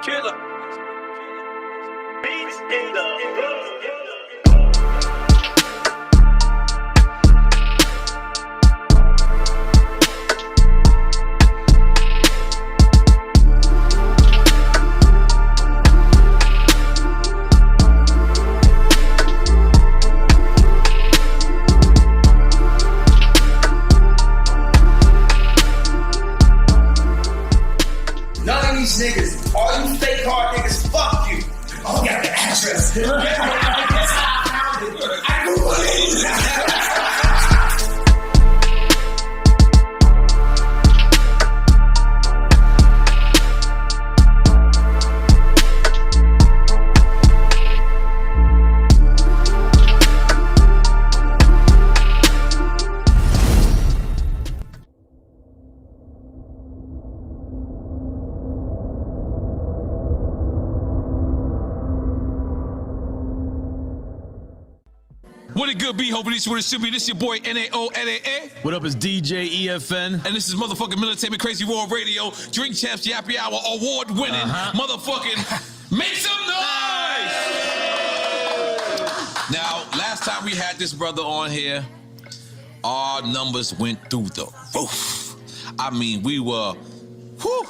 Killer. Beats in the None of these niggas, all you fake hard niggas, fuck you. Oh, I got the address. That's how I found it. I Googled it. What it good be? Hoping this is what it should be. This your boy NAO. What up, is DJ EFN? And this is motherfucking Military Crazy World Radio, Drink Champs Yappy Hour, award-winning motherfucking Make Some Noise! Now, last time we had this brother on here, our numbers went through the roof. I mean, we were, whew.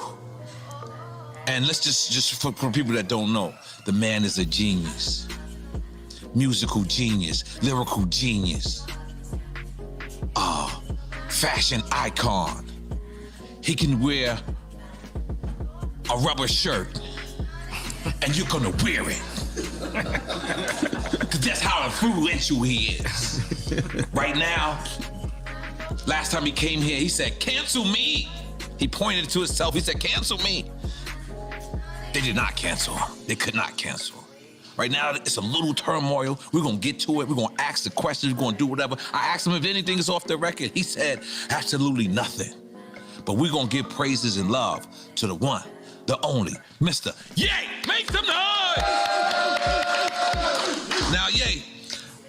And let's just for people that don't know, the man is a genius. Musical genius, lyrical genius, fashion icon. He can wear a rubber shirt and you're gonna wear it. Cause that's how influential he is. Right now, last time he came here, he said, cancel me. He pointed to himself, he said, cancel me. They did not cancel him. They could not cancel him. Right now, it's a little turmoil. We're gonna get to it. We're gonna ask the questions. We're gonna do whatever. I asked him if anything is off the record. He said, absolutely nothing. But we're gonna give praises and love to the one, the only, Mr. Ye! Make some noise! Now, Ye,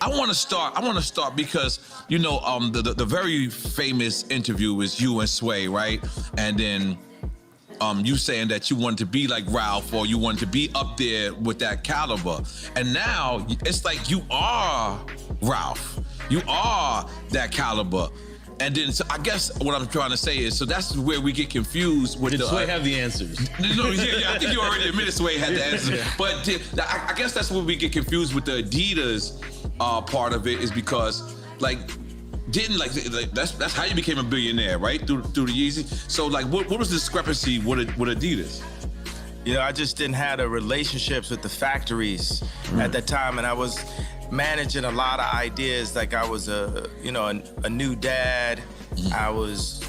I wanna start because, you know, the very famous interview is you and Sway, right? And then, you saying that you wanted to be like Ralph or you wanted to be up there with that caliber. And now it's like you are Ralph. You are that caliber. And then so I guess what I'm trying to say is, so that's where we get confused with Did Sway have the answers? No, yeah, I think you already admitted Sway had the answers. But I guess that's where we get confused with the Adidas part of it, is because like, didn't like that's how you became a billionaire, right? Through the Yeezy. So like, what was the discrepancy with Adidas? You know, I just didn't have the relationships with the factories at that time, and I was managing a lot of ideas. Like I was a new dad. I was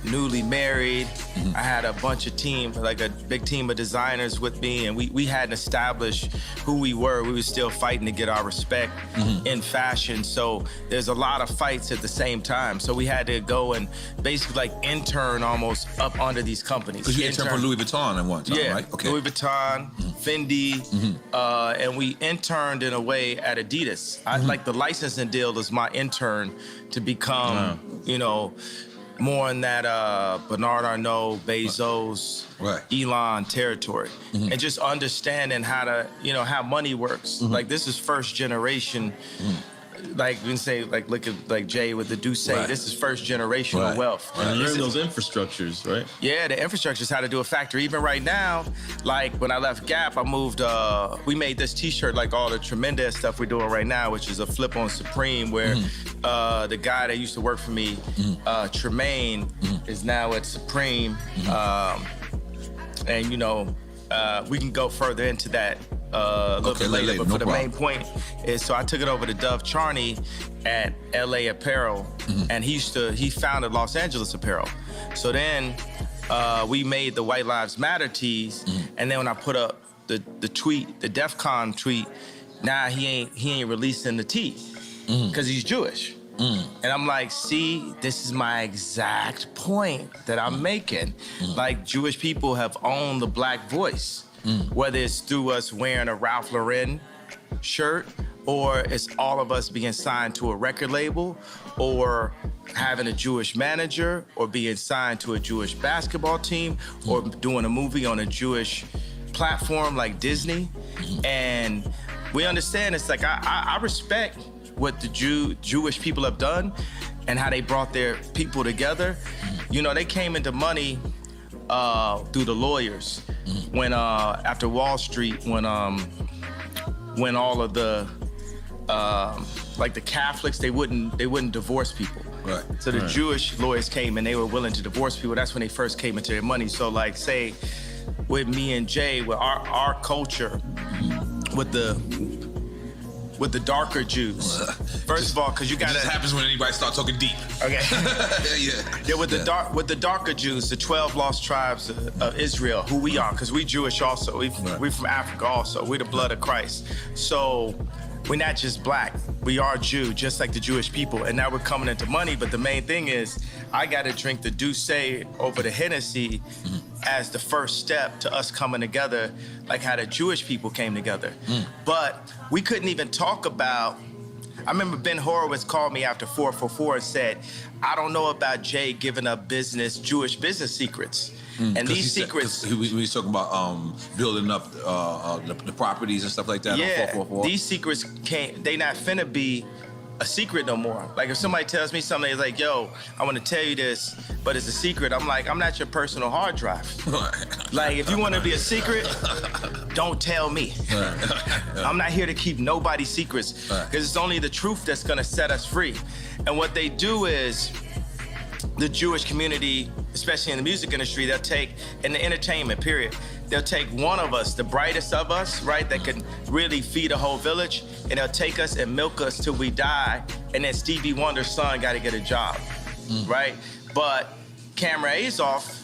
newly married. I had a bunch of team, like a big team of designers with me, and we hadn't established who we were. We were still fighting to get our respect in fashion. So there's a lot of fights at the same time. So we had to go and basically like intern almost up under these companies. Because you interned for Louis Vuitton at one time, right? Okay. Louis Vuitton, Fendi, and we interned in a way at Adidas. I like the licensing deal was my intern to become, you know, more in that Bernard Arnault, Bezos, Elon territory. And just understanding how to, you know, how money works. Like this is first generation, like we can say, like look at like Jay with the Duce, this is first generational wealth. And learn those infrastructures, right? Yeah, the infrastructure is how to do a factory. Even right now, like when I left Gap, I moved, we made this t-shirt, like all the tremendous stuff we're doing right now, which is a flip on Supreme, where the guy that used to work for me, Tremaine, is now at Supreme. And you know, we can go further into that a little bit later, but for the main point is, so I took it over to Dove Charney at LA Apparel, and he founded Los Angeles Apparel. So then we made the White Lives Matter tees, and then when I put up the tweet, the DEF CON tweet, now he ain't releasing the tee because he's Jewish. And I'm like, see, this is my exact point that I'm making. Like, Jewish people have owned the black voice, whether it's through us wearing a Ralph Lauren shirt, or it's all of us being signed to a record label, or having a Jewish manager, or being signed to a Jewish basketball team, or doing a movie on a Jewish platform like Disney, and we understand it's like I respect what the Jewish people have done and how they brought their people together. You know, they came into money through the lawyers when after Wall Street, when all of the like the Catholics, they wouldn't divorce people. Right. So the Jewish lawyers came and they were willing to divorce people. That's when they first came into their money. So like say with me and Jay, with our culture, with the darker Jews. First of all, because you got It just happens when anybody start talking deep. Okay. Yeah, with the darker Jews, the 12 lost tribes of Israel, who we are, because we Jewish also. We from Africa also. We're the blood of Christ. So we're not just black. We are Jew, just like the Jewish people. And now we're coming into money. But the main thing is, I got to drink the Douce over the Hennessy as the first step to us coming together, like how the Jewish people came together. But we couldn't even talk about, I remember Ben Horowitz called me after 444 and said, I don't know about Jay giving up Jewish business secrets. And these secrets... We was talking about building up the properties and stuff like that on 444. These secrets they not finna be a secret no more. Like if somebody tells me something, it's like, yo, I want to tell you this, but it's a secret. I'm like, I'm not your personal hard drive. Like if you want to be a secret, don't tell me. I'm not here to keep nobody's secrets, because it's only the truth that's gonna set us free. And what they do is, the Jewish community, especially in the music industry, they'll take, in the entertainment period, they'll take one of us, the brightest of us, right, that can really feed a whole village, and they'll take us and milk us till we die, and then Stevie Wonder's son got to get a job, right? But Cameron Azoff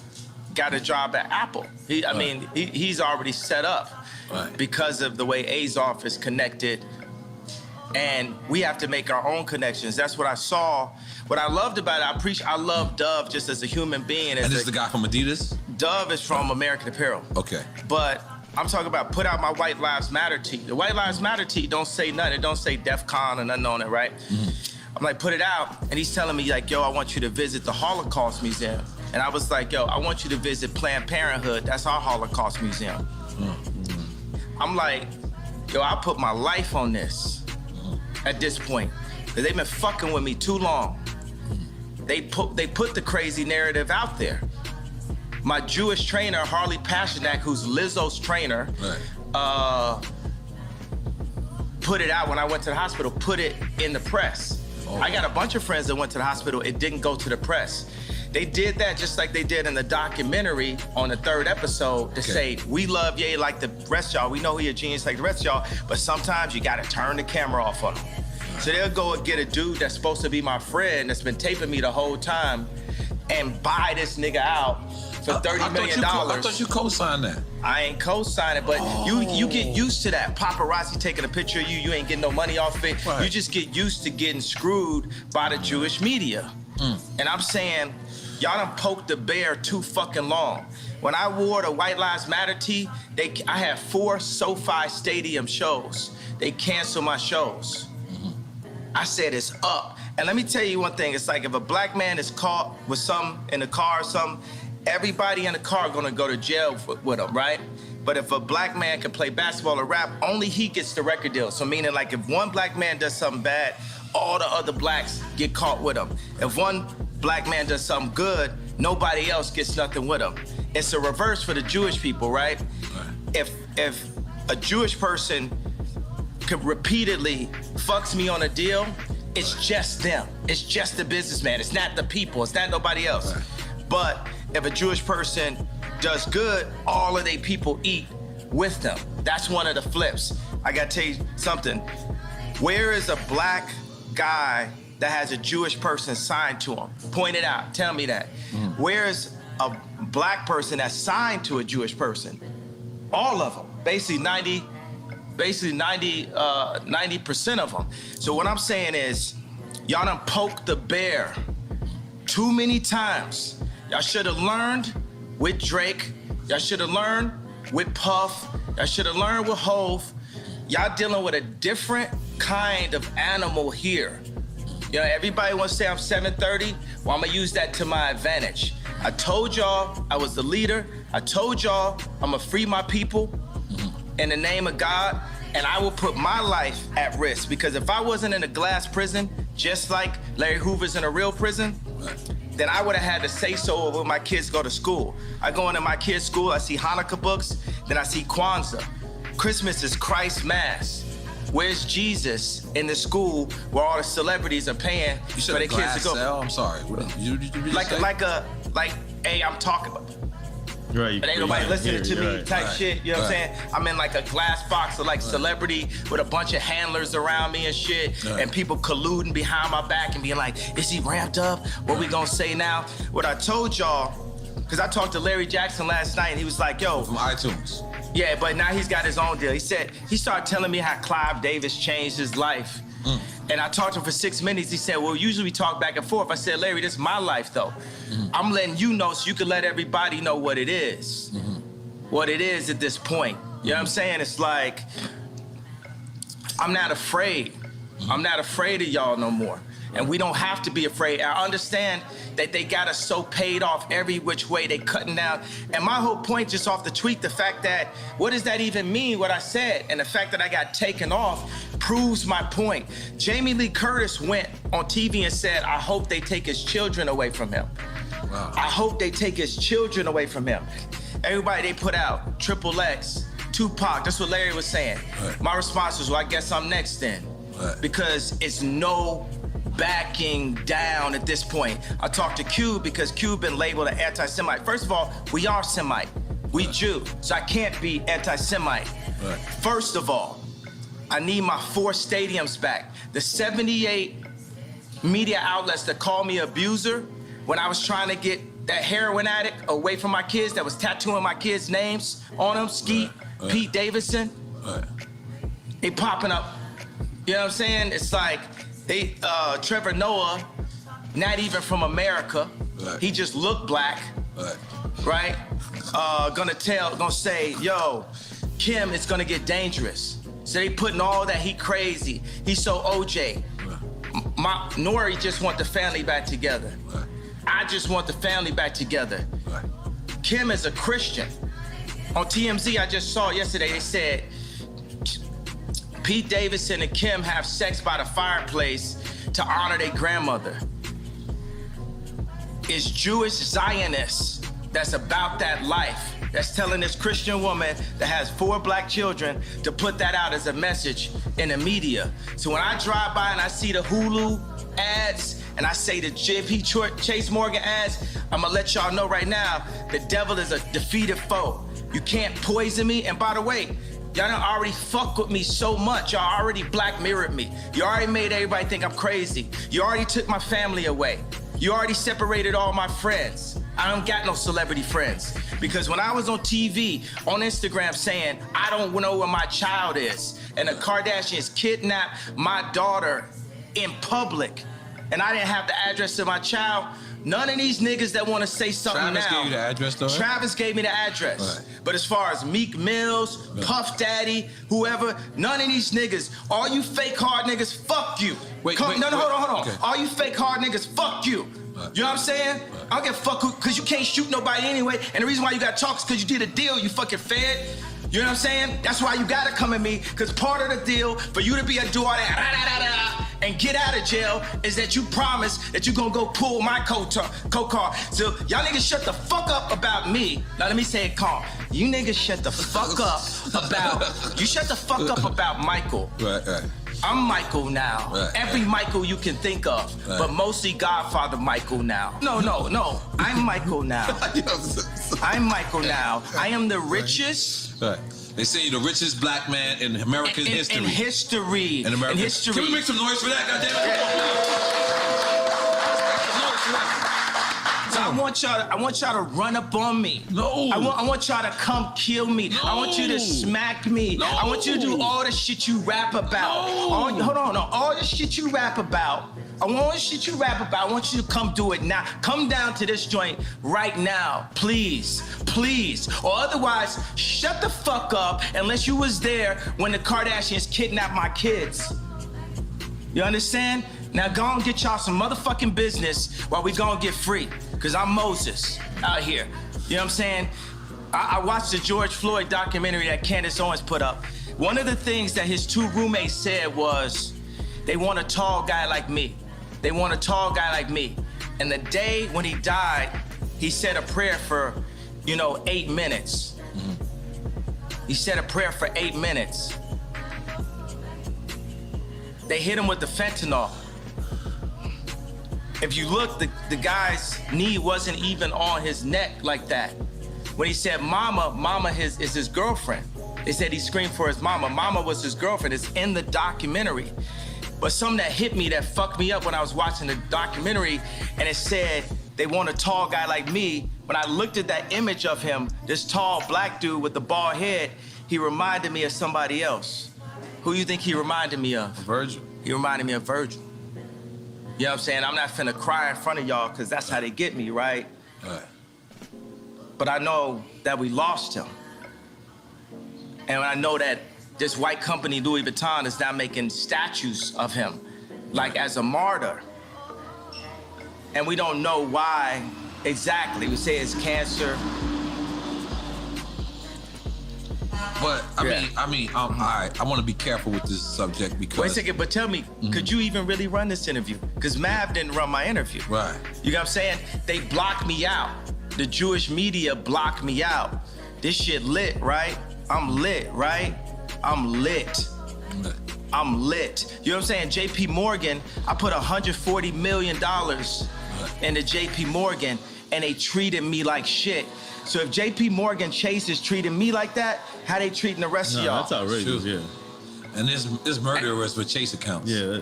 got a job at Apple. He's already set up because of the way Azoff is connected, and we have to make our own connections. That's what I saw. What I loved about it, I love Dove just as a human being. And this is the guy from Adidas? Dove is from American Apparel. Okay. But I'm talking about put out my White Lives Matter tee. The White Lives Matter tee don't say nothing. It don't say DEF CON or nothing on it, right? I'm like, put it out. And he's telling me like, yo, I want you to visit the Holocaust Museum. And I was like, yo, I want you to visit Planned Parenthood. That's our Holocaust Museum. I'm like, yo, I'll put my life on this at this point. Because they've been fucking with me too long. They put the crazy narrative out there. My Jewish trainer, Harley Pasternak, who's Lizzo's trainer, put it out when I went to the hospital, put it in the press. I got a bunch of friends that went to the hospital, it didn't go to the press. They did that just like they did in the documentary on the 3rd episode to say, we love Ye like the rest of y'all. We know he a genius like the rest of y'all, but sometimes you gotta turn the camera off on him. So they'll go and get a dude that's supposed to be my friend that's been taping me the whole time and buy this nigga out for $30 million. I thought you co-signed that. I ain't co-signing, but you get used to that. Paparazzi taking a picture of you, you ain't getting no money off it. Right. You just get used to getting screwed by the Jewish media. And I'm saying, y'all done poked the bear too fucking long. When I wore the White Lives Matter tee, I had 4 SoFi Stadium shows. They canceled my shows. I said it's up. And let me tell you one thing, it's like if a black man is caught with something in the car or something, everybody in the car gonna go to jail with him, right? But if a black man can play basketball or rap, only he gets the record deal. So meaning like if one black man does something bad, all the other blacks get caught with him. If one black man does something good, nobody else gets nothing with him. It's a reverse for the Jewish people, right? If a Jewish person could repeatedly fucks me on a deal, it's just them. It's just the businessman. It's not the people. It's not nobody else. But if a Jewish person does good, all of their people eat with them. That's one of the flips. I gotta tell you something. Where is a black guy that has a Jewish person signed to him? Point it out. Tell me that. Where is a black person that's signed to a Jewish person? All of them. Basically 90% of them. So what I'm saying is, y'all done poked the bear too many times. Y'all should have learned with Drake. Y'all should have learned with Puff. Y'all should have learned with Hove. Y'all dealing with a different kind of animal here. You know, everybody wants to say I'm 730. Well, I'm gonna use that to my advantage. I told y'all I was the leader. I told y'all I'm gonna free my people. in the name of God, and I will put my life at risk, because if I wasn't in a glass prison, just like Larry Hoover's in a real prison, then I would have had to say so when my kids go to school. I go into my kids' school, I see Hanukkah books, then I see Kwanzaa. Christmas is Christ's Mass. Where's Jesus in the school where all the celebrities are paying for their kids to go? Cell? I'm sorry. You Hey, I'm talking about. Right. But ain't nobody listening to me type shit, you know what I'm saying? I'm in like a glass box of like celebrity with a bunch of handlers around me and shit, and people colluding behind my back and being like, is he ramped up? What we gonna say now? What I told y'all, because I talked to Larry Jackson last night and he was like, yo. From iTunes. Yeah, but now he's got his own deal. He started telling me how Clive Davis changed his life. And I talked to him for 6 minutes. He said, well, usually we talk back and forth. I said, Larry, this is my life, though. I'm letting you know so you can let everybody know what it is. What it is at this point. You know what I'm saying? It's like, I'm not afraid. I'm not afraid of y'all no more. And we don't have to be afraid. I understand that they got us so paid off every which way, they cutting down. And my whole point just off the tweet, the fact that, what does that even mean, what I said? And the fact that I got taken off proves my point. Jamie Lee Curtis went on TV and said, I hope they take his children away from him. Wow. I hope they take his children away from him. Everybody they put out, Triple X, Tupac, that's what Larry was saying. Right. My response was, well, I guess I'm next then. Right. Because it's no backing down at this point. I talked to Q because Q been labeled an anti-Semite. First of all, we are Semite. We Jew, so I can't be anti-Semite. Right. First of all, I need my 4 stadiums back. The 78 media outlets that called me abuser when I was trying to get that heroin addict away from my kids that was tattooing my kids' names on them, Skeet, Pete Davidson, they popping up. You know what I'm saying? It's like, Trevor Noah, not even from America. Right. He just looked black, right? Gonna say, yo, Kim, it's gonna get dangerous. So they putting all that, he crazy. He's so OJ. Nori just want the family back together. I just want the family back together. Kim is a Christian. On TMZ, I just saw yesterday, they said, Pete Davidson and Kim have sex by the fireplace to honor their grandmother. It's Jewish Zionists that's about that life, that's telling this Christian woman that has 4 black children to put that out as a message in the media. So when I drive by and I see the Hulu ads and I say the JP Chase Morgan ads, I'm gonna let y'all know right now, the devil is a defeated foe. You can't poison me. And by the way, y'all done already fuck with me so much. Y'all already black mirrored me. You already made everybody think I'm crazy. You already took my family away. You already separated all my friends. I don't got no celebrity friends. Because when I was on TV, on Instagram saying, I don't know where my child is, and the Kardashians kidnapped my daughter in public, and I didn't have the address of my child, none of these niggas that want to say something Travis now. gave you the address, though? Travis gave me the address. Right. But as far as Meek Mills, Puff Daddy, whoever, none of these niggas, all you fake hard niggas, fuck you. Hold on. Okay. All you fake hard niggas, fuck you. Right. You know what I'm saying? Right. I don't give a fuck who, because you can't shoot nobody anyway. And the reason why you got to talk is because you did a deal, you fucking fed. You know what I'm saying? That's why you got to come at me, because part of the deal for you to be a do all that and get out of jail is that you promise that you gonna go pull my coat car. So y'all niggas shut the fuck up about me. Now let me say it calm. You niggas shut the fuck up about Michael. Right. I'm Michael now. Right, Every Michael you can think of, but mostly Godfather Michael now. No. I'm Michael now. I'm Michael now. I am the richest. Right. They say you're the richest black man in American history. In history. In American history. Can we make some noise for that, goddammit? So I want y'all to run up on me. No. I want y'all to come kill me. No. I want you to smack me. No. I want you to do all the shit you rap about. No. All the shit you rap about. I want you to come do it now. Come down to this joint right now, please. Or otherwise, shut the fuck up unless you was there when the Kardashians kidnapped my kids. You understand? Now go and get y'all some motherfucking business while we go and get free. Cause I'm Moses out here. You know what I'm saying? I watched the George Floyd documentary that Candace Owens put up. One of the things that his two roommates said was, they want a tall guy like me. They want a tall guy like me. And the day when he died, he said a prayer for, 8 minutes. He said a prayer for 8 minutes. They hit him with the fentanyl. If you look, the guy's knee wasn't even on his neck like that. When he said mama is his girlfriend. They said he screamed for his mama. Mama was his girlfriend. It's in the documentary. But something that hit me, that fucked me up when I was watching the documentary, and it said, they want a tall guy like me. When I looked at that image of him, this tall black dude with the bald head, he reminded me of somebody else. Who you think he reminded me of? Virgil. He reminded me of Virgil. You know what I'm saying? I'm not finna cry in front of y'all because that's how they get me, right? Right. But I know that we lost him. And I know that this white company, Louis Vuitton, is now making statues of him, like as a martyr. And we don't know why exactly. We say it's cancer. But I mean, all right. I want to be careful with this subject because. Wait a second, but tell me, could you even really run this interview? Because Mav didn't run my interview. Right. You know what I'm saying? They blocked me out. The Jewish media blocked me out. This shit lit, right? I'm lit, right? I'm lit. I'm lit. You know what I'm saying? JP Morgan, I put $140 million into JP Morgan, and they treated me like shit. So if JP Morgan Chase is treating me like that, how they treating the rest of y'all? That's outrageous, yeah. And this murderers with Chase accounts. Yeah.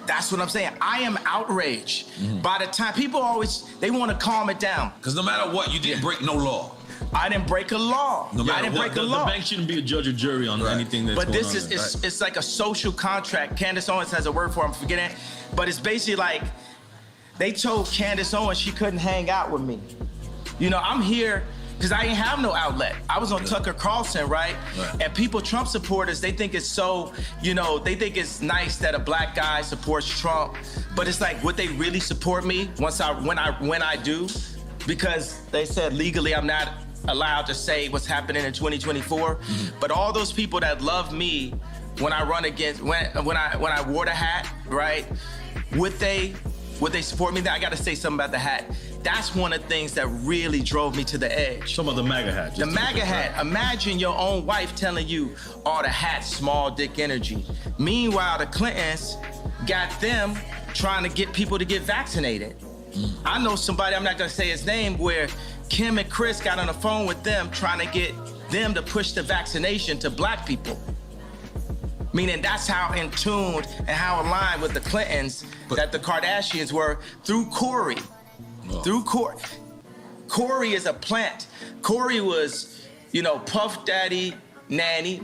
That's what I'm saying. I am outraged. By the time people they want to calm it down. Because no matter what, you didn't break no law. I didn't break a law. No matter I didn't break a The law. bank shouldn't be a judge or jury on anything that's But going this on. it's like a social contract. Candace Owens has a word for it, I'm forgetting. But it's basically like they told Candace Owens she couldn't hang out with me. I'm here because I ain't have no outlet. I was on Tucker Carlson, right? And people, Trump supporters, they think it's so, they think it's nice that a black guy supports Trump. But it's like, would they really support me when I do? Because they said legally I'm not allowed to say what's happening in 2024. But all those people that love me when I run against, when I wore the hat, right? Would they support me? I got to say something about the hat. That's one of the things that really drove me to the edge. Some of the MAGA hat. The MAGA hat. Imagine your own wife telling you, the hat's small dick energy. Meanwhile, the Clintons got them trying to get people to get vaccinated. I know somebody, I'm not gonna say his name, where Kim and Chris got on the phone with them trying to get them to push the vaccination to black people. Meaning that's how in tune and how aligned with the Clintons that the Kardashians were through Corey. Through Corey. Corey is a plant. Corey was, Puff Daddy, Manny.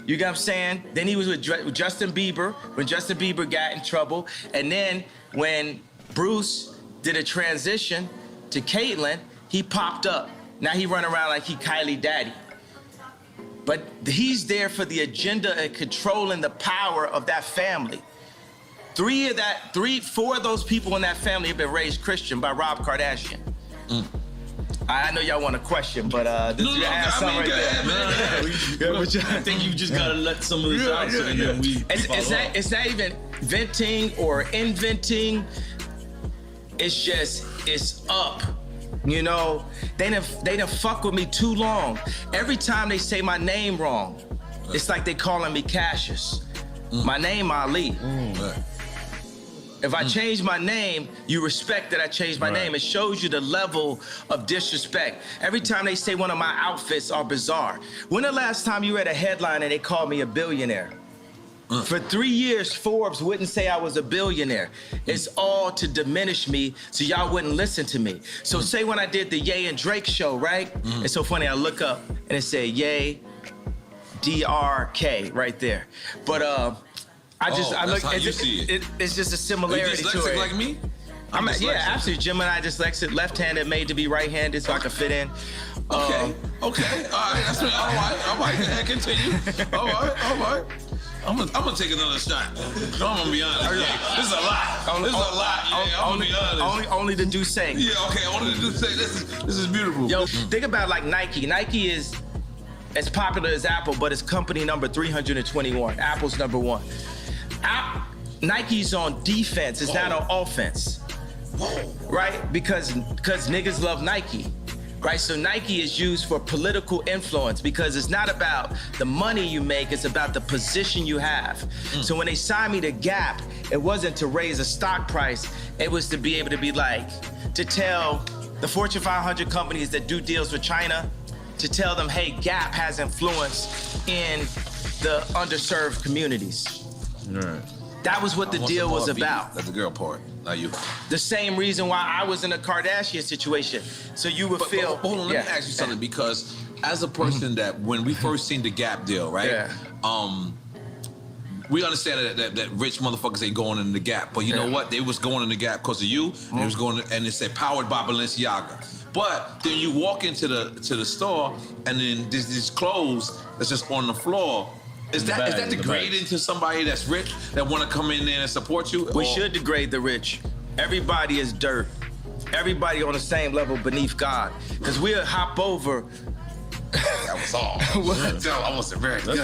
You get what I'm saying? Then he was with Justin Bieber when Justin Bieber got in trouble. And then when Bruce did a transition to Caitlyn, he popped up. Now he run around like he Kylie Daddy. But he's there for the agenda and controlling the power of that family. 4 of those people in that family have been raised Christian by Rob Kardashian. I know y'all want a question, but did you ask something right there? I think you just gotta let some of this out, and then we. It's not even venting or inventing. It's just, it's up. They done fuck with me too long. Every time they say my name wrong, it's like they calling me Cassius. My name Ali. If I change my name, you respect that I changed my name. It shows you the level of disrespect. Every time they say one of my outfits are bizarre. When the last time you read a headline and they called me a billionaire? For 3 years, Forbes wouldn't say I was a billionaire. It's all to diminish me so y'all wouldn't listen to me. So say when I did the Ye and Drake show, right? It's so funny, I look up and it said Ye, DRK right there. But I look, it's just a similarity to it. Are you dyslexic like me? Yeah, absolutely. Gemini dyslexic, left-handed, made to be right-handed, so I can fit in. Okay. All right. All right. Continue. All right. I'm gonna take another shot. I'm gonna be honest. Yeah, this is a lot. This is a lot. Yeah, I'm gonna be honest. Only the Duce. Yeah, okay. Only the Duce. This is beautiful. Yo, think about like Nike. Nike is as popular as Apple, but it's company number 321. Apple's number 1. Nike's on defense. It's not on offense. Right? Because niggas love Nike. Right? So Nike is used for political influence because it's not about the money you make, it's about the position you have. So when they signed me to Gap, it wasn't to raise a stock price, it was to be able to be like, to tell the Fortune 500 companies that do deals with China, to tell them, hey, Gap has influence in the underserved communities. Right. That was what the deal was about. That's the girl part, not you. The same reason why I was in a Kardashian situation. So you would feel. But hold on, let me ask you something, because as a person that when we first seen the Gap deal, right? Yeah. We understand that rich motherfuckers ain't going in the Gap, but you know what? They was going in the Gap because of you. They was going, and it said powered by Balenciaga. But then you walk into the store, and then there's these clothes that's just on the floor. Is that degrading to somebody that's rich that want to come in there and support you? We should degrade the rich. Everybody is dirt. Everybody on the same level beneath God. Because we'll hop over. That was all. I wasn't very good.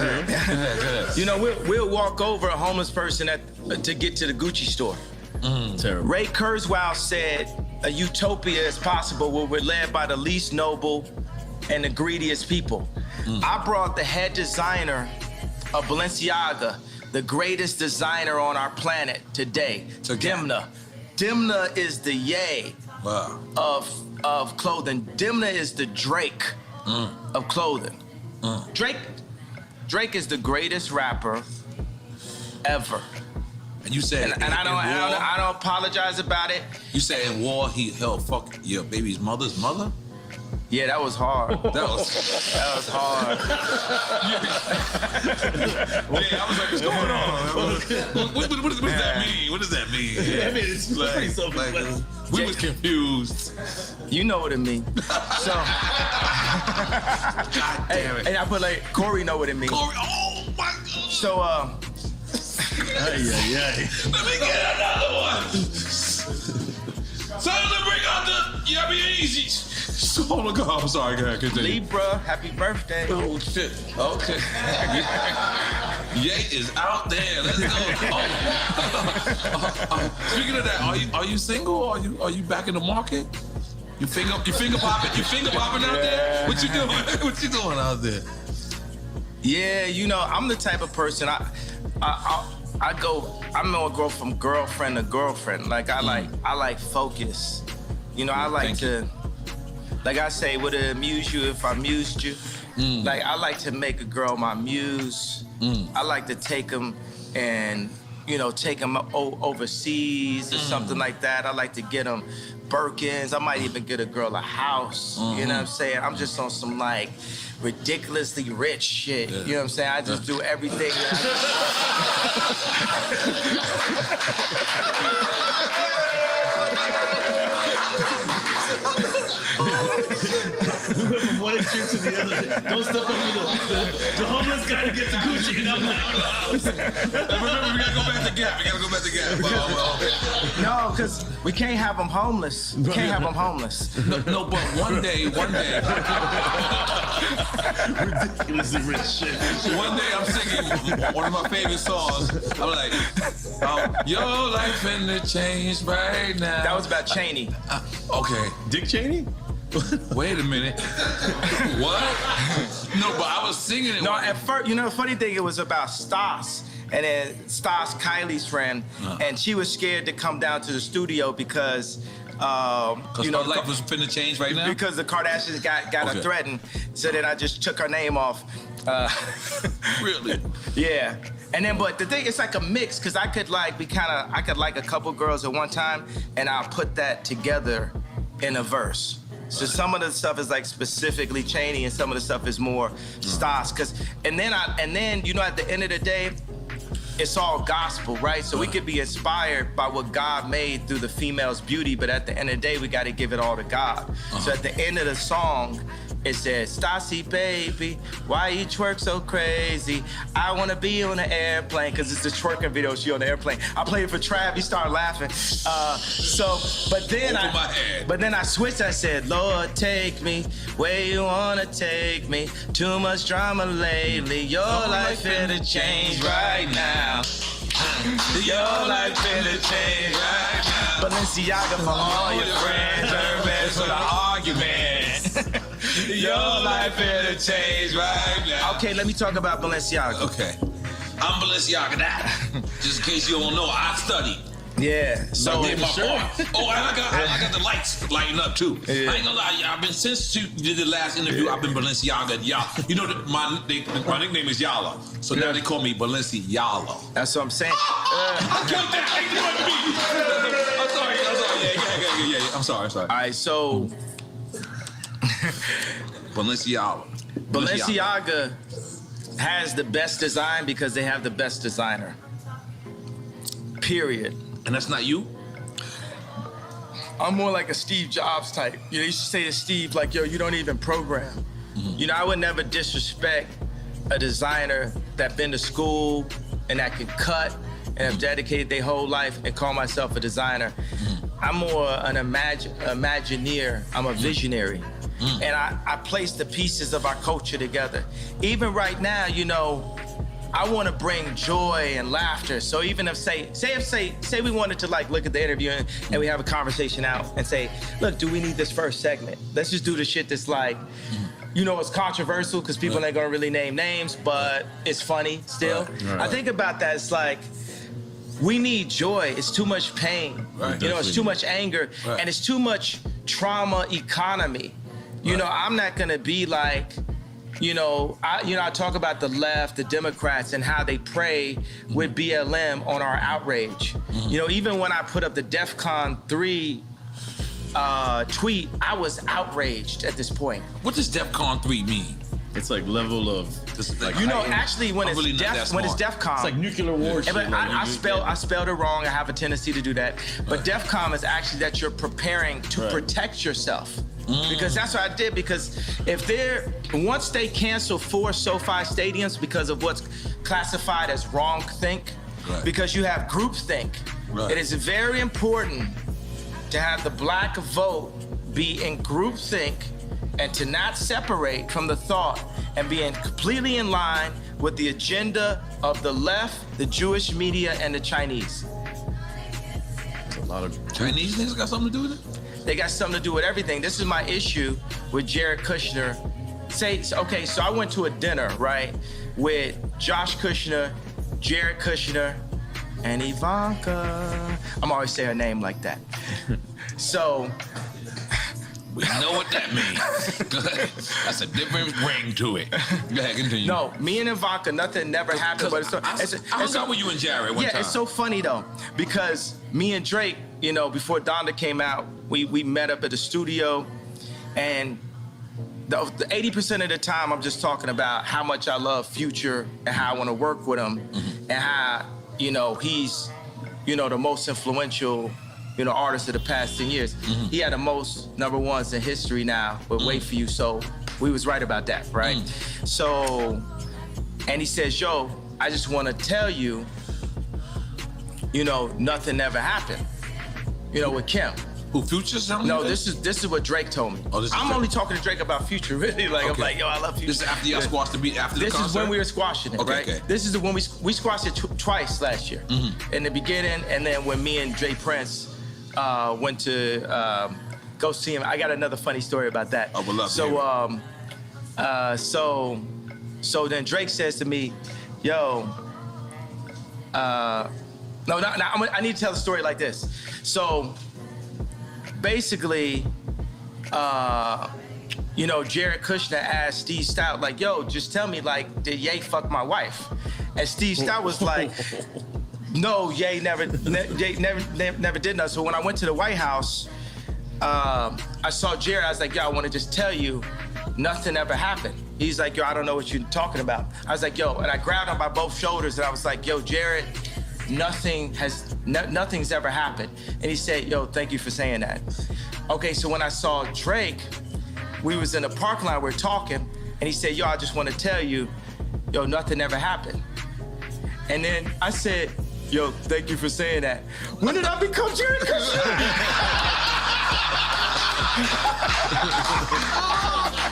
You know, we'll walk over a homeless person to get to the Gucci store. Terrible. Ray Kurzweil said a utopia is possible where we're led by the least noble and the greediest people. I brought the head designer of Balenciaga, the greatest designer on our planet today, to Dimna. Dimna is the Ye of clothing. Dimna is the Drake of clothing. Drake is the greatest rapper ever. And you said, and I don't apologize about it. You said in war he held fuck your baby's mother's mother? Yeah, that was hard. That was hard. Yeah, I was like, what's going on? What does that mean? What does that mean? Yeah, I mean, it's like we was confused. You know what it means. So, God damn it. And I put like, Corey know what it means. Corey, oh my God. So, Let me get another one. Tell them to bring out the Yeezys. Oh my God, I'm sorry, God, continue. Libra, happy birthday. Oh shit. Okay. Ye is out there. Let's go. Speaking of that, are you single? Or are you back in the market? You finger popping? You finger popping out there? What you doing? What you doing out there? Yeah, you know, I'm the type of person I'm gonna go from girlfriend to girlfriend. Like I like focus. You know, I like to. Like I say, would it amuse you if I amused you? Like I like to make a girl my muse. I like to take them and, you know, take them overseas or something like that. I like to get them Birkins. I might even get a girl a house. You know what I'm saying? I'm just on some like ridiculously rich shit. You know what I'm saying? I just do everything. From one extreme to the other. Don't step over the homeless guy to get the Gucci. And I'm like, remember, we gotta go back to Gap. No, because we can't have them homeless. We can't have them homeless. No, but one day. ridiculously rich shit. One day I'm singing one of my favorite songs. I'm like, your life finna change right now. That was about Cheney. Okay. Dick Cheney? Wait a minute. What? No, but I was singing it. No, at first, you know, the funny thing, it was about Stas. And then Stas, Kylie's friend, and she was scared to come down to the studio because, you know, life was finna change right now? Because the Kardashians got her threatened. So then I just took her name off. Really? Yeah. And then, but the thing, it's like a mix, because I could like a couple girls at one time, and I'll put that together in a verse. So some of the stuff is like specifically Cheney, and some of the stuff is more Stas. And then you know, at the end of the day, it's all gospel, right? So we could be inspired by what God made through the female's beauty, but at the end of the day, we got to give it all to God. So at the end of the song, It says, Stassi, baby, why you twerk so crazy? I wanna be on an airplane, cause it's the twerking video, she on the airplane. I played it for Trav, he started laughing. But then I switched, I said, Lord, take me where you wanna take me. Too much drama lately, your life finna change right now. Your life finna change right now. Balenciaga for all your friends, Hermes for the argument. Your life finna change right now. Okay, let me talk about Balenciaga. Okay. I'm Balenciaga that. Just in case you don't know, I studied. Yeah. So I did my part. Oh, and I got the lights lighting up too. Yeah. I ain't gonna lie, I've been since you did the last interview. I've been Balenciaga. You know, my nickname is Yala, so now they call me Balenciaga. That's what I'm saying. I killed that. I'm sorry. Yeah. I'm sorry. All right, so Balenciaga has the best design because they have the best designer. Period. And that's not you? I'm more like a Steve Jobs type. You know, you should say to Steve, like, yo, you don't even program. Mm-hmm. You know, I would never disrespect a designer that been to school and that can cut and have dedicated their whole life and call myself a designer. Mm-hmm. I'm more an imagineer. I'm a visionary. Mm-hmm. And I place the pieces of our culture together. Even right now, you know, I want to bring joy and laughter. So even if say we wanted to like look at the interview and we have a conversation out and say, look, do we need this first segment? Let's just do the shit that's like, you know, it's controversial because people ain't gonna really name names, but it's funny still. Right. I think about that. It's like, we need joy. It's too much pain. Right. You know, it's too much anger, and it's too much trauma economy. You know, I'm not gonna be like, I talk about the left, the Democrats, and how they prey with BLM on our outrage. Mm-hmm. You know, even when I put up the DEFCON 3 tweet, I was outraged at this point. What does DEFCON 3 mean? It's like level of, like, actually when it's DEFCON, it's like nuclear war. But I spelled it wrong. I have a tendency to do that. But DEFCON is actually that you're preparing to protect yourself. Because that's what I did. Because once they cancel 4 SoFi stadiums because of what's classified as wrongthink, because you have groupthink, it is very important to have the black vote be in groupthink and to not separate from the thought and being completely in line with the agenda of the left, the Jewish media, and the Chinese. There's a lot of Chinese things got something to do with it? They got something to do with everything. This is my issue with Jared Kushner. So I went to a dinner, right, with Josh Kushner, Jared Kushner, and Ivanka. I'm always saying her name like that. So we know what that means. That's a different ring to it. Go ahead, continue. No, me and Ivanka, nothing never happened. But I hung out with you and Jared one time. Yeah, it's so funny though, because me and Drake, you know, before Donda came out, we met up at the studio, and the 80% of the time I'm just talking about how much I love Future and how I want to work with him, and how, you know, he's, you know, the most influential, you know, artist of the past 10 years. He had the most number ones in history now, but Wait For You, so we was right about that, right? So, and he says, yo, I just want to tell you, you know, nothing ever happened, you know, with Kim. Who, Future? No, this is what Drake told me. I'm only talking to Drake about Future, really. Like, I'm like, yo, I love Future. This is after y'all squashed the beat, after the concert? This is when we were squashing it, right? Okay. This is the one we squashed it twice last year. In the beginning, and then when me and Jay Prince went to go see him. I got another funny story about that. I would love to So then Drake says to me, yo, I need to tell the story like this. So basically, you know, Jared Kushner asked Steve Stout, like, yo, just tell me, like, did Ye fuck my wife? And Steve Stout was like, no, Ye never did nothing. So when I went to the White House, I saw Jared. I was like, yo, I want to just tell you, nothing ever happened. He's like, yo, I don't know what you're talking about. I was like, yo, and I grabbed him by both shoulders and I was like, yo, Jared, nothing's ever happened. And he said, yo, thank you for saying that. Okay, so when I saw Drake, we was in the parking lot, we're talking, and he said, yo, I just want to tell you, yo, nothing ever happened. And then I said, yo, thank you for saying that. When did I become Jared Kushner?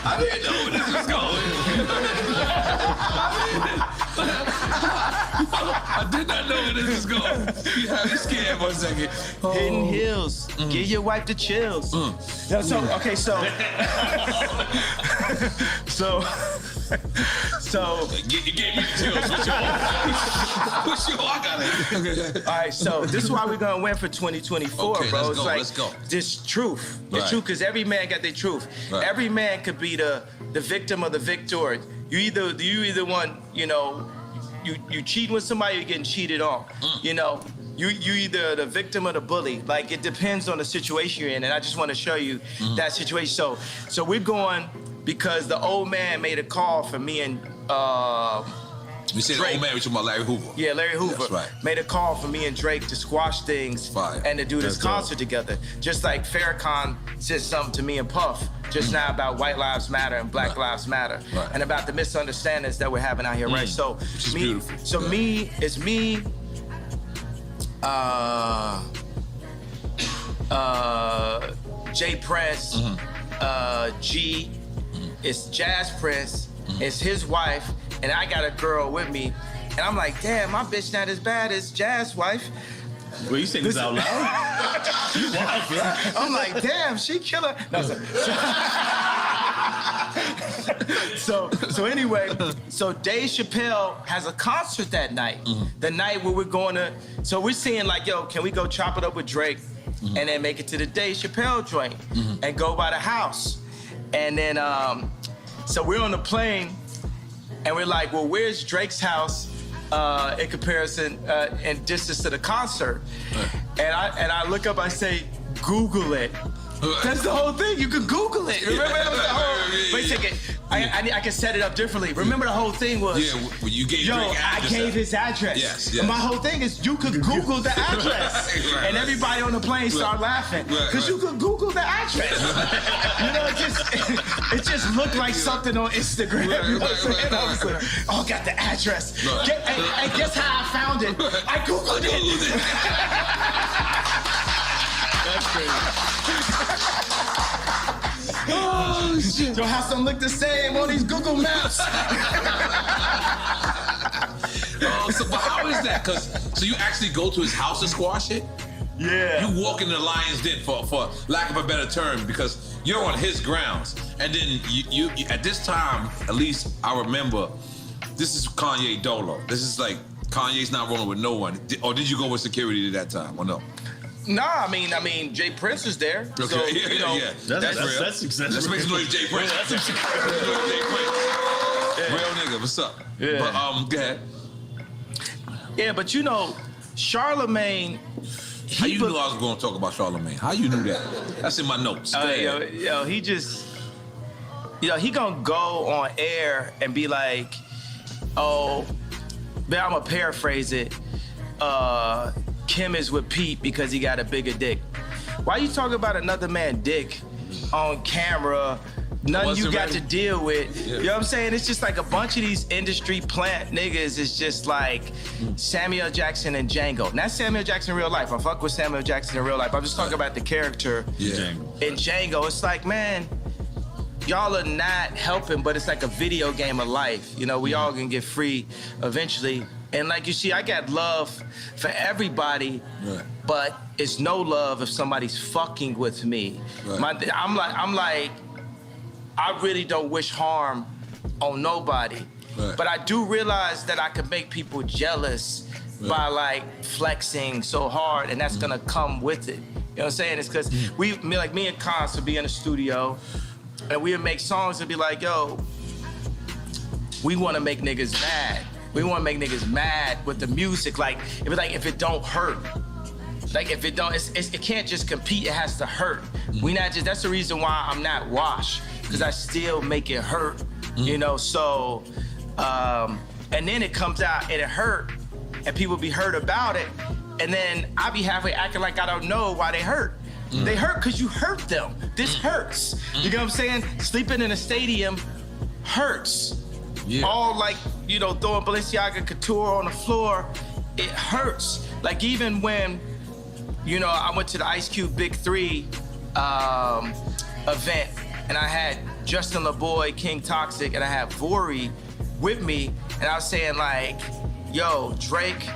I didn't know where this was going. I did not know where this was going. You had me scared for a second. Hidden Hills. Give your wife the chills. Yeah, so, okay, so. You gave me the chills. For sure. I got it. All right, so this is why we're gonna win for 2024, okay, bro. Let's go. This truth. Right. It's truth, because every man got their truth. Right. Every man could be the victim of the victor. You either one, you know, you cheating with somebody, you're getting cheated on. You know, you either the victim or the bully. Like, it depends on the situation you're in, and I just want to show you that situation. So we're going because the old man made a call for me and You said Drake. old man, we talking about Larry Hoover. Yeah, Larry Hoover That's right. made a call for me and Drake to squash things Fire. and to do this That's concert together. Just like Farrakhan said something to me and Puff just now about White Lives Matter and Black Lives Matter, Right. and about the misunderstandings that we're having out here, right? So Which is me, beautiful. so Yeah. me, it's me, Jay Prince, G, it's Jazz Prince, it's his wife, and I got a girl with me. And I'm like, damn, my bitch not as bad as Jazz's wife. Well, you saying this out loud? You wild for that. I'm like, damn, she killer. No, so anyway, so Dave Chappelle has a concert that night. The night where we're going to, so we're seeing like, yo, can we go chop it up with Drake and then make it to the Dave Chappelle joint and go by the house? And then, so we're on the plane and we're like, well, where's Drake's house in comparison and distance to the concert? And I look up, I say, Google it. That's the whole thing. You can Google it. Remember, that was the whole. Wait a second. I can set it up differently. Remember, the whole thing was. Yeah, when you gave Yo, Drake I address. gave his address. Yes. And my whole thing is you could Google the address. Right. And everybody on the plane started laughing. Because you could Google the address. You know, it just looked like something on Instagram. You know what I'm saying? I was like, oh, got the address. Right. And guess how I found it? I Googled it. That's crazy. Oh, shit. Your house don't look the same on these Google Maps. But how is that? So you actually go to his house and squash it? Yeah. You walk in the lion's den, for lack of a better term, because you're on his grounds. And then you at this time, at least I remember, this is Kanye Dolo. This is like, Kanye's not rolling with no one. Or did you go with security at that time, or no? Nah, I mean, Jay Prince is there. Okay, So, you know, That's real. that's successful. Let's make some noise, Jay Prince. Yeah, that's Real nigga, what's up? Yeah. But go ahead. Yeah, but you know, Charlemagne. How you knew I was going to talk about Charlemagne? How you knew that? That's in my notes. Go ahead. Yo, he just, he gonna go on air and be like, oh, man, I'm gonna paraphrase it. Kim is with Pete because he got a bigger dick. Why you talking about another man's dick on camera? Nothing you got to deal with. Yeah. You know what I'm saying? It's just like a bunch of these industry plant niggas is just like Samuel Jackson and Django. Not Samuel Jackson in real life. I fuck with Samuel Jackson in real life. I'm just talking about the character in Django. It's like, man, y'all are not helping, but it's like a video game of life. You know, we all gonna get free eventually. And like you see, I got love for everybody, but it's no love if somebody's fucking with me. Right. I'm like, I really don't wish harm on nobody. Right. But I do realize that I can make people jealous by like flexing so hard, and that's gonna come with it. You know what I'm saying? It's because me and Cons would be in the studio, and we would make songs and be like, yo, we wanna make niggas mad. We wanna make niggas mad with the music. Like, it be like, if it don't hurt. Like, if it don't, it can't just compete, it has to hurt. That's the reason why I'm not washed, because I still make it hurt, you know? So, and then it comes out and it hurt, and people be hurt about it, and then I be halfway acting like I don't know why they hurt. They hurt because you hurt them. This hurts. You know what I'm saying? Sleeping in a stadium hurts. Yeah. All like, throwing Balenciaga Couture on the floor, it hurts. Like even when, I went to the Ice Cube Big 3 event, and I had Justin LaBoy, King Toxic, and I had Vori with me, and I was saying like, yo, Drake,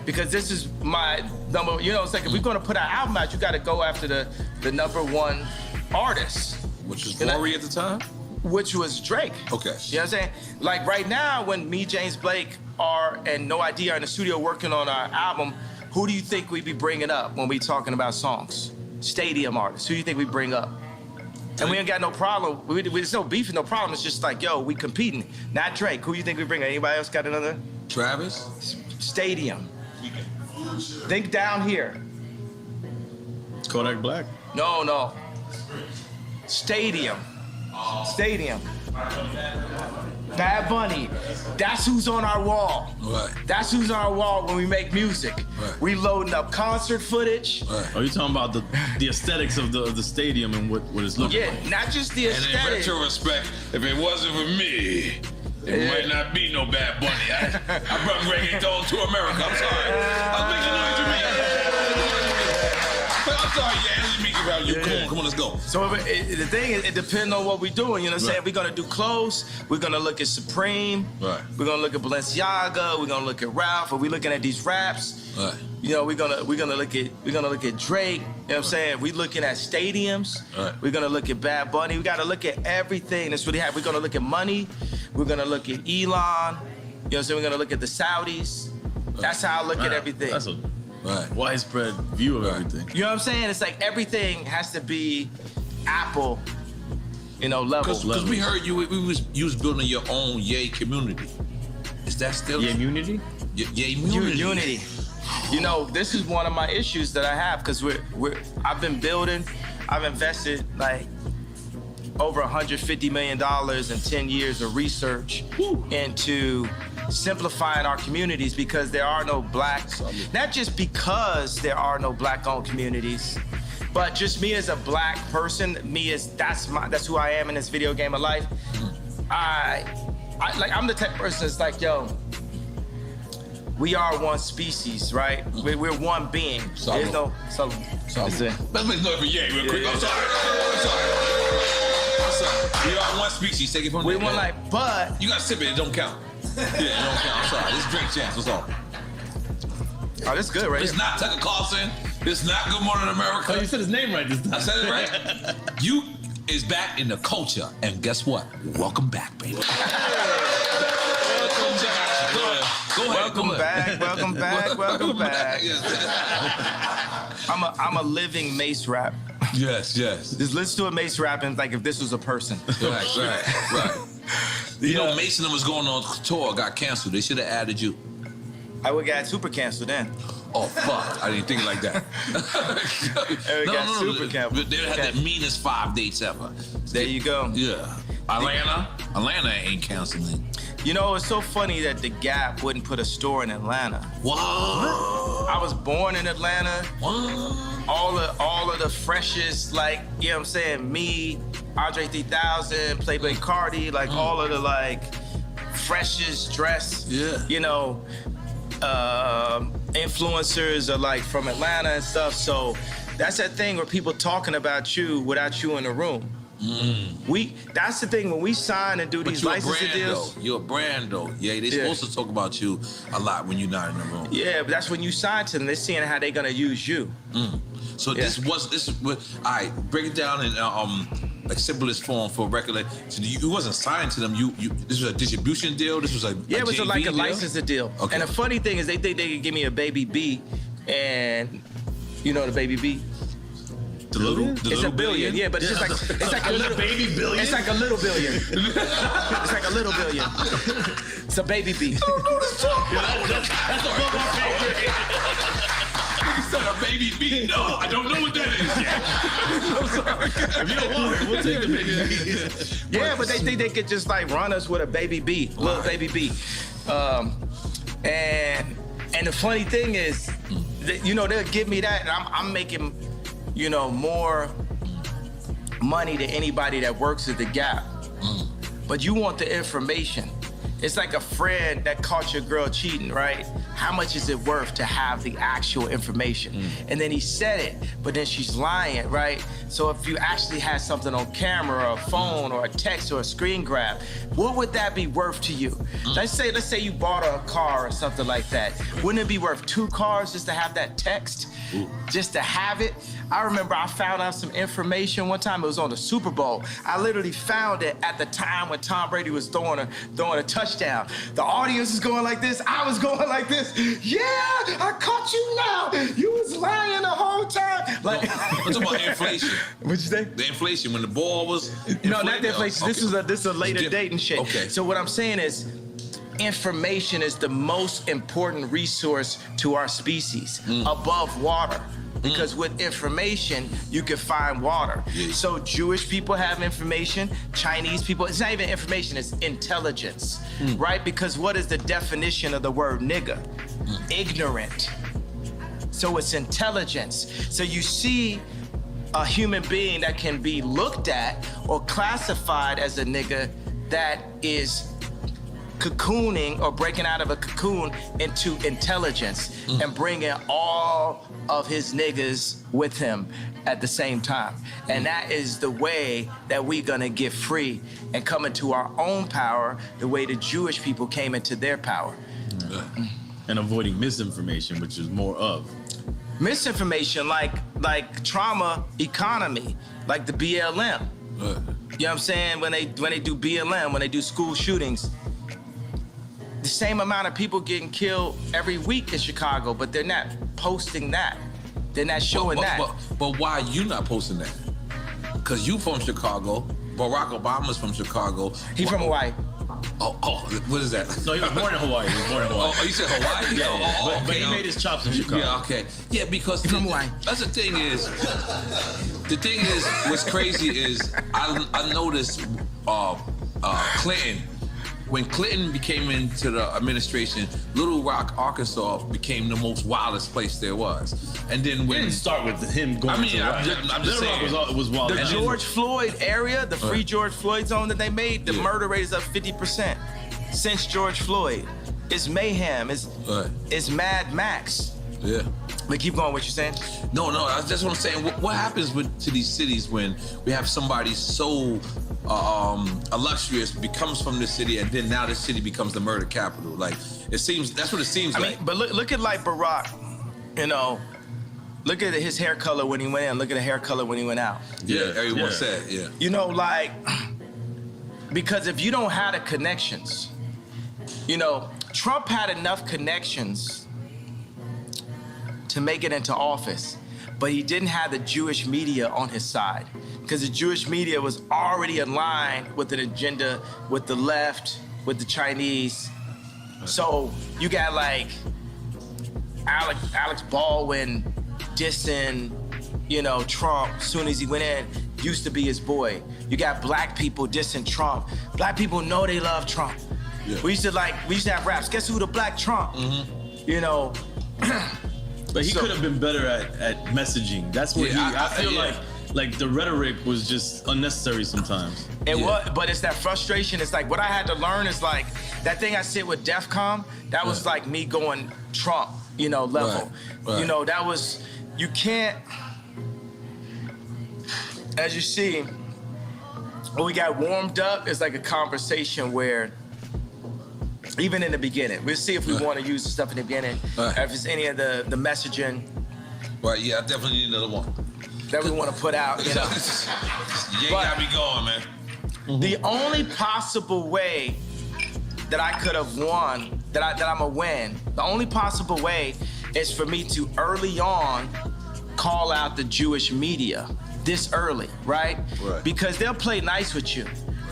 because this is my number, it's like if we're gonna put our album out, you gotta go after the #1 artist. Which was Vori at the time? Which was Drake. Okay. You know what I'm saying? Like right now, when me, James Blake, and No Idea are in the studio working on our album, who do you think we'd be bringing up when we talking about songs? Stadium artists. Who do you think we bring up? And we ain't got no problem. There's no beef and no problem. It's just like, yo, we competing. Not Drake. Who you think we bring? Anybody else got another? Travis? Stadium. Think down here. Kodak Black. No. Stadium. Bad Bunny. That's who's on our wall. Right. That's who's on our wall when we make music. Right. We loading up concert footage. Right. Are you talking about the aesthetics of the stadium and what it's looking like? Yeah, not just the And in aesthetic. retrospect, if it wasn't for me, it might not be no Bad Bunny. I brought reggaeton to America. I'm sorry. I'm making noise to me. I'm sorry, yeah, let me give out you. Come on, let's go. So the thing is, it depends on what we're doing. You know what I'm saying? Right. We're gonna do clothes. We're gonna look at Supreme. Right. We're gonna look at Balenciaga. We're gonna look at Ralph. Are we looking at these raps? Right. We're gonna look at Drake. You know what I'm saying? We're looking at stadiums. Right. We're gonna look at Bad Bunny. We gotta look at everything that's really happening. We're gonna look at money. We're gonna look at Elon. You know what I'm saying? We're gonna look at the Saudis. That's how I look at everything. That's a Right. widespread view of everything. You know what I'm saying? It's like everything has to be Apple, level. Because we heard you was building your own Yay community. Is that still Yeah, immunity? Yay community? Unity. This is one of my issues that I have because I've been building. I've invested like over $150 million in 10 years of research into simplifying our communities because there are no not just because there are no black-owned communities, but just me as a black person, that's who I am in this video game of life. I'm the type of person that's like, yo, we are one species, right? We're one being. There's no Let's make noise for Yay real quick. I'm sorry. We are one species. Take it from we there. one but You gotta sip it. It don't count. Yeah, it don't count. I'm sorry. This is drink chance. What's up? oh, that's good, right? It's not Tucker Carlson. It's not Good Morning America. Oh, you said his name right this time. I said it right. You is back in the culture, and guess what? Welcome back, baby. Go ahead. Welcome back. Yes. I'm a living Mace rap. Yes. Just listen to a Mace rapping like if this was a person. Right. You know, Mason was going on tour, got canceled. They should have added you. I would got super canceled then. Oh, fuck. I didn't think it like that. Super canceled. They had the meanest 5 dates ever. There you go. Yeah. Atlanta ain't canceling. It's so funny that The Gap wouldn't put a store in Atlanta. What? I was born in Atlanta. What? All of the freshest, like, you know what I'm saying, me, Andre 3000, Playboy Cardi, like all of the like freshest dress, influencers are like from Atlanta and stuff. So that's that thing where people talking about you without you in the room. That's the thing when we sign and do these licensing deals. You're a brand though. Yeah, they supposed to talk about you a lot when you're not in the room. Yeah, but that's when you sign to them. They're seeing how they're gonna use you. So this is what I break it down in like simplest form for a record. So you wasn't signed to them. You this was a distribution deal. This was a it was like a deal? licensing deal. Okay. And the funny thing is they think they could give me a baby B, and you know the baby B. The little It's a billion, yeah, but it's just like it's like a little baby billion. It's like a little billion. It's like a little billion. It's a baby B. That's above our pay grade. You said a baby beat. No, I don't know what that is yet. I'm sorry. If you don't want it, we'll take the baby. Yeah, but they think they could just like run us with a baby B, little baby B. And the funny thing is, they'll give me that, and I'm making. more money to anybody that works at the Gap. But you want the information. It's like a friend that caught your girl cheating, right? How much is it worth to have the actual information? And then he said it, but then she's lying, right? So if you actually had something on camera or a phone or a text or a screen grab, what would that be worth to you? Let's say you bought a car or something like that. Wouldn't it be worth 2 cars just to have that text? Just to have it? I remember I found out some information one time. It was on the Super Bowl. I literally found it at the time when Tom Brady was throwing a touchdown. The audience is going like this. I was going like this. Yeah, I caught you now. You was lying the whole time. Like, I'm talking about inflation. What'd you say? The inflation when the ball was. No, not the inflation. Okay. This is a later date and shit. Okay. So what I'm saying is, information is the most important resource to our species above water. Because with information, you can find water. Yeah. So Jewish people have information, Chinese people, it's not even information, it's intelligence, right? Because what is the definition of the word nigga? Ignorant. So it's intelligence. So you see a human being that can be looked at or classified as a nigga that is cocooning or breaking out of a cocoon into intelligence and bringing all of his niggas with him at the same time. And that is the way that we're gonna get free and come into our own power the way the Jewish people came into their power. And avoiding misinformation, which is more of. Misinformation like trauma economy, like the BLM. You know what I'm saying? When they do BLM, when they do school shootings, the same amount of people getting killed every week in Chicago, but they're not posting that. They're not showing that. But why you not posting that? Because you from Chicago. Barack Obama's from Chicago. He from Hawaii. Oh, what is that? No, he was born in Hawaii. Oh, you said Hawaii? Yeah, but he made his chops in Chicago. Yeah, okay. Yeah, because from Hawaii. That's the thing is, what's crazy is I noticed Clinton. When Clinton became into the administration, Little Rock, Arkansas became the most wildest place there was. And then when... It didn't start with him going to I'm just saying. Little Rock was wild. The George Floyd area, the free George Floyd zone that they made, the murder rate is up 50% since George Floyd. It's mayhem. It's Mad Max. Yeah. But keep going, what you saying? No, that's what I'm saying. What happens to these cities when we have somebody so illustrious becomes from this city, and then now this city becomes the murder capital? Like, it seems, that's what it seems like. I mean, but look at like Barack, look at his hair color when he went in, look at the hair color when he went out. Yeah, everyone said, yeah. Because if you don't have the connections, Trump had enough connections to make it into office, but he didn't have the Jewish media on his side, because the Jewish media was already aligned with an agenda with the left, with the Chinese. So you got like Alex Baldwin dissing, Trump as soon as he went in, used to be his boy. You got black people dissing Trump. Black people know they love Trump. Yeah. We used to have raps. Guess who the black Trump? But he could have been better at messaging. That's what I feel like the rhetoric was just unnecessary sometimes. It was, but it's that frustration. It's like what I had to learn is like that thing I said with DEFCON, that was like me going Trump, level. Right. That was, you can't, as you see, when we got warmed up, it's like a conversation where even in the beginning, we'll see if we want to use the stuff in the beginning, if it's any of the messaging. Right, yeah, I definitely need another one. That we want to put out, You got me going, man. The only possible way that I could have won, that I'm a win, the only possible way is for me to early on call out the Jewish media this early, right? Because they'll play nice with you.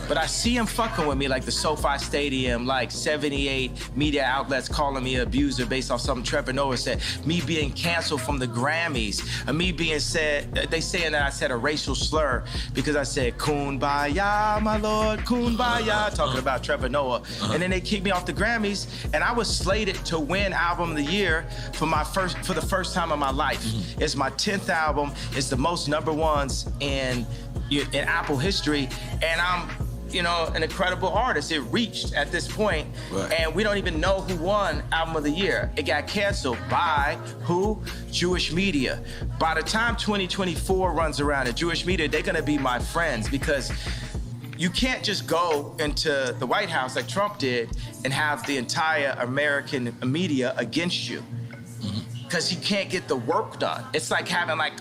But I see him fucking with me, like the SoFi Stadium, like 78 media outlets calling me an abuser based off something Trevor Noah said. Me being canceled from the Grammys. Me being said, they saying that I said a racial slur because I said, Kumbaya, my lord, Kumbaya, talking about Trevor Noah. And then they kicked me off the Grammys, and I was slated to win Album of the Year for the first time in my life. It's my 10th album. It's the most number ones in Apple history, and I'm, an incredible artist. It reached at this point, and we don't even know who won Album of the Year. It got canceled by who? Jewish media. By the time 2024 runs around, the Jewish media, they're gonna be my friends, because you can't just go into the White House like Trump did and have the entire American media against you, because he can't get the work done. It's like having like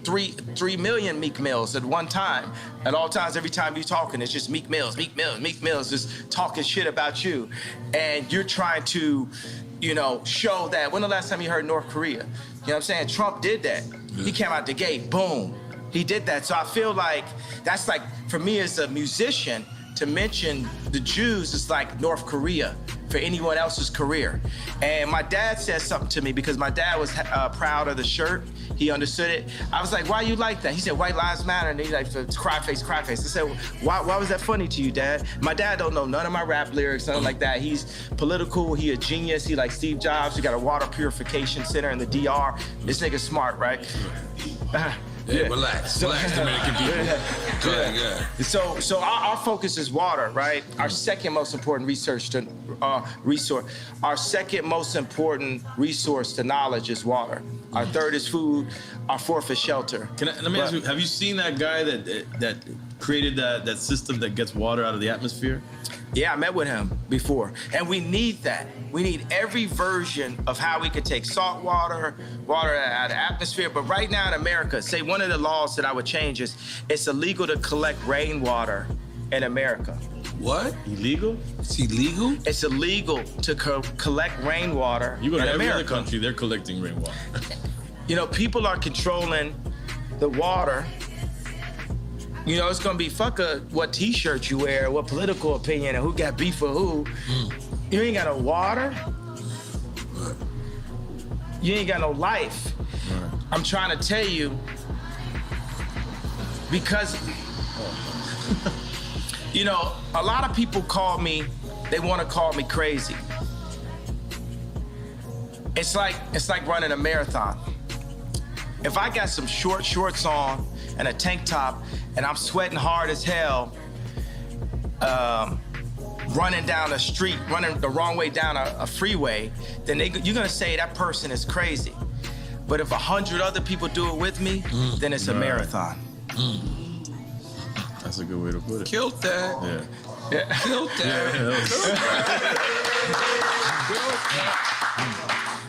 3 million Meek Mills at one time. At all times, every time you're talking, it's just Meek Mills, just talking shit about you. And you're trying to, show that. When the last time you heard North Korea? You know what I'm saying? Trump did that. He came out the gate, boom. He did that. So I feel like that's like, for me as a musician, to mention the Jews is like North Korea for anyone else's career. And my dad said something to me, because my dad was proud of the shirt. He understood it. I was like, why you like that? He said, white lives matter. And he's like, cry face, cry face. I said, why was that funny to you, Dad? My dad don't know none of my rap lyrics, nothing like that. He's political, he a genius. He like Steve Jobs. He got a water purification center in the DR. This nigga's smart, right? Yeah, relax, Dominican people. Go ahead. So our focus is water, right? Our second most important resource. Our second most important resource to knowledge is water. Our third is food. Our fourth is shelter. Let me ask you: have you seen that guy that created that system that gets water out of the atmosphere? Yeah, I met with him before, and we need that. We need every version of how we could take salt water out of the atmosphere. But right now in America, say one of the laws that I would change is it's illegal to collect rainwater in America. What? Illegal? It's illegal? It's illegal to collect rainwater You go to in every America. other country, they're collecting rainwater. People are controlling the water. It's gonna be what t-shirt you wear, what political opinion, and who got beef for who. You ain't got no water. You ain't got no life. Right. I'm trying to tell you, because, a lot of people they wanna call me crazy. It's like running a marathon. If I got some shorts on and a tank top and I'm sweating hard as hell, running down a street, running the wrong way down a freeway, then you're gonna say that person is crazy. But if 100 other people do it with me, then it's a marathon. That's a good way to put it. Killed that. Yeah. Killed that.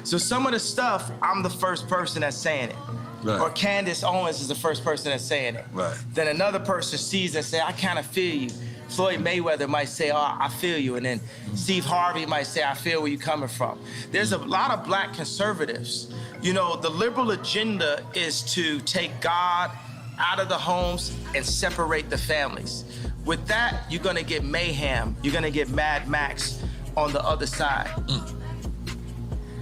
So some of the stuff, I'm the first person that's saying it. Right. Or Candace Owens is the first person that's saying it. Right. Then another person sees it and say, I kind of feel you. Floyd Mayweather might say, oh, I feel you. And then Steve Harvey might say, I feel where you're coming from. There's a lot of black conservatives. The liberal agenda is to take God out of the homes and separate the families. With that, you're gonna get mayhem. You're gonna get Mad Max on the other side.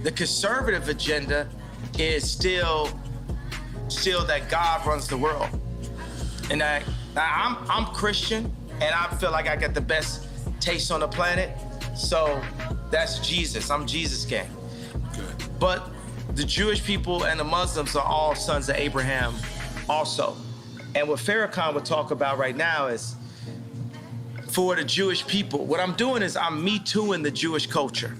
The conservative agenda is still that God runs the world. And I'm Christian, and I feel like I got the best taste on the planet. So that's Jesus. I'm Jesus gang. Good. But the Jewish people and the Muslims are all sons of Abraham also. And what Farrakhan would talk about right now is, for the Jewish people, what I'm doing is I'm Me Tooing the Jewish culture.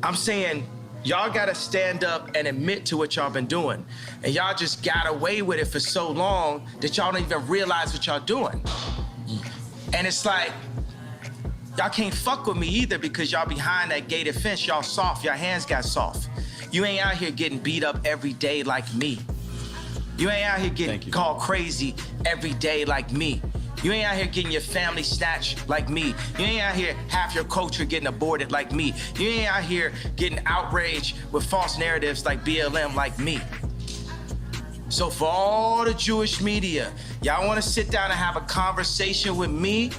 I'm saying, y'all gotta stand up and admit to what y'all been doing. And y'all just got away with it for so long that y'all don't even realize what y'all doing. And it's like, y'all can't fuck with me either, because y'all behind that gated fence, y'all soft, y'all hands got soft. You ain't out here getting beat up every day like me. You ain't out here getting called crazy every day like me. You ain't out here getting your family snatched like me. You ain't out here half your culture getting aborted like me. You ain't out here getting outraged with false narratives like BLM like me. So for all the Jewish media, y'all want to sit down and have a conversation with me?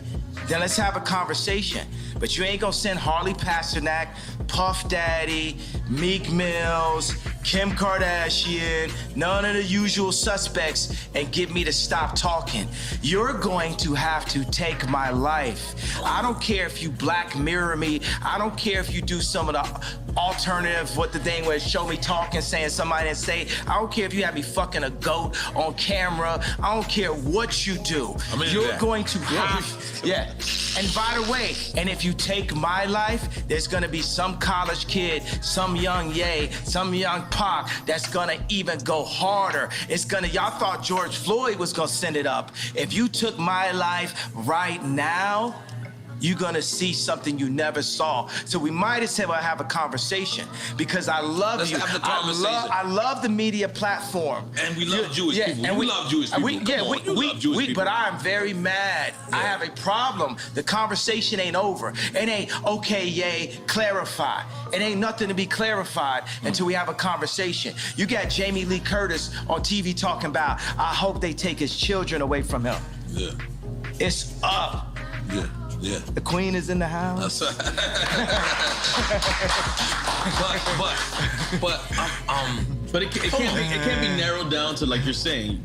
Then let's have a conversation. But you ain't gonna send Harley Pasternak, Puff Daddy, Meek Mills, Kim Kardashian, none of the usual suspects, and get me to stop talking. You're going to have to take my life. I don't care if you Black Mirror me. I don't care if you do some of the alternative, what the thing was, show me talking, saying somebody didn't say. I don't care if you have me fucking a goat on camera. I don't care what you do. You're going to have, yeah. And by the way, and if you take my life, there's gonna be some college kid, some young Ye, some young Pac that's gonna even go harder. It's gonna, y'all thought George Floyd was gonna send it up. If you took my life right now, you're gonna see something you never saw. So we might as well have a conversation because I love you. Have the conversation. I love the media platform. And we love Jewish people. And we love Jewish people. We love Jewish people. But I'm very mad. Yeah. I have a problem. The conversation ain't over. It ain't, okay, yay, clarify. It ain't nothing to be clarified until we have a conversation. You got Jamie Lee Curtis on TV talking about, I hope they take his children away from him. Yeah. It's up. Yeah. Yeah. The queen is in the house. but it can't be narrowed down to, like you're saying.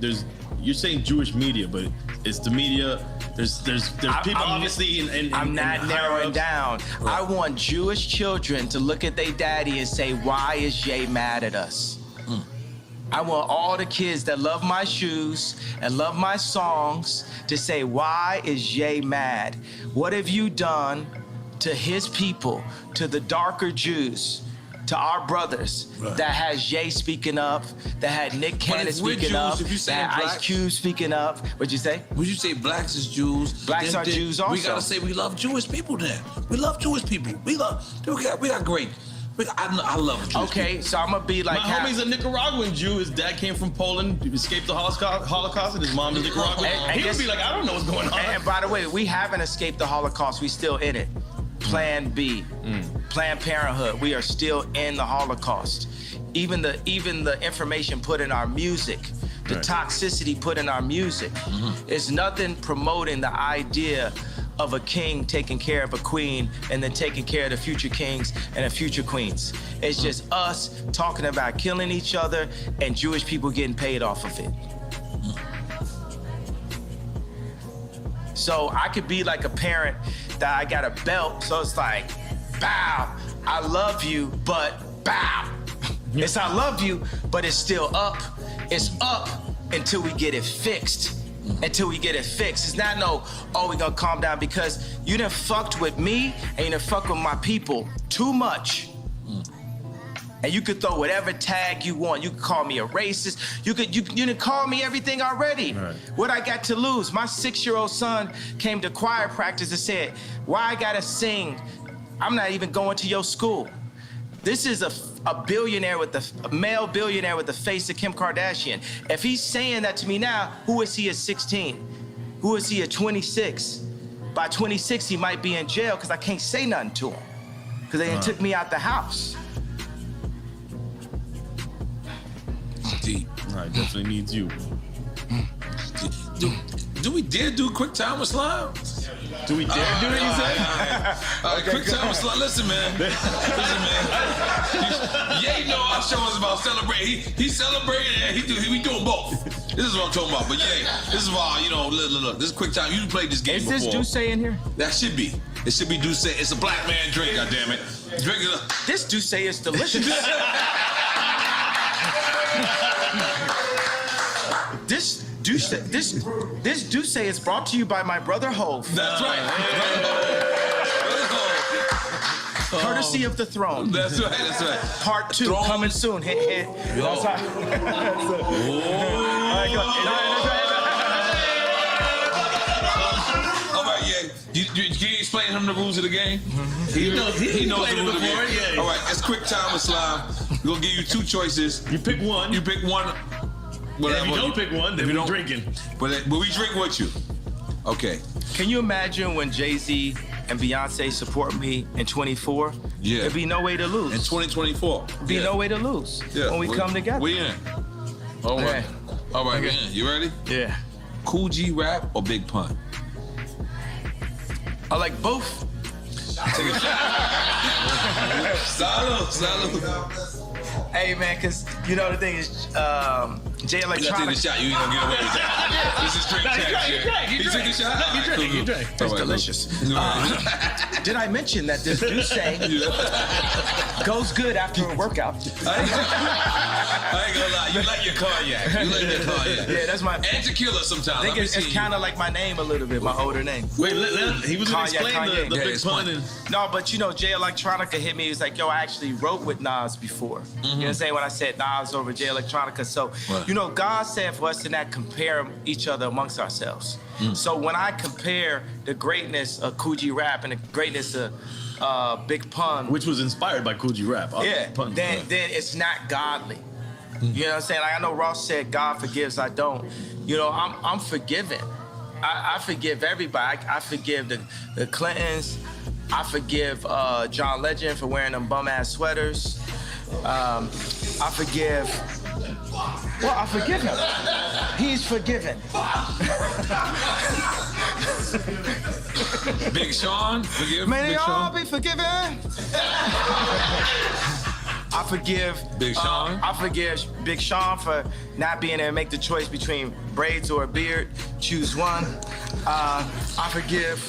You're saying Jewish media, but it's the media. There's people obviously I'm not narrowing down. Right. I want Jewish children to look at their daddy and say, why is Jay mad at us? I want all the kids that love my shoes and love my songs to say, why is Jay mad? What have you done to his people, to the darker Jews, to our brothers, that has Jay speaking up, that had Nick Cannon speaking up, that had Ice Cube speaking up? What'd you say? Would you say blacks is Jews? Blacks are Jews also. We gotta say we love Jewish people then. We love Jewish people. We got great. I love Jewish people. So I'm gonna be like, my homie's a Nicaraguan Jew. His dad came from Poland, escaped the Holocaust, and his mom is Nicaraguan. He would be like, I don't know what's going on. And by the way, we haven't escaped the Holocaust. We still in it. Plan B, Planned Parenthood. We are still in the Holocaust. Even the information put in our music, the toxicity put in our music, is nothing promoting the idea of a king taking care of a queen and then taking care of the future kings and the future queens. It's just us talking about killing each other and Jewish people getting paid off of it. So I could be like a parent that I got a belt, so it's like, bow, I love you, but bow. It's I love you, but it's still up. It's up until we get it fixed. Until we get it fixed. It's not we gonna calm down because you done fucked with me and you done fucked with my people too much. And you could throw whatever tag you want. You could call me a racist. You done call me everything already. Right. What I got to lose? My 6-year-old son came to choir practice and said, why I gotta sing? I'm not even going to your school. This is a billionaire a male billionaire with the face of Kim Kardashian. If he's saying that to me now, who is he at 16? Who is he at 26? By 26, he might be in jail because I can't say nothing to him because they took me out the house. Deep. Right, definitely needs you. Do we dare do quick time with slime? Do we dare do it, you say? All right, quick time with slime. Listen, man. Ye know our show is about celebrating. He's celebrating and we doing both. This is what I'm talking about. But this is why, look, this is quick time. You played this game before. Is this Duce in here? That should be. It should be Duce. It's a black man drink, goddammit. Drink it up. This Duce is delicious. This Duce is brought to you by my brother Hov. That's right. Courtesy of the throne. That's right. Part 2 Throne. coming soon. Hit. That's right. All right, Can you explain him the rules of the game? He knows the rules of the game. Yeah. All right, it's quick time with slime. We're gonna give you 2 choices. You pick one. You pick one. If you don't pick one, then we're drinking. But we drink with you. Okay. Can you imagine when Jay-Z and Beyonce support me in 24? Yeah. There'd be no way to lose. In 2024. There'd be no way to lose when we come together. We in. All right. Okay. All right, man. You ready? Yeah. Cool G rap or Big Pun? I like both. Take a shot. Salud. Hey man, cause you know the thing is, Jay You gotta take the Electronica. shot. You ain't gonna get away with that. This is straight chat shit. You took a shot? You drank. It's delicious. Did I mention that this juice goes good after a workout? I ain't gonna lie. You like your cognac. Yeah, that's my. And tequila sometimes. I think it's kind of like my name a little bit, my older name. Wait, he was gonna explain Kanye. the Yeah, Big Pun. And No, but you know, Jay Electronica hit me. He was like, yo, I actually wrote with Nas before. You know what I'm saying? When I said Nas over Jay Electronica. So, Right. you know, God said for us to not compare each other amongst ourselves. So when I compare the greatness of Coogee Rap and the greatness of Big Pun, which was inspired by Cool G Rap. yeah, Pun. then it's not godly. You know what I'm saying? Like I know Ross said, God forgives, I don't. You know, I'm forgiven. I forgive everybody. I forgive the Clintons. I forgive John Legend for wearing them bum ass sweaters. I forgive. Well, I forgive him. He's forgiven. Big Sean, forgive May they Big all Sean. be forgiven. I forgive Big Sean. I forgive Big Sean for not being able to make the choice between braids or a beard. Choose one. I forgive.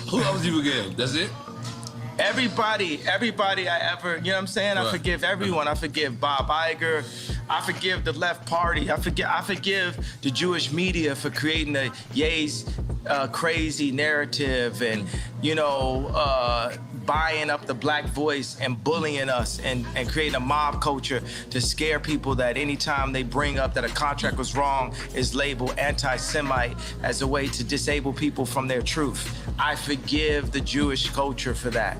Who else do you forgive? That's it? Everybody I ever, you know what I'm saying? I Right. forgive everyone. I forgive Bob Iger. I forgive the left party. I forgive the Jewish media for creating the Ye's crazy narrative and, you know, buying up the black voice and bullying us and creating a mob culture to scare people that anytime they bring up that a contract was wrong is labeled anti-Semite as a way to disable people from their truth. I forgive the Jewish culture for that.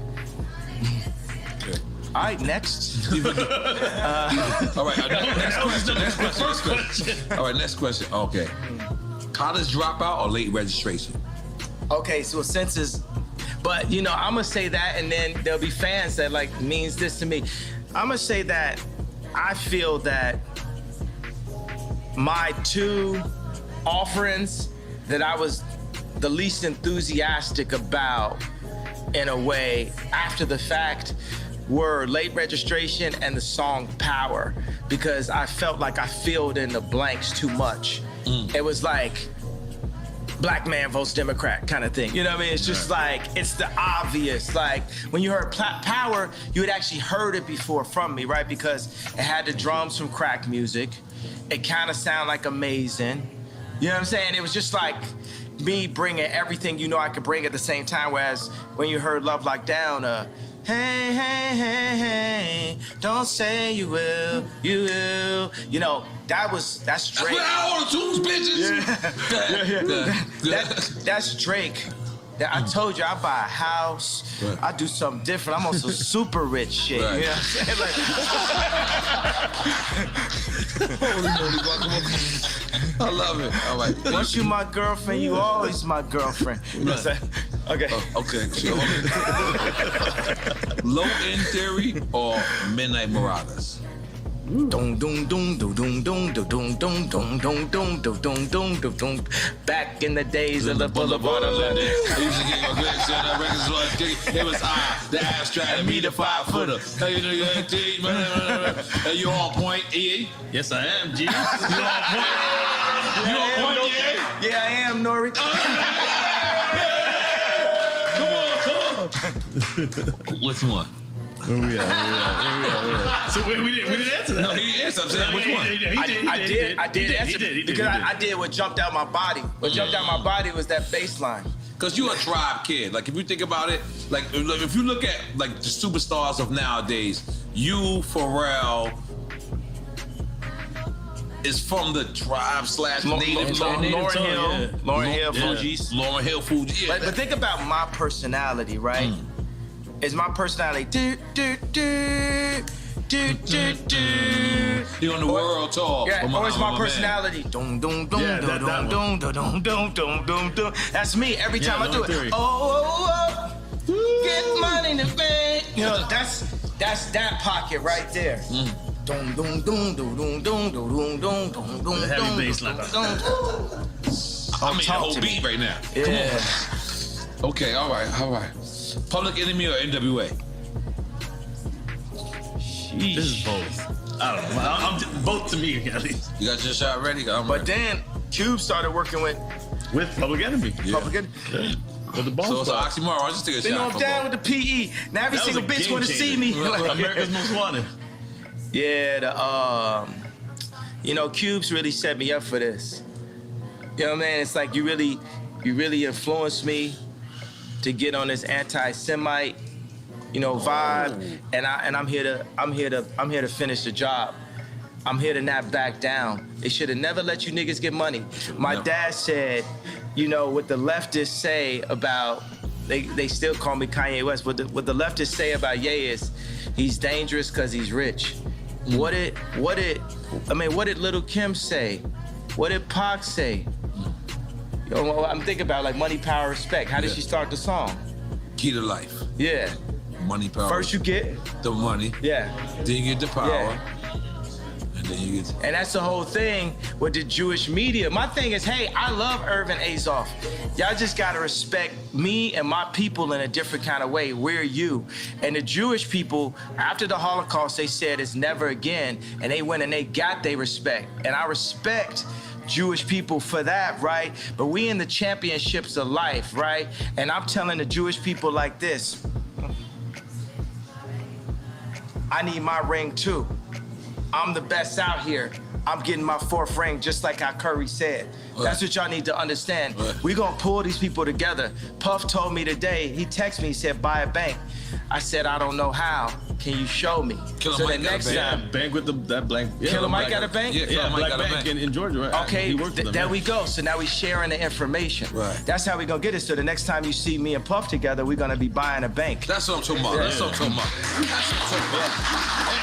All right, next. All right, next question. All right, next question. Okay. College dropout or late registration? Okay, so since it's, but you know, I'm gonna say that, and then there'll be fans that like means this to me. I'm gonna say that I feel that my two offerings that I was the least enthusiastic about, in a way, after the fact, were late registration and the song Power, because I felt like I filled in the blanks too much. It was like, black man votes Democrat kind of thing. You know what I mean? It's just like, it's the obvious. Like, when you heard Power, you had actually heard it before from me, right? Because it had the drums from crack music. It kind of sounded like Amazing. You know what I'm saying? It was just like me bringing everything you know I could bring at the same time, whereas when you heard Love Like Down, hey, hey, hey, hey, don't say you will, you will. You know, that's Drake. That's all the tunes, bitches. That's Drake. That I told you, I buy a house, Right. I do something different. I'm on some super rich shit. Right. You know what I'm saying? Like, Holy moly, guacamole. I love it. All right. once you my girlfriend, you always my girlfriend. You know what I'm saying? Okay. Okay, sure. Low End Theory or Midnight Marauders? Dum dum dum dum dum dum dum dum dum dum dum dum dum dum dum dum. Back in the days of the Boulevard of London. I used to get my good shit on records was it was the abstract, and me the 5-footer. Hey, you know, you on point, E? Yes, I am, G. You on point? You on point, yeah? Yeah, I am, Nori. Which one? So wait, we didn't answer that. No, he answered. I'm saying, which one? I did answer because I did what jumped out my body. What jumped out my body was that bass line. Because you're a tribe kid. Like, if you think about it, like, if you look at, like, the superstars of nowadays, you, Pharrell, is from the tribe / native. Lauryn Hill, Fugees. Lauryn Hill, Fugees. Yeah. But think about my personality, right? Is my personality You're on the world tour. Yeah, or is my man. personality dum dum dum Yeah, dum that dum dum dum dum dum dum dum. That's me every time I do it. Theory. Oh, oh, oh. get money in the bank. You know, that's that pocket right there. Dum dum dum dum dum dum dum dum dum dum. Heavy bass line. I mean, the whole beat right now. Yeah. Okay, all right. Public Enemy or NWA? This is both. I don't know. I'm both to me, at least. You got your shot ready? But then Cube started working with Public Enemy. Public Enemy. With the Bomb So it's an Squad. oxymoron. I'll just take a Then shot. I'm down with the PE. Now every That single was a bitch game want to see me. changer. America's Most Wanted. Yeah, Cube's really set me up for this. You know what I mean? It's like you really influenced me to get on this anti-Semite, vibe, and I'm here to finish the job. I'm here to not back down. They should have never let you niggas get money. My dad said, what the leftists say about, they still call me Kanye West, what the leftists say about Ye is, he's dangerous because he's rich. What did Little Kim say? What did Pac say? I'm thinking about like money, power, respect. How did she start the song? Key to life. Yeah. Money, power. First you get the money. Yeah. Then you get the power. Yeah. And then you get. And that's the whole thing with the Jewish media. My thing is, hey, I love Irvin Azoff. Y'all just gotta respect me and my people in a different kind of way. We're you. And the Jewish people, after the Holocaust, they said it's never again. And they went and they got their respect. And I respect Jewish people for that, right? But we in the championships of life, right? And I'm telling the Jewish people like this, I need my ring too. I'm the best out here. I'm getting my 4th ring, just like how Curry said. That's what y'all need to understand. We gonna pull these people together. Puff told me today, he texted me, he said, buy a bank. I said, I don't know how. Can you show me? Killer so Mike the got a next bank. time. Bank with that blank. Yeah, Killer Mike got a bank? Yeah, Killer Mike Black got a Bank bank. in Georgia, right? Okay, He works with them, there yeah. we go. So now we sharing the information. Right. That's how we gonna get it. So the next time you see me and Puff together, we're gonna be buying a bank. That's what I'm talking about. That's what I'm talking about. That's what I'm talking about.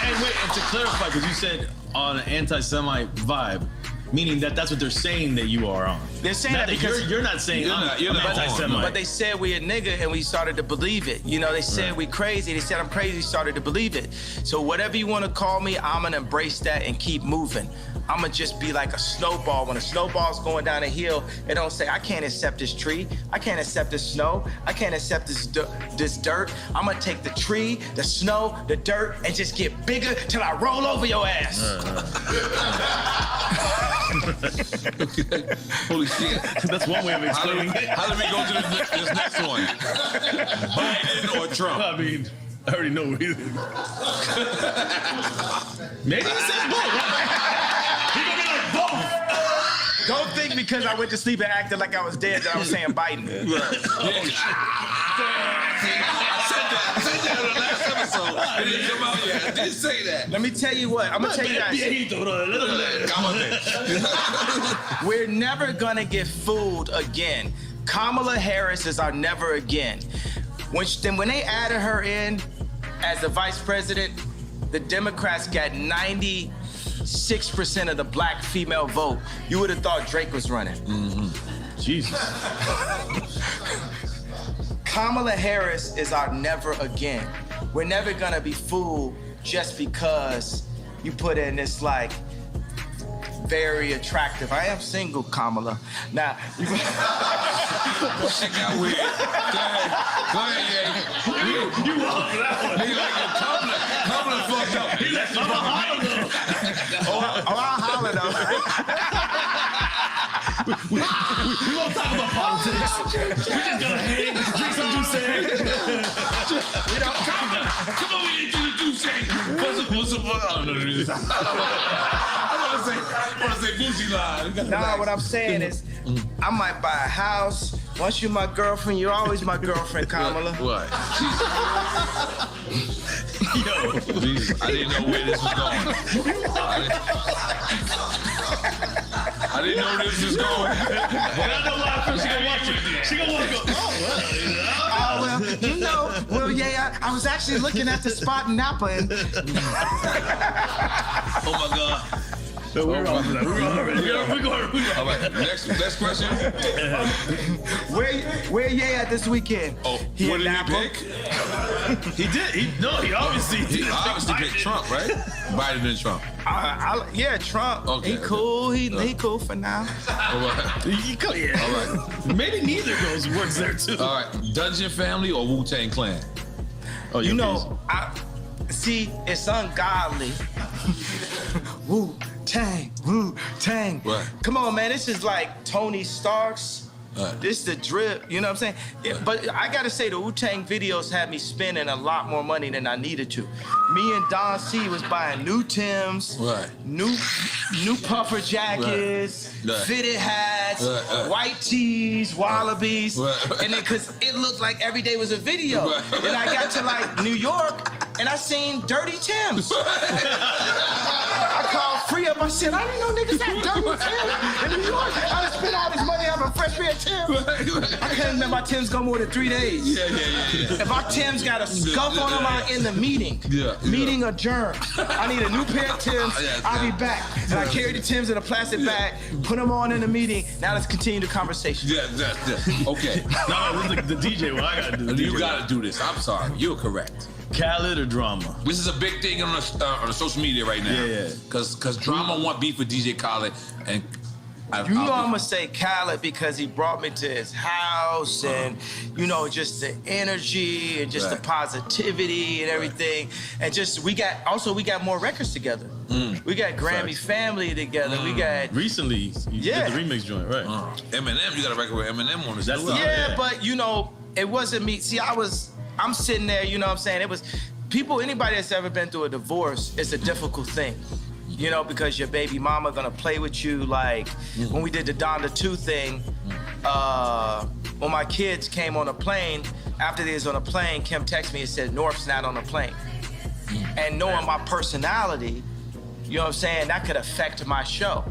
And wait, and to clarify, because you said on an anti-Semite vibe, meaning that's what they're saying that you are on. They're saying Not that because you're not saying You're I'm not on. anti-Semite. But they said we a nigga and we started to believe it. They said we crazy. They said I'm crazy, started to believe it. So whatever you want to call me, I'm gonna embrace that and keep moving. I'm gonna just be like a snowball. When a snowball's going down a hill, it don't say, I can't accept this tree. I can't accept this snow. I can't accept this dirt. I'm gonna take the tree, the snow, the dirt, and just get bigger till I roll over your ass. Holy shit. That's one way of explaining it. How did we go to this next one? Biden or Trump? I mean, I already know what he is. Maybe he says both. He gonna be like both. Don't think because I went to sleep and acted like I was dead that I was saying Biden. I said that on the last episode. It didn't come out yet. I didn't say that. Let me tell you what. I'm gonna tell you guys. We're never gonna get fooled again. Kamala Harris is our never again. When they added her in as the vice president, the Democrats got 96% of the black female vote. You would have thought Drake was running. Jesus. Kamala Harris is our never again. We're never gonna be fooled just because you put in this like very attractive. I am single, Kamala. Now, you Shit got weird. Go ahead, yeah. You walked for that one. Nigga like a Kamala fucked up. He left you behind. I'll holler though. We won't talk about politics. We're just gonna hang, drink some juice. Come on, we need you to do something. What's up? I want to say bougie line. Nah, what I'm saying is, I might buy a house. Once you're my girlfriend, you're always my girlfriend, Kamala. What? Yo, Jesus, I didn't know where this was going. I didn't know this was going. I know why she gonna watch it. She gonna want to go, I was actually looking at the spot in Napa and Oh my God. No, we're on that. We're going. All right, next question. Where Ye at this weekend? Oh, He what in did he Napa? pick? He obviously He obviously picked Trump, right? Biden and Trump. Yeah, Trump. Okay, He cool. He cool for now. All right. Yeah. All right. Maybe neither goes works there too. All right. Dungeon Family or Wu-Tang Clan? Oh, You know, see, it's ungodly. Wu-Tang. Right. Come on, man. This is like Tony Stark's. Right. This the drip, you know what I'm saying? Yeah, but I gotta say, the Wu-Tang videos had me spending a lot more money than I needed to. Me and Don C was buying new Timbs, Right. new puffer jackets, Right. fitted hats, Right. white tees, wallabies, Right. and then cause it looked like every day was a video. Right. And I got to like New York, and I seen dirty Timbs. I called Free Up. I said, I didn't know niggas had dirty Timbs in New York. I done spent all this money on a fresh pair of Timbs. I can't let my Timbs go more than 3 days. Yeah. If our Timbs got a scuff on them, I'm in the meeting. Yeah. Meeting adjourned. I need a new pair of Timbs. Yeah. I'll be back. And I carry the Timbs in a plastic bag, put them on in the meeting. Now let's continue the conversation. Yeah. Okay. No, this is the DJ. Well, I gotta do the You DJ. gotta do this. I'm sorry. You're correct. Khaled or drama? This is a big thing on the social media right now. Yeah. Cause drama want beef with DJ Khaled, and I'm gonna say Khaled because he brought me to his house and just the energy and just the Right. positivity and everything. And just we got more records together. We got Grammy Facts. Family together. We got Recently, you Yeah. did the remix joint, right? Eminem. You got a record with Eminem on this. That's too. the- yeah, but it wasn't me. See, I'm sitting there, you know what I'm saying? It was anybody that's ever been through a divorce, it's a difficult thing. Because your baby mama gonna play with you. Like when we did the Donda 2 thing, when my kids came on a plane, after they was on a plane, Kim texted me and said, North's not on the plane. And knowing my personality, you know what I'm saying, that could affect my show.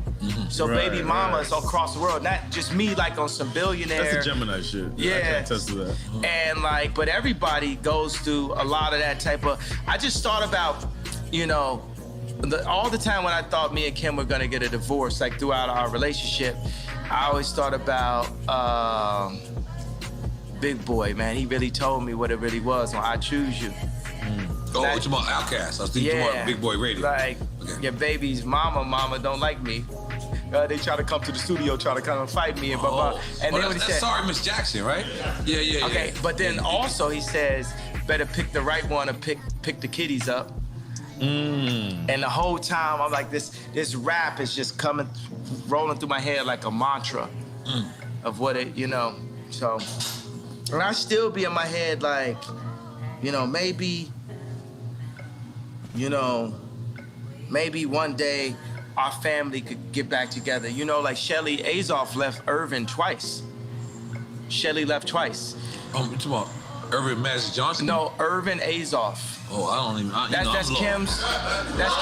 So Right, baby mamas across the world, not just me like on some billionaire. That's the Gemini shit. Yeah. I can attest to that. And but everybody goes through a lot of that type of. I just thought about, all the time when I thought me and Kim were gonna get a divorce, like throughout our relationship, I always thought about Big Boy, man. He really told me what it really was on I Choose You. Oh, what you about Outkast? I was thinking about Big Boy Radio. Like, Okay. your baby's mama don't like me. They try to come to the studio, try to come and fight me and blah, blah. And then what he that's said, Sorry, Miss Jackson, right? Yeah. okay, but then also he says, better pick the right one or pick the kiddies up. And the whole time I'm like, this rap is just rolling through my head like a mantra of what it, So, and I still be in my head like, maybe one day our family could get back together. Like Shelly Azoff left Irvin twice. Shelly left twice. You talking about Irvin Magic Johnson? No, Irvin Azoff. Oh, I don't even. That's I'm Kim's. That's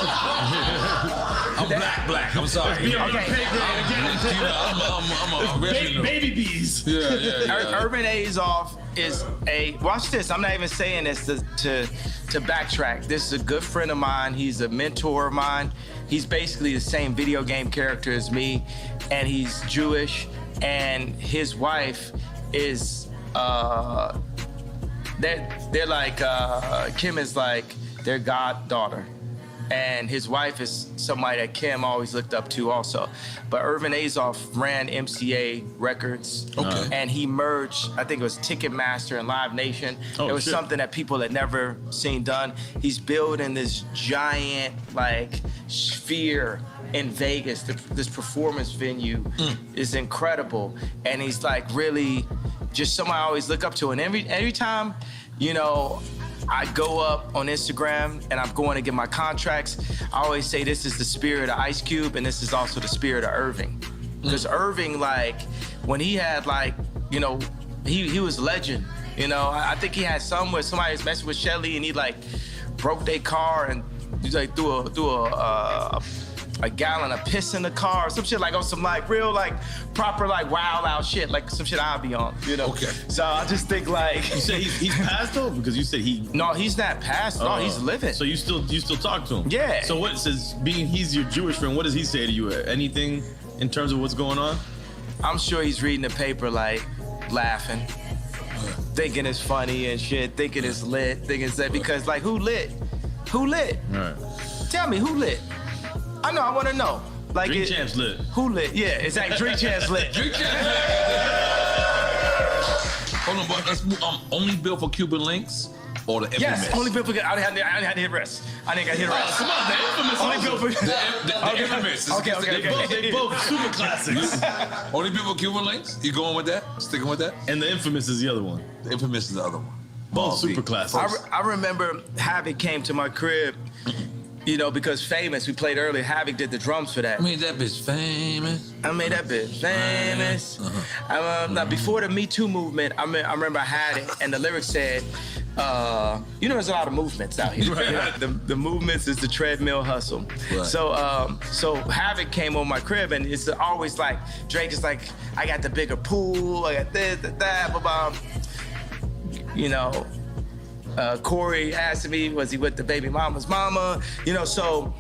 I'm black. I'm sorry. Okay. I'm a Baby bees. Yeah. Urban Azoff is watch this. I'm not even saying this to backtrack. This is a good friend of mine. He's a mentor of mine. He's basically the same video game character as me, and he's Jewish. And his wife is they're like Kim is like their goddaughter. And his wife is somebody that Kim always looked up to also. But Irvin Azoff ran MCA Records. Okay. And he merged, I think it was Ticketmaster and Live Nation. Oh, it was shit. something that people had never seen done. He's building this giant sphere in Vegas. This performance venue is incredible. And he's really just someone I always look up to. And every time, I go up on Instagram and I'm going to get my contracts, I always say this is the spirit of Ice Cube and this is also the spirit of Irving. Because Irving, when he had he was a legend. I think he had some where somebody was messing with Shelly and he broke their car and he threw a a gallon of piss in the car, some shit like on some like real like proper like wild out shit, like some shit I'll be on, you know. Okay. So I just think like You say he's passed though, because you said he. no, he's not passed. No, he's living. So you still talk to him? Yeah. So what says being he's your Jewish friend? What does he say to you? Anything in terms of what's going on? I'm sure he's reading the paper like laughing, thinking it's funny and shit, thinking it's lit, thinking it's that because like who lit? Who lit? All right. Tell me who lit? I know. I want to know. Like Drink Champs lit. Who lit? Yeah, exactly. Drink Champs lit. Drink Champs. Hold on, but let's move. Only built for Cuban links or the infamous? Yes, only built for. I didn't have to hit rest. I didn't got hit rest. Come on, the infamous. Only built for. The infamous. Okay. They both super classics. Only built for Cuban links? You going with that? Sticking with that? And the infamous is the other one. The infamous is the other one. Both super classics. I remember Havoc came to my crib, you know, because Famous, we played earlier, Havoc did the drums for that. I made that bitch famous. I made that bitch famous. Now, before the Me Too movement, I remember I had it, and the lyrics said, you know, there's a lot of movements out here. Right. The movements is the treadmill hustle. Right. So Havoc came on my crib, and it's always like, Drake is like, I got the bigger pool, I got this, that, blah, blah. You know, Corey asked me, was he with the baby mama's mama? You know, so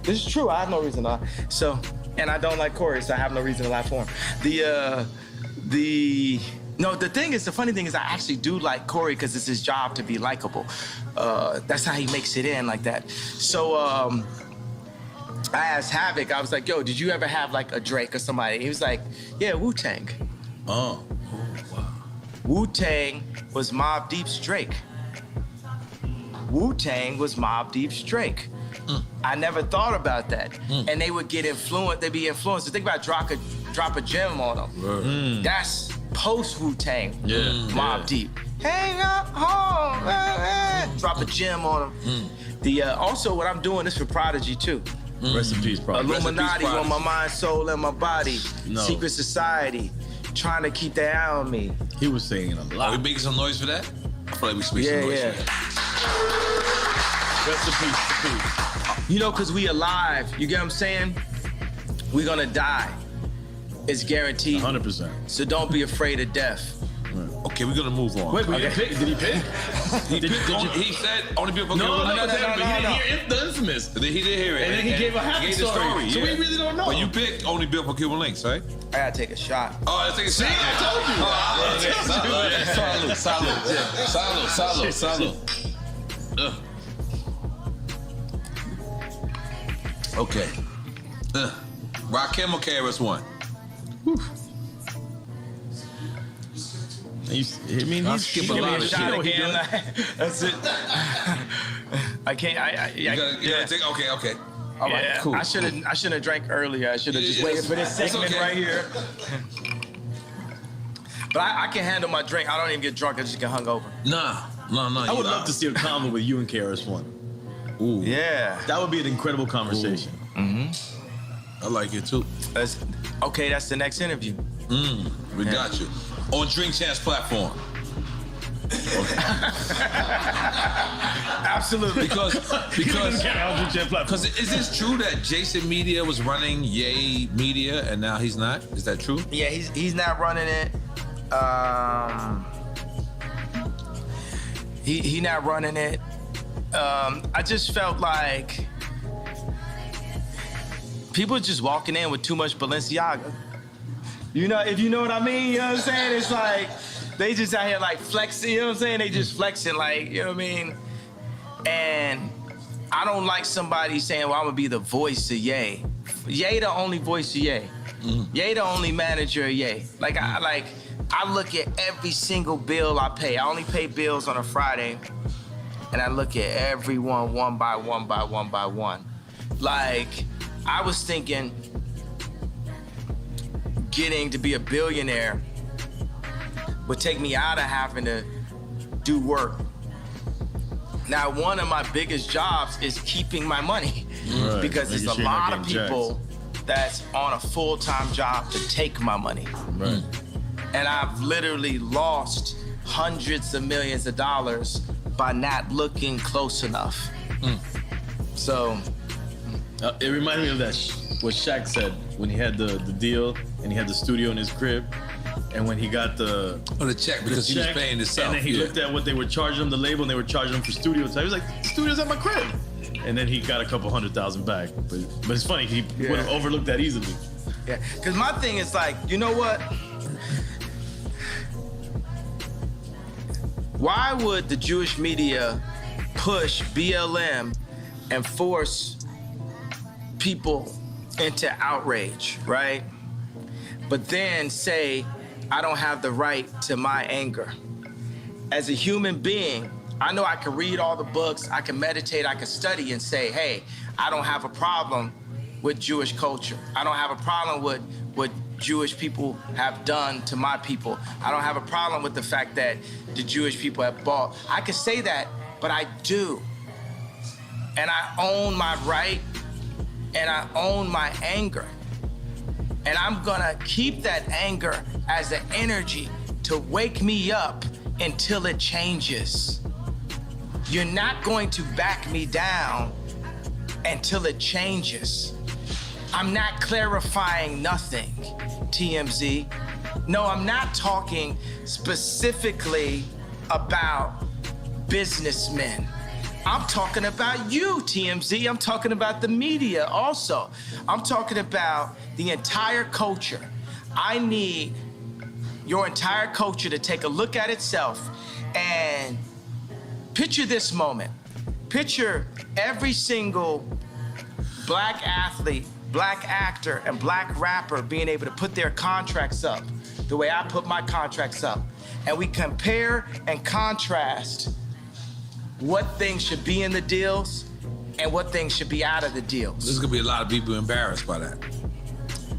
this is true. I have no reason to lie. So, and I don't like Corey, so I have no reason to lie for him. The funny thing is I actually do like Corey because it's his job to be likable. That's how he makes it in like that. So I asked Havoc, I was like, yo, did you ever have like a Drake or somebody? He was like, yeah, Wu-Tang. Oh, wow. Wu-Tang was Mobb Deep's Drake. Wu-Tang was Mobb Deep's Drake. I never thought about that. And they would get influenced, they'd be influenced. So think about drop a gem on them. That's post Wu-Tang. Mobb Deep. Hang up home. Drop a gem on them. Also what I'm doing is for Prodigy too. Rest in peace, Prodigy. Illuminati on my mind, soul, and my body. No. Secret Society. Trying to keep that eye on me. He was saying a Are we lot. making some noise for that? I feel like we should make some noise for that. Rest in peace. You know, because we alive. You get what I'm saying? We're going to die. It's guaranteed. 100%. So don't be afraid of death. Okay, we're gonna move on. Wait, did he pick? He said only people for No, Cuban links. but he didn't hear the infamous. He did hear it. And then he gave a happy the story. So we really don't know. But you picked only built for Cuban links, right? I got to take a shot. Oh, let's take a shot. I told you. Salud. Okay. Rakim or KRS-One? I mean, I'll he's skip a giving lot me of a shit. shot Again. again. That's it. I can't. You gotta take. Okay. All right. Yeah, Cool. I shouldn't have drank earlier. I should have just waited for this segment okay. right here. But I can handle my drink. I don't even get drunk. I just get hungover. Nah. I would love to see a convo with you and KRS-One. Ooh. Yeah. That would be an incredible conversation. I like it too. That's the next interview. We got you. On Drink Champs platform. Absolutely. Because is this true that Jason Media was running Ye Media and now he's not? Is that true? Yeah, he's not running it. He not running it. I just felt like people just walking in with too much Balenciaga. You know, if you know what I mean, you know what I'm saying? It's like they just out here like flexing, you know what I'm saying? They just flexing like, you know what I mean? And I don't like somebody saying, well, I'm gonna be the voice of Ye. Ye the only voice of Ye. Ye the only manager of Ye. Like I look at every single bill I pay. I only pay bills on a Friday. And I look at everyone one by one. Like, I was thinking getting to be a billionaire would take me out of having to do work. Now, one of my biggest jobs is keeping my money because there's a lot of people that's on a full-time job to take my money. Right. And I've literally lost hundreds of millions of dollars by not looking close enough. So it reminded me of that what Shaq said when he had the deal and he had the studio in his crib, and when he got the check because he was paying himself. And then he looked at what they were charging him, the label, and they were charging him for studio time. He was like, the studio's at my crib. And then he got a couple $100,000 back. But it's funny, he would have overlooked that easily. Yeah, because my thing is like, you know what? Why would the Jewish media push BLM and force people into outrage, right? But then say, I don't have the right to my anger. As a human being, I know I can read all the books, I can meditate, I can study and say, hey, I don't have a problem with Jewish culture. I don't have a problem with what Jewish people have done to my people. I don't have a problem with the fact that the Jewish people have bought. I can say that, but I do. And I own my right, and I own my anger. And I'm gonna keep that anger as an energy to wake me up until it changes. You're not going to back me down until it changes. I'm not clarifying nothing, TMZ. No, I'm not talking specifically about businessmen. I'm talking about you, TMZ. I'm talking about the media also. I'm talking about the entire culture. I need your entire culture to take a look at itself and picture this moment. Picture every single black athlete, black actor, and black rapper being able to put their contracts up the way I put my contracts up. And we compare and contrast what things should be in the deals and what things should be out of the deals. There's gonna be a lot of people embarrassed by that.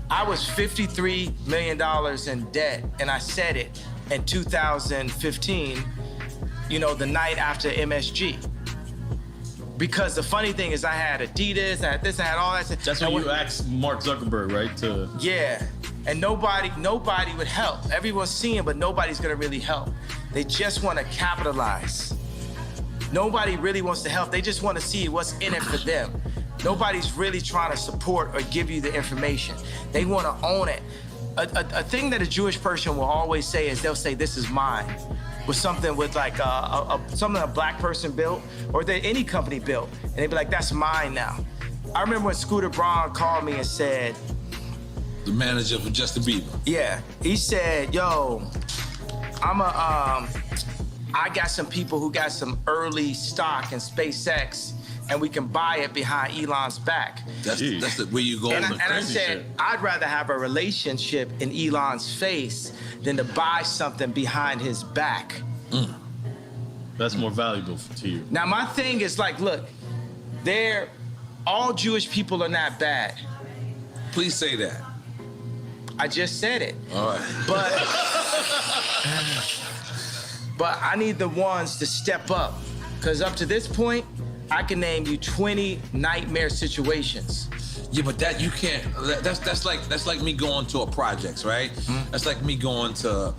I was $53 million in debt, and I said it in 2015, you know, the night after MSG. Because the funny thing is I had Adidas, I had this, I had all that. That's when you asked Mark Zuckerberg, right? Yeah, and nobody would help. Everyone's seeing, but nobody's gonna really help. They just wanna capitalize. Nobody really wants to help. They just wanna see what's in it for them. Nobody's really trying to support or give you the information. They wanna own it. A thing that a Jewish person will always say is they'll say, this is mine. With something with like something a black person built or that any company built. And they'd be like, that's mine now. I remember when Scooter Braun called me and said, the manager for Justin Bieber. Yeah, he said, yo, I got some people who got some early stock in SpaceX and we can buy it behind Elon's back. That's where you go. And I said, I'd rather have a relationship in Elon's face than to buy something behind his back. That's more valuable to you. Now, my thing is like, look, all Jewish people are not bad. Please say that. I just said it. All right. But I need the ones to step up. Because up to this point, I can name you 20 nightmare situations. Yeah, but that you can't. That's like me going to a projects, right? Mm-hmm. That's like me going to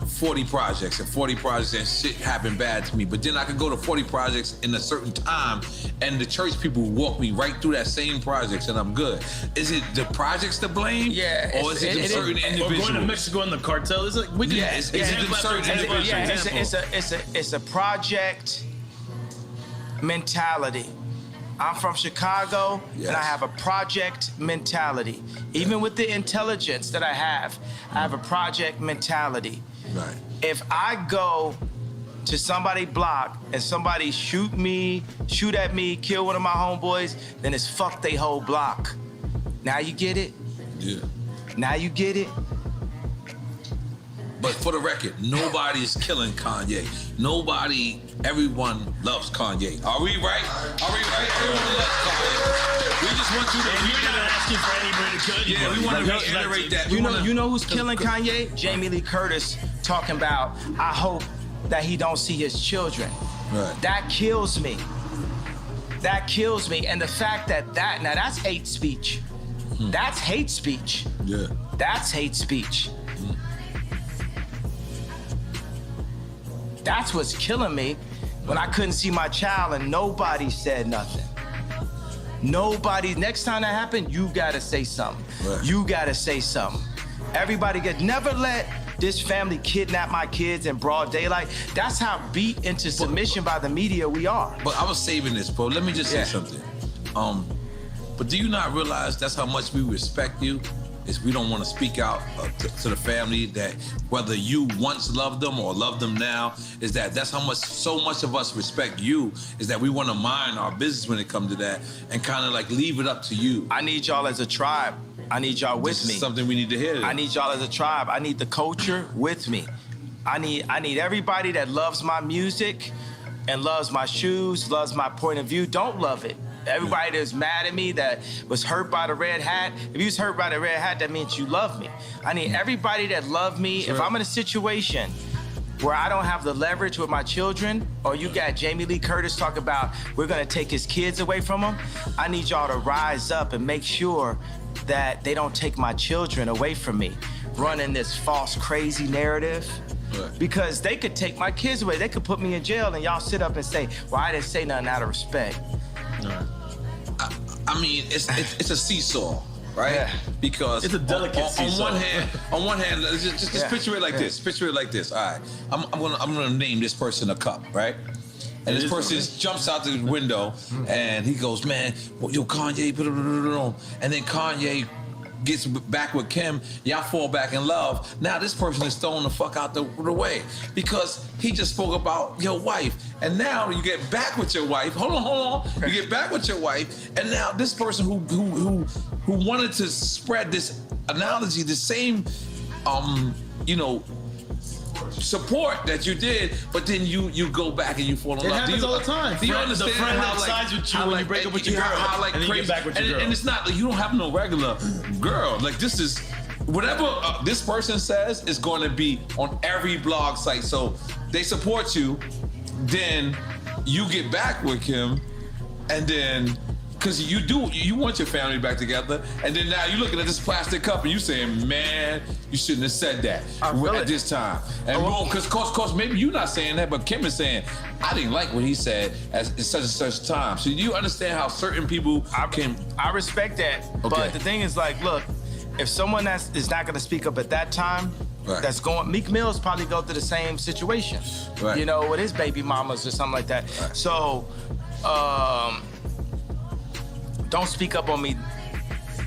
40 projects and 40 projects and shit happened bad to me. But then I could go to 40 projects in a certain time, and the church people walk me right through that same projects, and I'm good. Is it the projects to blame? Yeah. Or is it certain individuals? Or going to Mexico and the cartel? Is it? It's a project mentality. I'm from Chicago, and I have a project mentality. Even with the intelligence that I have a project mentality. Right. If I go to somebody's block and somebody shoot at me, kill one of my homeboys, then it's fuck they whole block. Now you get it? Yeah. Now you get it? But for the record, nobody's killing Kanye. Everyone loves Kanye. Are we right? Everyone loves Kanye. We just want you to. You're not asking for anybody to kill you. Yeah, we want to reiterate that. You know who's killing Kanye? Jamie Lee Curtis talking about, I hope that he don't see his children. Right. That kills me. That kills me. And the fact that now that's hate speech. That's hate speech. Yeah. That's hate speech. That's what's killing me. when I couldn't see my child and nobody said nothing. Nobody, next time that happened, you gotta say something. Right. You gotta say something. Everybody never let this family kidnap my kids in broad daylight. That's how beat into submission by the media we are. But I was saving this, bro. Let me just say something. But do you not realize that's how much we respect you? Is we don't want to speak out to the family that whether you once loved them or love them now, is that's how much, so much of us respect you, is that we want to mind our business when it comes to that and kind of like leave it up to you. I need y'all as a tribe. I need y'all with me. This is something we need to hear. I need y'all as a tribe. I need the culture with me. I need everybody that loves my music and loves my shoes, loves my point of view. Don't love it. Everybody that's mad at me, that was hurt by the red hat. If you was hurt by the red hat, that means you love me. I need everybody that love me. Sure. If I'm in a situation where I don't have the leverage with my children, or you got Jamie Lee Curtis talk about we're gonna take his kids away from him, I need y'all to rise up and make sure that they don't take my children away from me, running this false, crazy narrative. Right. Because they could take my kids away. They could put me in jail and y'all sit up and say, well, I didn't say nothing out of respect. Right. I mean, it's a seesaw, right? Yeah. Because it's a delicate seesaw. On one hand, just picture it like this. Picture it like this. All right, I'm gonna name this person a cup, right? And this person jumps out the window and he goes, man, yo, Kanye, and then Kanye gets back with Kim, y'all fall back in love. Now this person is thrown the fuck out the way because he just spoke about your wife. And now you get back with your wife. Hold on. You get back with your wife, and now this person who wanted to spread this analogy, the same support that you did, but then you go back and you fall in love. It happens all the time. Do you understand the friend how that sides with you when you break up with your girl, and then you get back with your girl. And it's not like you don't have no regular girl. Like this is whatever this person says is going to be on every blog site. So they support you, then you get back with him, and then. Because you want your family back together, and then now you're looking at this plastic cup and you saying, man, you shouldn't have said that at this time. And boom, because course, maybe you're not saying that, but Kim is saying, I didn't like what he said at such and such time. So you understand how certain people can... I respect that, but the thing is like, look, if someone is not gonna speak up at that time, that's going, Meek Mill's probably go through the same situation, you know, with his baby mamas or something like that. Right. So, don't speak up on me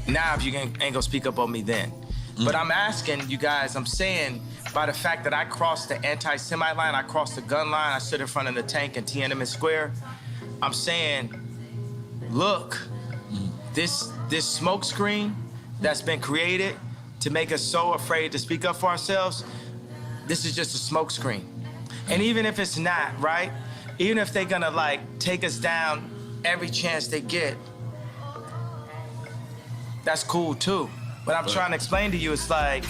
now if you ain't gonna speak up on me then. But I'm asking you guys, I'm saying by the fact that I crossed the anti-Semite line, I crossed the gun line, I stood in front of the tank in Tiananmen Square, I'm saying, look, this smoke screen that's been created to make us so afraid to speak up for ourselves, this is just a smoke screen. And even if it's not, right? Even if they're gonna like take us down every chance they get, that's cool too. But I'm trying to explain to you, it's like,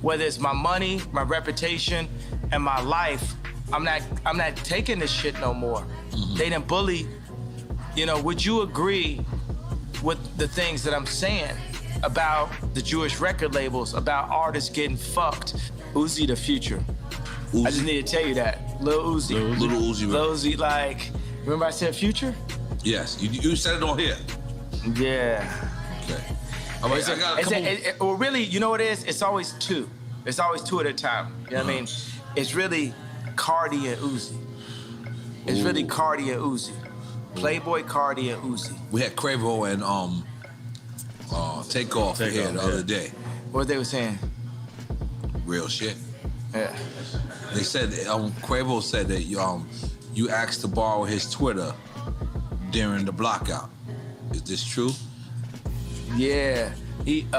whether it's my money, my reputation, and my life, I'm not taking this shit no more. They done bully, you know, would you agree with the things that I'm saying about the Jewish record labels, about artists getting fucked? Uzi the future. Uzi. I just need to tell you that. Lil Uzi. Little Uzi. Lil Uzi, like, remember I said future? Yes, you said it on here. Yeah. Okay. All right, I got a couple... well, really, you know what it is? It's always two. It's always two at a time. You know what I mean? It's really Cardi and Uzi. It's really Cardi and Uzi. Playboy, Cardi, and Uzi. We had Quavo and Takeoff here the other day. What they were saying? Real shit. Yeah. They said Quavo said that you asked to borrow his Twitter during the blockout. Is this true? Yeah. He he said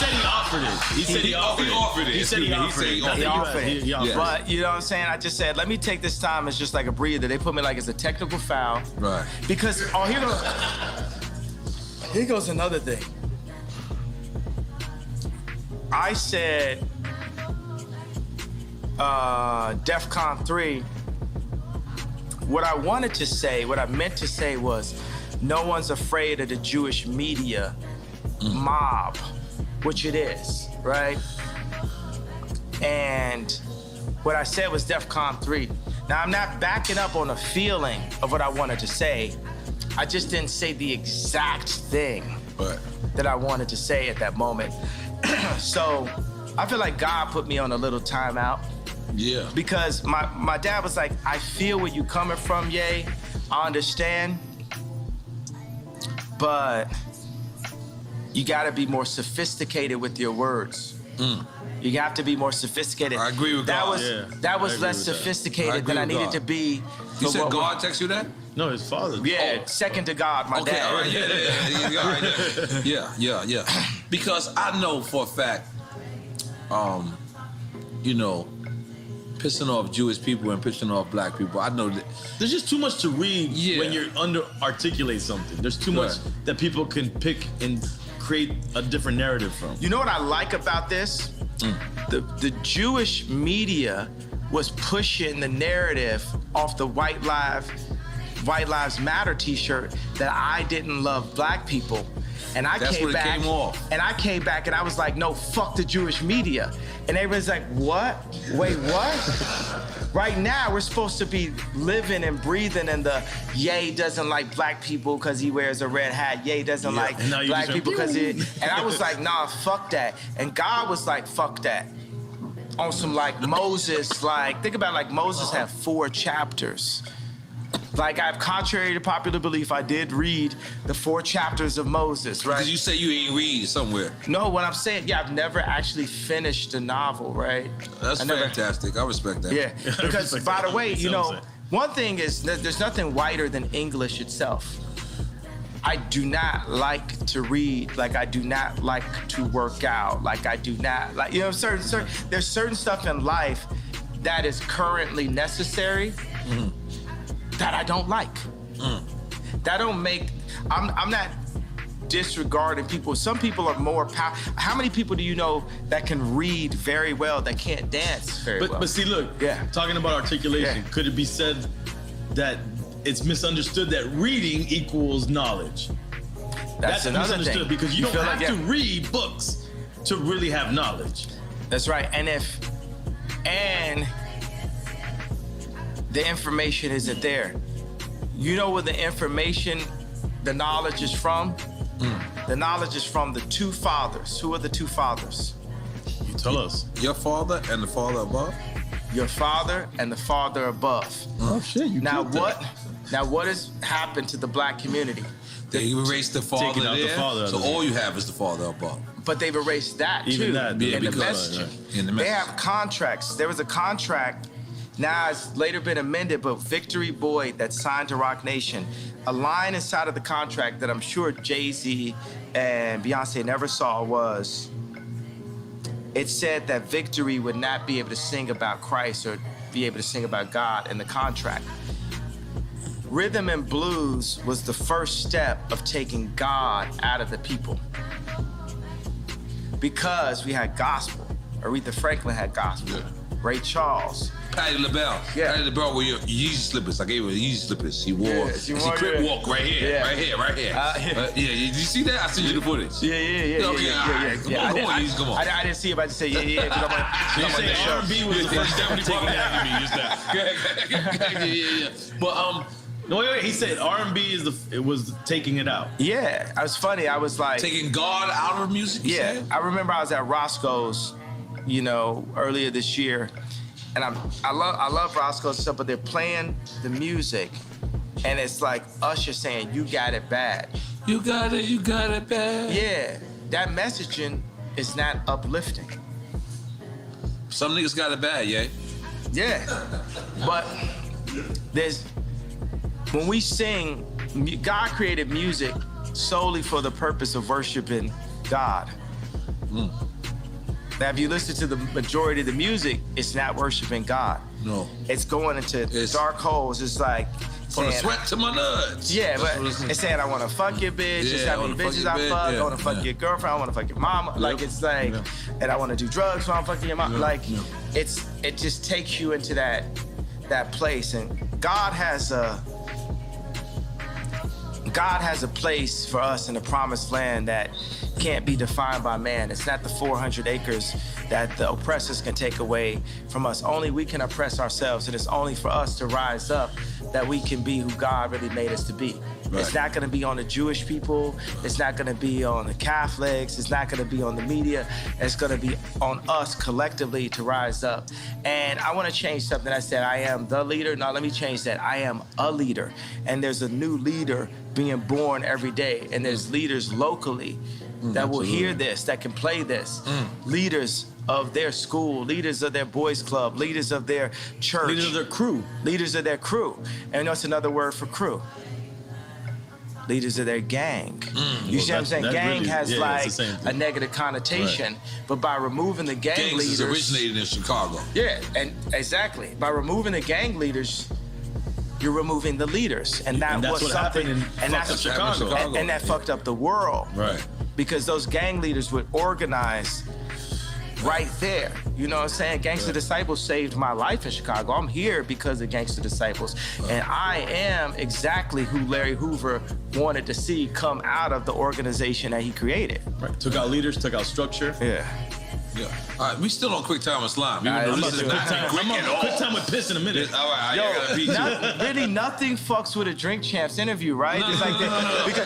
he offered it. He said he offered it. He said he offered it. But you know what I'm saying? I just said, let me take this time as just like a breather. They put me like as a technical foul. Right. Because here goes another thing. I said DEFCON 3. What I wanted to say, what I meant to say was, no one's afraid of the Jewish media mob, which it is, right? And what I said was DEFCON 3. Now, I'm not backing up on a feeling of what I wanted to say. I just didn't say the exact thing that I wanted to say at that moment. So I feel like God put me on a little timeout. Yeah. Because my dad was like, I feel where you coming from, Ye. I understand. But you gotta be more sophisticated with your words. You have to be more sophisticated. I agree with that. God. That was less sophisticated than I needed to be. You said God text you that? No, his father. Yeah, second to God, my Okay, dad. all right, yeah. Because I know for a fact, you know, pissing off Jewish people and pissing off black people. I know that there's just too much to read when you're articulate something. There's too much that people can pick and create a different narrative from. You know what I like about this? The Jewish media was pushing the narrative off the White Lives Matter t-shirt that I didn't love black people. And I came back and I was like, no, fuck the Jewish media. And everybody's like, what? Wait, what? Right now, we're supposed to be living and breathing in the Ye doesn't like black people because he wears a red hat. Ye doesn't like black people because he... And I was like, nah, fuck that. And God was like, fuck that. On some like Moses, like, think about like Moses had 4 chapters. Like, contrary to popular belief, I did read the 4 chapters of Moses, right? Because you say you ain't read somewhere. No, what I'm saying, I've never actually finished a novel, right? That's fantastic. I respect that. Yeah, because by the way, you know, one thing is there's nothing whiter than English itself. I do not like to read, like I do not like to work out, like I do not like, you know, there's certain stuff in life that is currently necessary that I don't like. That don't make, I'm not disregarding people. Some people are more powerful. How many people do you know that can read very well that can't dance very well? But see, look, talking about articulation, could it be said that it's misunderstood that reading equals knowledge? That's misunderstood thing. Because you don't have to read books to really have knowledge. That's right. And the information isn't there. You know where the information, the knowledge is from? The knowledge is from the 2 fathers. Who are the 2 fathers? You tell us. Your father and the father above? Your father and the father above. Oh shit, you Now what has happened to the black community? They erased the father there, the father so all you have is the father above. But they've erased that Even too. that, in the messaging. They have contracts. There was a contract. Now it's later been amended, but Victory Boyd that signed to Rock Nation, a line inside of the contract that I'm sure Jay-Z and Beyonce never saw was, it said that Victory would not be able to sing about Christ or be able to sing about God in the contract. Rhythm and blues was the first step of taking God out of the people. Because we had gospel. Aretha Franklin had gospel. Ray Charles. Patti LaBelle. Patti LaBelle wore your Yeezy slippers. I gave her the Yeezy slippers. She wore, she crip walk right here, right here. Did you see that? I sent you the footage. Come on. I didn't see it, but I just said, You say R&B was the first step to taking it out. But no, wait, he said R&B was taking it out. Yeah, it was funny. I was like taking God out of music. Yeah, I remember I was at Roscoe's, you know, earlier this year, and I love Roscoe's stuff, but they're playing the music, and it's like Usher saying, "You got it bad." You got it bad. Yeah, that messaging is not uplifting. Some niggas got it bad, yeah. Yeah, but when we sing, God created music solely for the purpose of worshiping God. Now, if you listen to the majority of the music, it's not worshiping God. No. It's going into dark holes. It's like from the sweat to my nuts. Yeah, but it's saying I want to fuck your bitch. It's how many bitches I fuck. I want to fuck your girlfriend. I want to fuck your mama. Like it's like, and I want to do drugs while I'm fucking your mama. Like it just takes you into that place. And God has a place for us in the promised land that can't be defined by man. It's not the 400 acres that the oppressors can take away from us. Only we can oppress ourselves, and it's only for us to rise up that we can be who God really made us to be. Right. It's not gonna be on the Jewish people. It's not gonna be on the Catholics. It's not gonna be on the media. It's gonna be on us collectively to rise up. And I wanna change something. I said, I am the leader. No, let me change that. I am a leader. And there's a new leader being born every day. And there's leaders locally that will hear this, that can play this. Leaders of their school, leaders of their boys club, leaders of their church. Leaders of their crew. Leaders of their crew. And that's another word for crew. Leaders of their gang. You see what I'm saying? Gang really, has like a negative connotation, but by removing the gang leaders. Gangs originated in Chicago. Yeah, and exactly. By removing the gang leaders, you're removing the leaders. And that was what something, and that's Chicago. And that fucked up the world. Right. Because those gang leaders would organize right there. You know what I'm saying? Gangster Disciples saved my life in Chicago. I'm here because of Gangster Disciples. And I am exactly who Larry Hoover wanted to see come out of the organization that he created. Right. Took out leaders, took out structure. Yeah. Yeah. All right, we still on quick time with slime. I'm on quick time with piss in a minute. All right, yo, really nothing fucks with a Drink Champs interview, right? It's like that,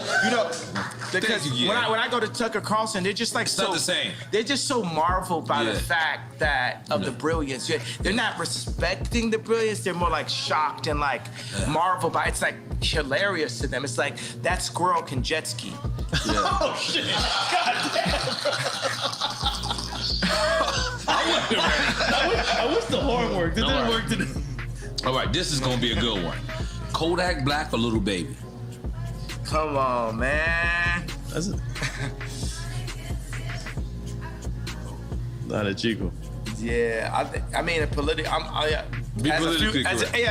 because when I go to Tucker Carlson, they're just like not the same. They're just so marveled by the fact that of the brilliance. They're not respecting the brilliance. They're more like shocked and like marveled by. It's like hilarious to them. It's like that squirrel can jet ski. Yeah. Oh shit! God damn. I wish the horn worked. It didn't work today. All right, this is gonna be a good one. Kodak Black or Little Baby? Come on, man. That's it. Not a Chico. Yeah, I mean, as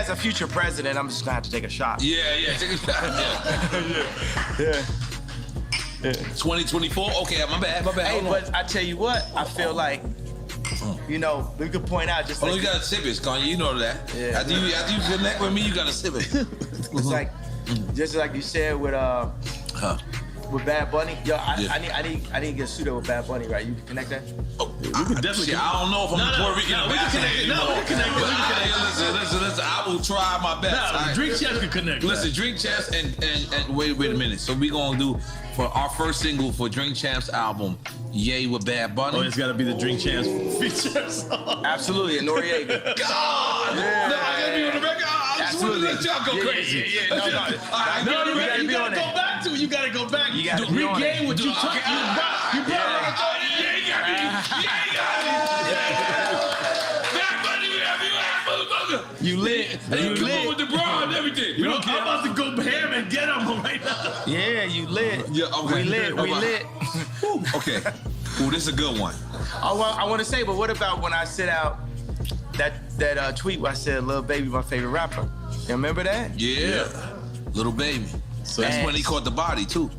a future president, I'm just gonna have to take a shot. Yeah, take a shot. Yeah. 2024. Okay, my bad. Hey, but I tell you what, I feel like, you know, we could point out just. You gotta sip it, Kanye. You know that. Yeah. After you connect with me, you gotta sip it. It's like, just like you said with Bad Bunny. Yo, I need to get suited with Bad Bunny, right? You can connect that. Oh, we can definitely. I don't know if I'm Puerto Rican. We can connect it. No, we can connect it. Listen. I will try my best. Drink Champs can connect. Listen, Drink Champs and wait a minute. So we gonna do for our first single for Drink Champs album, Yay with Bad Bunny. Oh, it's gotta be the Drink Champs feature song. Absolutely, and Noriega. God! Yeah. No, I gotta be on the record. I just want to let y'all go crazy. Yeah. No, you gotta go back to it. You gotta go back. You gotta regain what you took. You brought You lit. You lit with the bra and everything. I'm about to go ham and get him right now. Yeah, you lit. Yeah, okay. We lit. Okay. Ooh, this is a good one. I want to say, but what about when I sent out that tweet where I said Lil Baby my favorite rapper? You remember that? Yeah. Little Baby. So that's when he caught the body too.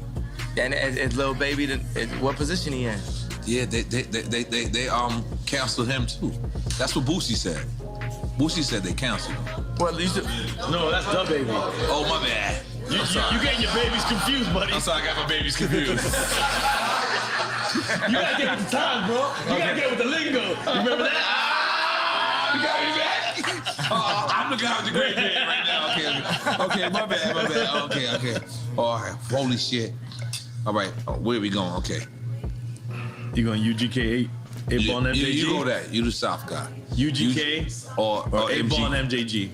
And Lil Baby, what position he in? Yeah, they canceled him too. That's what Boosie said. Boosie said they canceled him. Well, no, that's the Baby. Oh, my bad. You getting your babies confused, buddy. I'm sorry, I got my babies confused. You gotta get with the times, bro. You gotta get with the lingo. You remember that? You got me back? I'm the guy with the great beard right now. Okay, my bad. Okay. All right, holy shit. All right, where are we going? Okay. You going UGK 8 ball and MJG? You go that. You the South guy. UGK or 8 ball and MJG?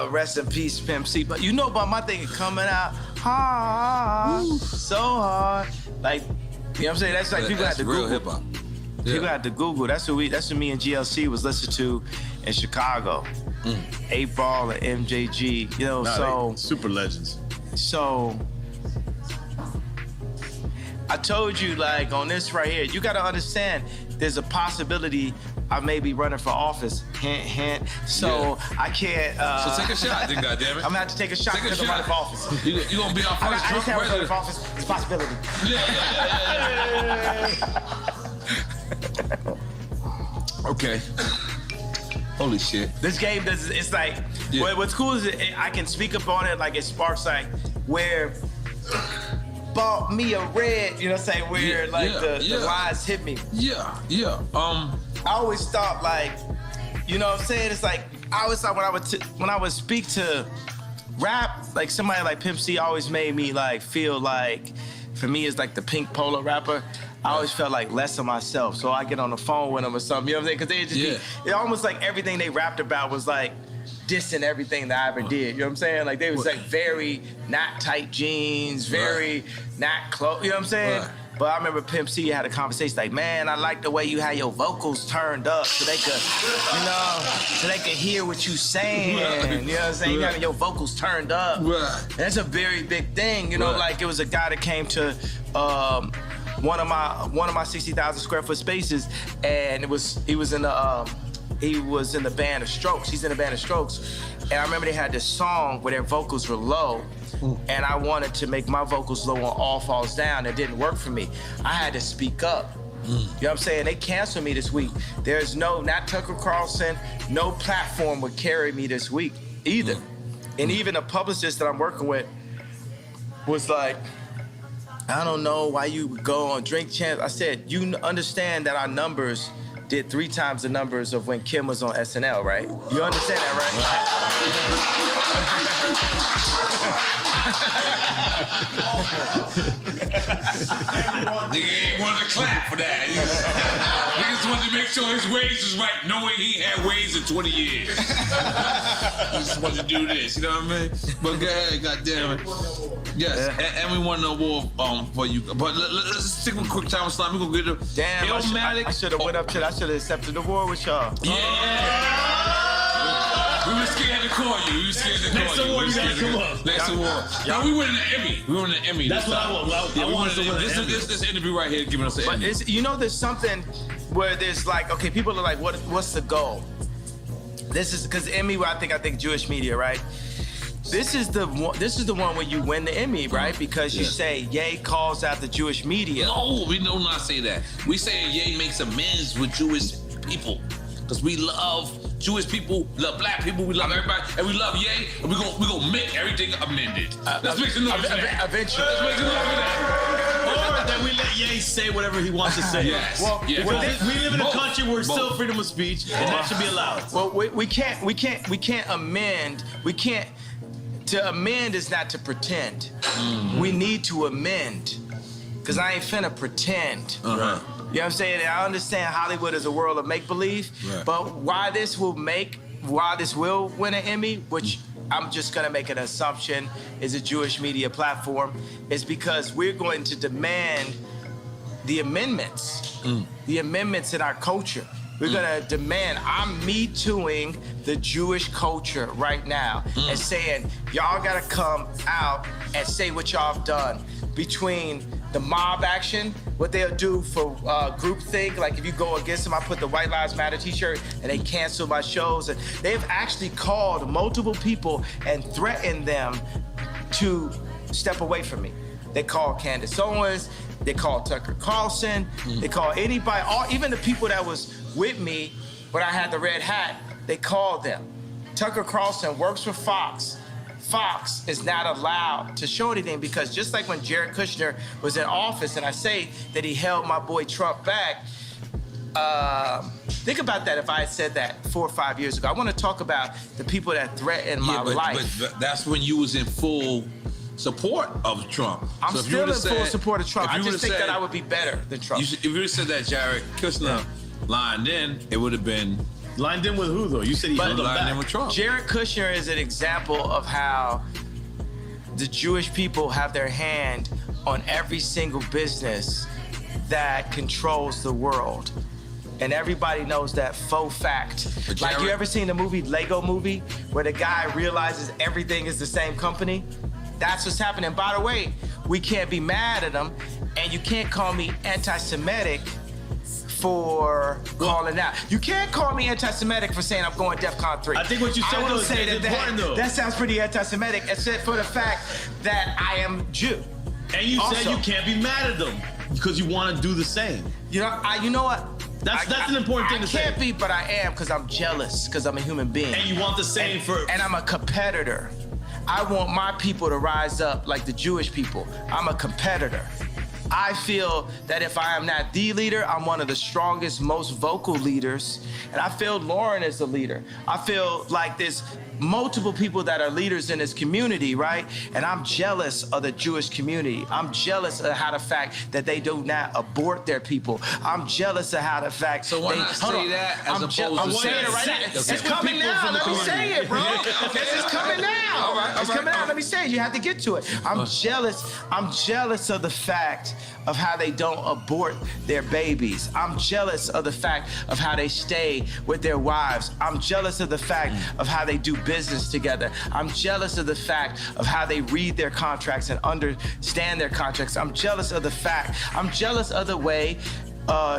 Rest in peace, Pimp C. But you know about my thing coming out so hard. Like, you know what I'm saying? That's like people had to real Google. Hip hop. Yeah. People had to Google. That's what me and GLC was listening to in Chicago. 8 Ball and MJG. You know, super legends. So I told you, like, on this right here, you gotta understand there's a possibility I may be running for office. Hint, hint. So I can't. So take a shot, then, goddammit. I'm gonna have to take a shot because I'm running for office. You gonna be our first I just have running for office. It's a possibility. Yeah. Okay. Holy shit. This game does, it's like, what's cool is I can speak up on it, like it sparks like where bought me a red, you know what I'm saying, where the lines hit me. Yeah. I always thought like, you know what I'm saying, it's like, I always thought when I would speak to rap, like somebody like Pimp C always made me like feel like, for me it's like the pink polo rapper. I always felt like less of myself, so I get on the phone with them or something, you know what I'm saying? Because they just it almost like everything they rapped about was like dissing everything that I ever did, you know what I'm saying? Like they was like very not tight jeans, very not close, you know what I'm saying? Right. But I remember Pimp C had a conversation like, man, I like the way you had your vocals turned up so they could, you know, so they could hear what you saying. You know what I'm saying? You having your vocals turned up. Right. That's a very big thing, you know. Like it was a guy that came to one of my 60,000 square foot spaces, and he was in the band of Strokes. He's in the band of Strokes, and I remember they had this song where their vocals were low. And I wanted to make my vocals low on All Falls Down. It didn't work for me. I had to speak up. You know what I'm saying? They canceled me this week. There's not Tucker Carlson, no platform would carry me this week either. And even a publicist that I'm working with was like, I don't know why you go on Drink Champs. I said, you understand that our numbers did 3 times the numbers of when Kim was on SNL, right? You understand that, Nigga ain't wanted to clap for that. He just wanted to make sure his ways was right, knowing he had ways in 20 years. He just wanted to do this, you know what I mean? But go ahead, goddamn it. Yes, and we won the award for you. But let's take a quick time with Slime. We're gonna get a I should have went up to. I should have accepted the award with y'all. Yeah. We were scared to call you. Next award, you gotta come up. Next award. No, we win an Emmy. We won an Emmy. That's what I want. I want to win an Emmy. This interview right here giving us an Emmy. But you know, there's something where there's like, okay, people are like, what's the goal? This is because Emmy. I think Jewish media, right? This is the one where you win the Emmy, right? Because you say Ye calls out the Jewish media. No, we do not say that. We say Ye makes amends with Jewish people because we love Jewish people, love black people, we love everybody, and we love Ye, and we're gonna make everything amended. Let's make some noise for that. Eventually. Let's make some noise for that. Or that we let Ye say whatever he wants to say. Yes. Well, we live in a country where it's still freedom of speech, and that should be allowed. Well, we can't amend. To amend is not to pretend. We need to amend, because I ain't finna pretend. You know what I'm saying? I understand Hollywood is a world of make-believe, but why this will win an Emmy, which I'm just gonna make an assumption is a Jewish media platform, is because we're going to demand the amendments in our culture. We're gonna demand, I'm Me Tooing the Jewish culture right now and saying, y'all gotta come out and say what y'all have done between the mob action, what they'll do for groupthink, like if you go against them, I put the White Lives Matter t-shirt and they cancel my shows. And they've actually called multiple people and threatened them to step away from me. They called Candace Owens, they called Tucker Carlson, they called anybody, even the people that was with me when I had the red hat, they called them. Tucker Carlson works for Fox. Fox is not allowed to show anything because just like when Jared Kushner was in office and I say that he held my boy Trump back, think about that if I had said that 4 or 5 years ago. I want to talk about the people that threatened my life. But that's when you was in full support of Trump. I'm still in full support of Trump. I just think that I would be better than Trump. If you would have said that Jared Kushner lined in, it would have been... Lined in with who, though? You said he held him back. In with Trump. Jared Kushner is an example of how the Jewish people have their hand on every single business that controls the world. And everybody knows that faux fact. Like, you ever seen the movie Lego Movie, where the guy realizes everything is the same company? That's what's happening. By the way, we can't be mad at them, and you can't call me anti-Semitic for calling out. You can't call me anti-Semitic for saying I'm going DEFCON 3. I think what you said was important, though. That sounds pretty anti-Semitic, except for the fact that I am Jew. And you said you can't be mad at them because you want to do the same. You know what? That's an important thing to say. I can't be, but I am because I'm jealous because I'm a human being. And you want the same and I'm a competitor. I want my people to rise up like the Jewish people. I'm a competitor. I feel that if I am not the leader, I'm one of the strongest, most vocal leaders. And I feel Lauren is the leader. I feel like there's multiple people that are leaders in this community, right? And I'm jealous of the Jewish community. I'm jealous of how the fact that they do not abort their people. I'm jealous of how the fact. So why not say that as opposed to I'm saying it right now. It's coming now. Let me say it, bro. This is coming now. It's coming out. Let me say it. You have to get to it. I'm jealous. I'm jealous of the fact of how they don't abort their babies. I'm jealous of the fact of how they stay with their wives. I'm jealous of the fact of how they do business together. I'm jealous of the fact of how they read their contracts and understand their contracts. I'm jealous of the fact. I'm jealous of the way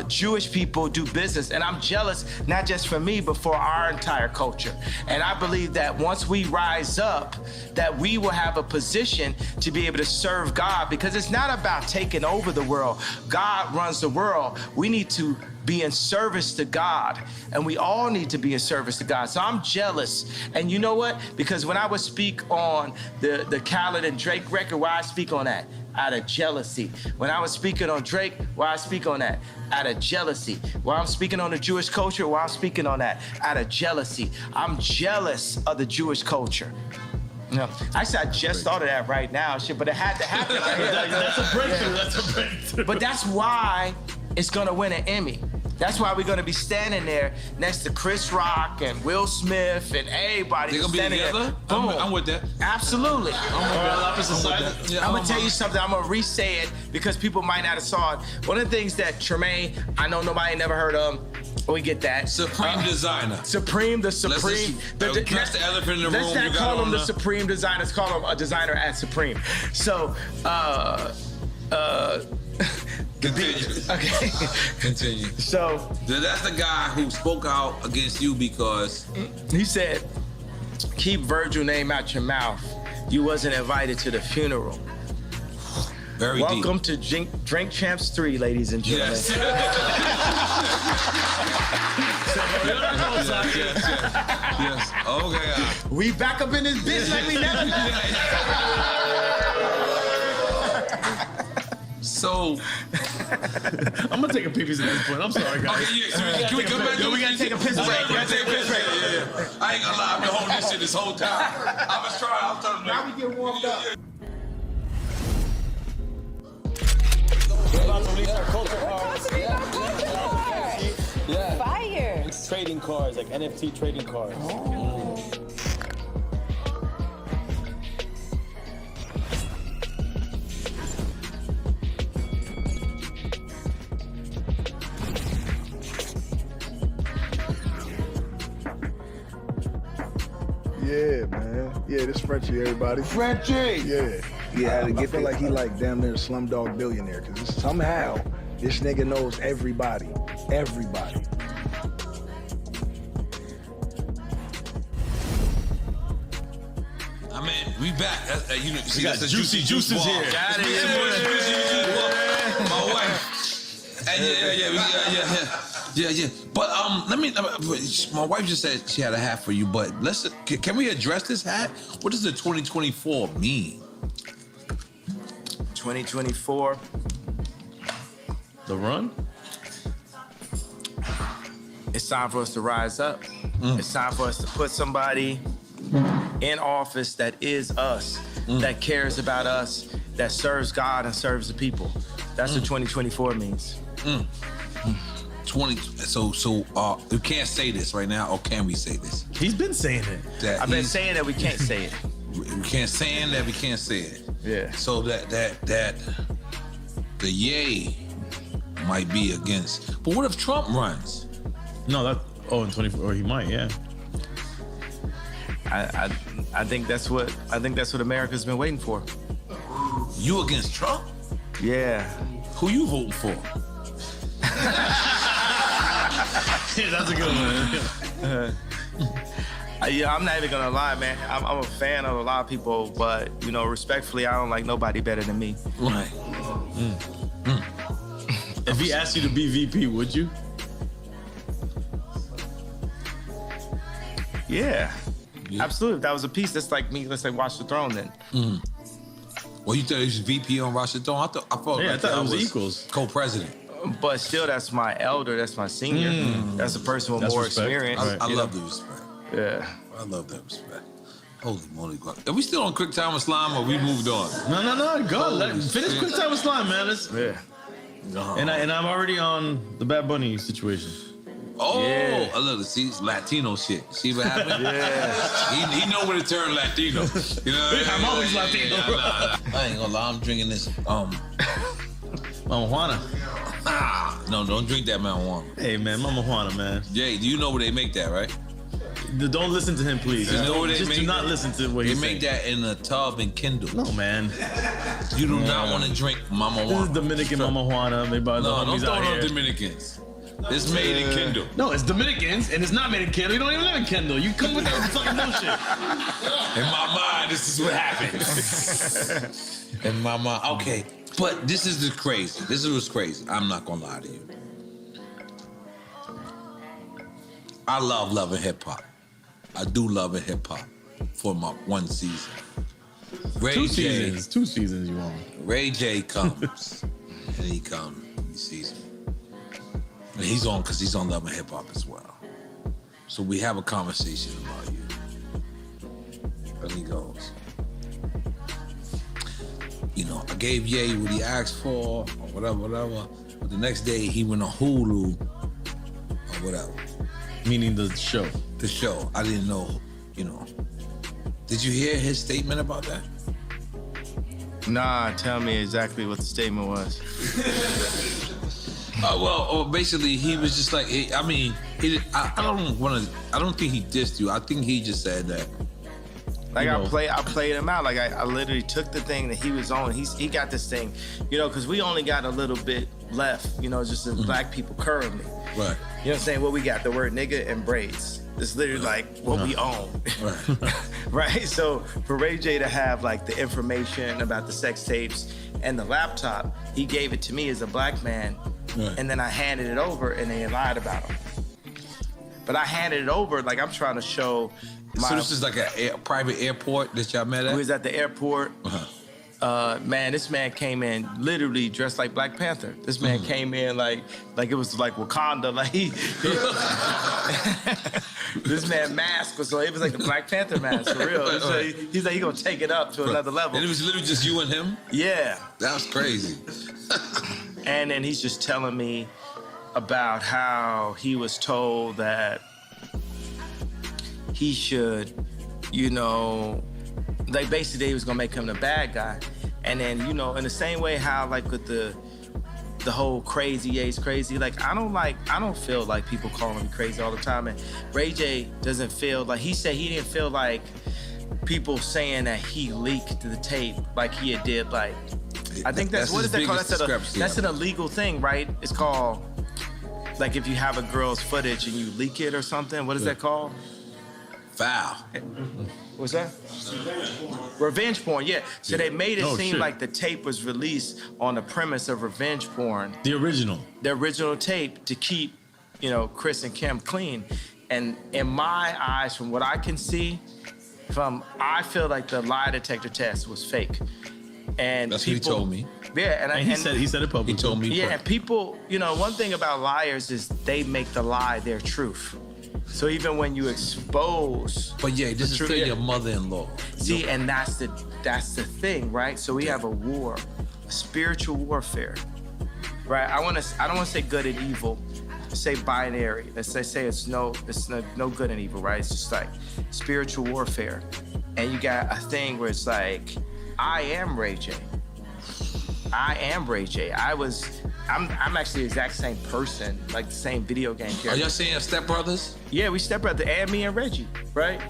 Jewish people do business. And I'm jealous, not just for me, but for our entire culture. And I believe that once we rise up, that we will have a position to be able to serve God, because it's not about taking over the world. God runs the world. We need to be in service to God, and we all need to be in service to God. So I'm jealous. And you know what? Because when I would speak on the Khaled and Drake record, why I speak on that? Out of jealousy. When I was speaking on Drake, why I speak on that? Out of jealousy. While I'm speaking on the Jewish culture, why I'm speaking on that? Out of jealousy. I'm jealous of the Jewish culture. No, actually, I just thought of that right now, shit, but it had to happen. That's a breakthrough. That's a breakthrough. But that's why it's gonna win an Emmy. That's why we're gonna be standing there next to Chris Rock and Will Smith and everybody. They're gonna be together? Boom. I'm with that. Absolutely. I'm gonna tell you something. I'm gonna re-say it because people might not have saw it. One of the things that Tremaine, I know nobody never heard of. We get that. Supreme designer. Supreme, the Supreme. That's the elephant in the room. Let's not call him the Supreme designer. Let's call him a designer at Supreme. So, Continue. Okay. Continue. So that's the guy who spoke out against you because he said, "Keep Virgil name out your mouth. You wasn't invited to the funeral." Very Welcome deep. to Drink Champs 3, ladies and gentlemen. Yes. Yes. Okay. We back up in this bitch like we never left. So, I'm gonna take a pee-pee at this point. I'm sorry, guys. Okay, yeah, so can we come back? We gotta take a piss break. We gotta take a piss break. Yeah. I ain't gonna lie, I've been holding this shit this whole time. I was trying. Now we get warmed up. We're about to release our culture cards. Yeah. Fire. It's trading cards, like NFT trading cards. Yeah, man. Yeah, this Frenchie, everybody. Frenchie! Yeah. Yeah, I feel like he like damn near Slumdog Billionaire, because somehow this nigga knows everybody. Everybody. I mean, we back. You know, see, got that's the Juicy Juices Juice here. Bar. Got it. Juicy Juice Bar. My wife. And yeah. But my wife just said she had a hat for you. But can we address this hat? What does the 2024 mean? 2024. The run? It's time for us to rise up. It's time for us to put somebody in office that is us, that cares about us, that serves God and serves the people. That's what 2024 means. 20. So we can't say this right now, or can we say this? He's been saying it. I've been saying that we can't say it. We can't say that we can't say it. Yeah. So that the yay might be against. But what if Trump runs? No, in 24, or he might, yeah. I think that's what America's been waiting for. You against Trump? Yeah. Who you voting for? That's a good one. I'm not even gonna lie, man. I'm a fan of a lot of people, but respectfully, I don't like nobody better than me. Right. If he asked you to be VP, would you? Yeah. Absolutely. If that was a piece, that's like me, let's say Watch the Throne then. Well, you thought he was VP on Watch the Throne? I thought it was equals. Co-president. But still, that's my elder, that's my senior. That's a person with more experience. I love the respect. Yeah. I love that respect. Holy moly. Are we still on Quick Time with Slime or we moved on? No. Go. Finish Quick Time with Slime, man. And I'm already on the Bad Bunny situation. Oh, I love to see Latino shit. See what happened? Yeah. He know when to turn Latino. You know what I'm always Latino, bro. I ain't gonna lie, I'm drinking this Mama Juana. No, don't drink that marijuana. Hey man, Mama Juana, man. Jay, do you know where they make that, right? Don't listen to him, please. You know where they Just make do not listen to what he's saying. They make that in a tub and Kindle. No, man. You do not want to drink Mama Juana. This is Dominican Mama Juana. Made by the homies out here. Dominicans. It's made in Kindle. No, it's Dominicans, and it's not made in Kindle. You don't even live in Kindle. You come with that fucking bullshit. In my mind, this is what happens. In my mind, okay. But this is the crazy. This is what's crazy. I'm not gonna lie to you. I love loving hip hop. I do love hip hop for my one season. Two seasons you want. Ray J comes, and he sees me. And he's on because he's on Love and Hip Hop as well. So we have a conversation about you. And he goes, you know, I gave Ye what he asked for, or whatever. But the next day he went on Hulu, or whatever. Meaning the show. The show. I didn't know, you know. Did you hear his statement about that? Nah, tell me exactly what the statement was. Basically, he was just like, I don't think he dissed you. I think he just said that. Like I played him out. Like I literally took the thing that he was on. He got this thing, you know, because we only got a little bit left, you know, just as black people currently. Right. You know what I'm saying? What we got, the word nigga and braids. It's literally like what we own. Right. Right? So for Ray J to have like the information about the sex tapes and the laptop, he gave it to me as a black man. Right. And then I handed it over and they lied about him. But I handed it over like I'm trying to show so this is like a private airport that y'all met at? We was at the airport. Man, this man came in literally dressed like Black Panther. This man came in like it was like Wakanda. Like this man mask was it was like the Black Panther mask for real. So he's like he gonna take it up to another level. And it was literally just you and him? Yeah. That was crazy. And then he's just telling me about how he was told that he should, you know, like basically he was gonna make him the bad guy. And then, you know, in the same way how like with the whole crazy, Ye's crazy, like I don't feel like people calling me crazy all the time. And Ray J doesn't feel like, he said he didn't feel like people saying that he leaked the tape like he had did like, I think that's what is that called? That's an illegal thing, right? It's called, like if you have a girl's footage and you leak it or something, what is that called? Foul. What's that? Revenge porn, yeah. So they made it seem like the tape was released on the premise of revenge porn. The original tape to keep, you know, Chris and Kim clean. And in my eyes, from what I can see, I feel like the lie detector test was fake. And that's people, what he told me. Yeah, and he said it publicly. He told me. Yeah, and people, you know, one thing about liars is they make the lie their truth. So even when you expose, but yeah, this is for your mother-in-law. See, and that's the thing, right? So we have a war, a spiritual warfare, right? I don't want to say good and evil, say binary. Let's say it's no good and evil, right? It's just like spiritual warfare, and you got a thing where it's like, I am Ray J. I am Ray J. I'm actually the exact same person, like the same video game character. Are y'all saying Step Brothers? Yeah, we Step Brothers, and me and Reggie, right?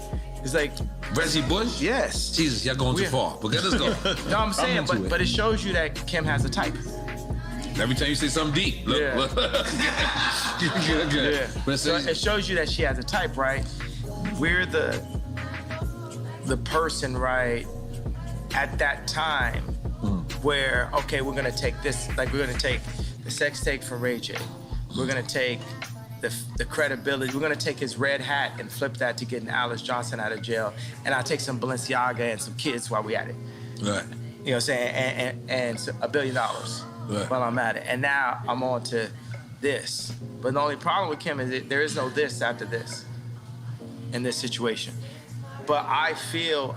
It's like Reggie Bush? Yes. Jesus, y'all going too far. But let us go. No, I'm saying, but it shows you that Kim has a type. Every time you say something deep, look. Yeah. Good. Yeah. So it shows you that she has a type, right? We're the person, right, at that time where, okay, we're gonna take this, like we're gonna take the sex tape from Ray J. We're gonna take the credibility. We're gonna take his red hat and flip that to getting Alice Johnson out of jail, and I'll take some Balenciaga and some kids while we at it. Right. You know what I'm saying? And $1 billion while I'm at it. And now I'm on to this. But the only problem with Kim is that there is no this after this in this situation. But I feel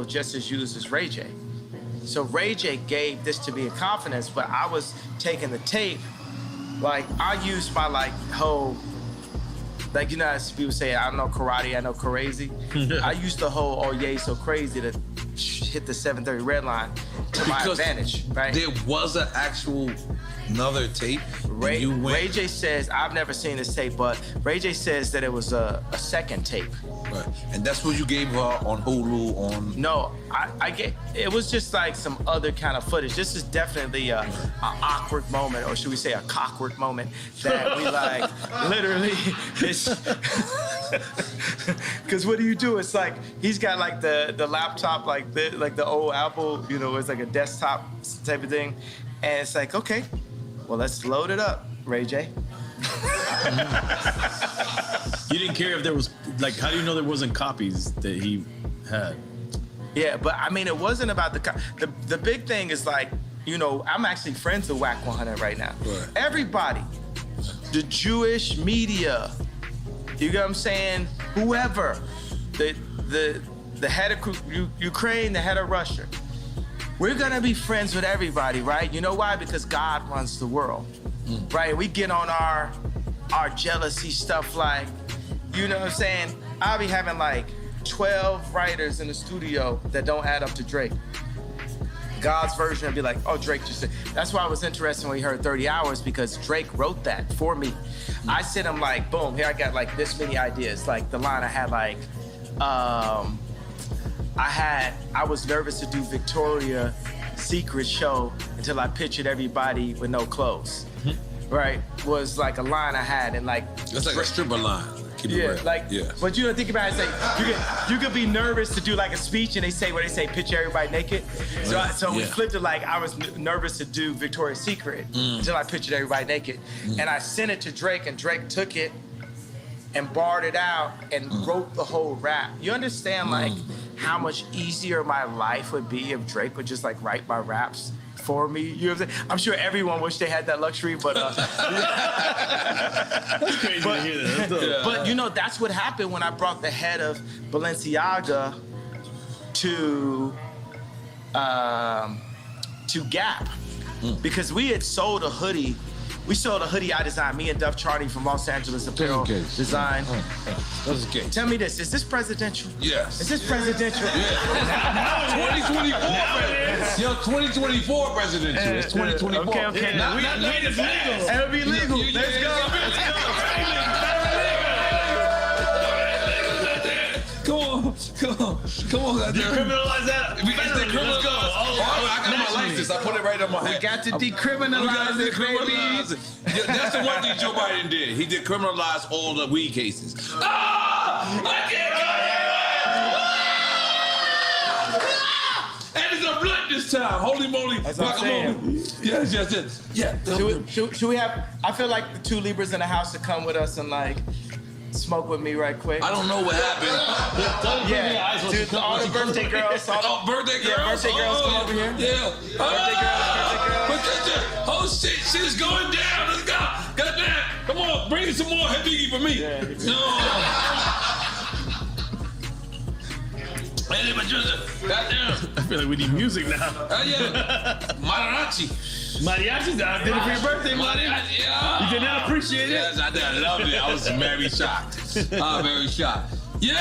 just as used as Ray J. So Ray J gave this to me in confidence, but I was taking the tape, like I used my like whole, like you know as people say, I don't know karate, I know crazy. I used the whole, oh yeah, so crazy to hit the 730 red line to my advantage, right? There was an actual another tape. Ray J says, I've never seen this tape, but Ray J says that it was a second tape. Right. And that's what you gave her on Hulu on... No, it was just like some other kind of footage. This is definitely a awkward moment, or should we say a cockward moment, that we like, literally, it's... Because what do you do? It's like, he's got like the laptop, like the old Apple, you know, it's like a desktop type of thing. And it's like, okay, well, let's load it up, Ray J. You didn't care if there was, like, how do you know there wasn't copies that he had? Yeah, but I mean, it wasn't about the big thing is like, you know, I'm actually friends with Whack 100 right now. Right. Everybody, the Jewish media, you get what I'm saying? Whoever, the head of Ukraine, the head of Russia. We're gonna be friends with everybody, right? You know why? Because God runs the world, right? We get on our jealousy stuff like, you know what I'm saying? I'll be having like 12 writers in the studio that don't add up to Drake. God's version would be like, oh, Drake just said. That's why I was interested when we heard 30 Hours, because Drake wrote that for me. I sent him like, boom, here I got like this many ideas. Like the line I had like, I was nervous to do Victoria's Secret show until I pictured everybody with no clothes. Right? Was like a line I had, and like it's like a stripper line. Keep it real. Like, but you don't think about it, it's like you could be nervous to do like a speech and they say picture everybody naked. So we flipped it, like I was nervous to do Victoria's Secret until I pictured everybody naked. And I sent it to Drake, and Drake took it and barred it out and wrote the whole rap. You understand like how much easier my life would be if Drake would just like write my raps for me? You know what I'm saying? I'm sure everyone wished they had that luxury, but that's crazy to hear that. But you know, that's what happened when I brought the head of Balenciaga to Gap, because we had sold a hoodie. We sold a hoodie I designed, me and Duff Charney from Los Angeles Apparel Design. That's the case. Tell me this, is this presidential? Yes. Is this presidential? Yeah. 2024. Yo, 2024 presidential. It's 2024. Okay. Not it's legal. It'll be legal. Let's go. Come on. Decriminalize that. Let's go. I got my license. I put it right on my head. We got to decriminalize it, baby. Yeah, that's the one thing Joe Biden did. He decriminalized all the weed cases. I can't go. And it's a blunt this time. Holy moly. That's what I'm saying. Yes. Yeah. Should we have, I feel like the two Libras in the house to come with us and like smoke with me right quick. I don't know what happened. Dude, all the birthday girls. Birthday girls? Yeah, birthday girls come over here. Yeah. Birthday girls. Patricia, oh shit, is going down. Let's go. Goddamn. Come on, bring some more heavy for me. No. Hey, Patricia, goddamn. I feel like we need music now. Yeah. Mariachi. Mariachi, I did it for your birthday, buddy. Yeah. You did not appreciate it? Yes, I did. I loved it. I was very shocked. Very shocked. Yeah!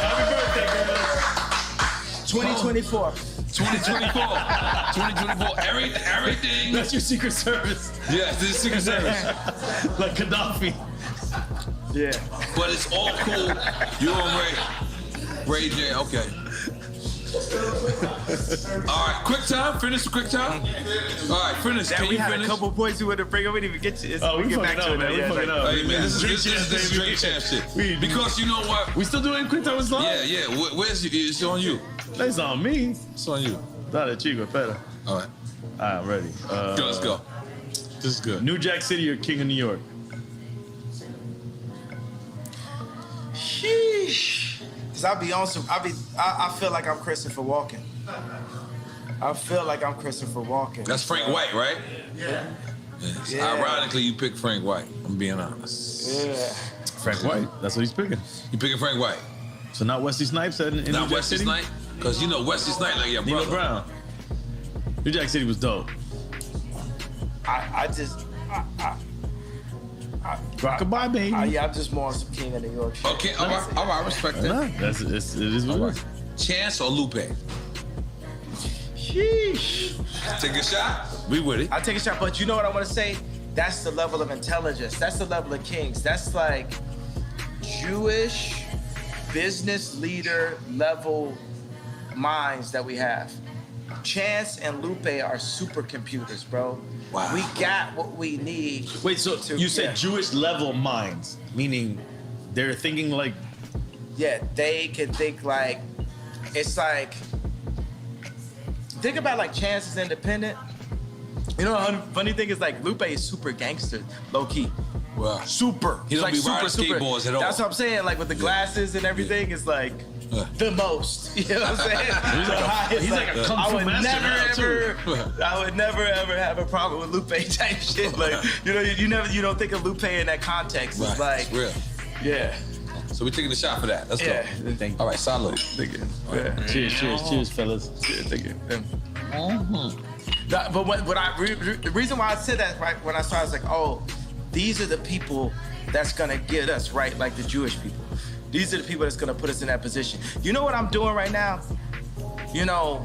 Happy birthday, girls. 2024. 2024. Everything. That's your Secret Service. Yes, this is Secret Service. Like Gaddafi. Yeah. But it's all cool. You and Ray J, okay. All right, quick time. Finish the quick time. All right, finish. Can we had a couple points we would have bring. We didn't even get to. We get back to it, man. We fucking up. Hey, man, this is straight champ shit. Because you know what? We still doing quick time with Slime? Yeah. Where's it's on you? It's on me. It's on you. Dale, chico, espera. All right. I'm ready. Let's go. This is good. New Jack City or King of New York? Sheesh. Cause I'll be honest, I feel like I'm Christopher Walken. That's Frank White, right? Yeah. Ironically, you picked Frank White. I'm being honest. Yeah. Frank White. That's what he's picking. You picking Frank White? So not Wesley Snipes in New Not Jack Wesley City? Snipes? Because you know Wesley Snipes like your Nino brother. Brown. New Jack City was dope. Rockabye, baby. I'm just more on some King of New York shit. Okay, all right, I respect that. It is what it is. Chance or Lupe? Sheesh. Take a shot. We with it. I'll take a shot, but you know what I want to say? That's the level of intelligence. That's the level of kings. That's like Jewish business leader level minds that we have. Chance and Lupe are supercomputers, bro. Wow. We got what we need. Wait, so you said Jewish level minds, meaning they're thinking like... Yeah, they can think like, it's like, think about like Chance is independent. You know, the funny thing is like Lupe is super gangster, low key. Wow. Super. He don't like be riding skateboards at all. That's what I'm saying. Like with the glasses and everything, it's like the most. You know what I'm saying? He's like a kung fu master I would never ever have a problem with Lupe type shit. Like you don't think of Lupe in that context. It's like it's real. Yeah. So we're taking a shot for that. Let's go. Thank you. All right, salute. Thank you. Cheers, fellas. Thank you. But the reason why I said that right when I started, I was like, oh, these are the people that's gonna get us right, like the Jewish people. These are the people that's gonna put us in that position. You know what I'm doing right now? You know,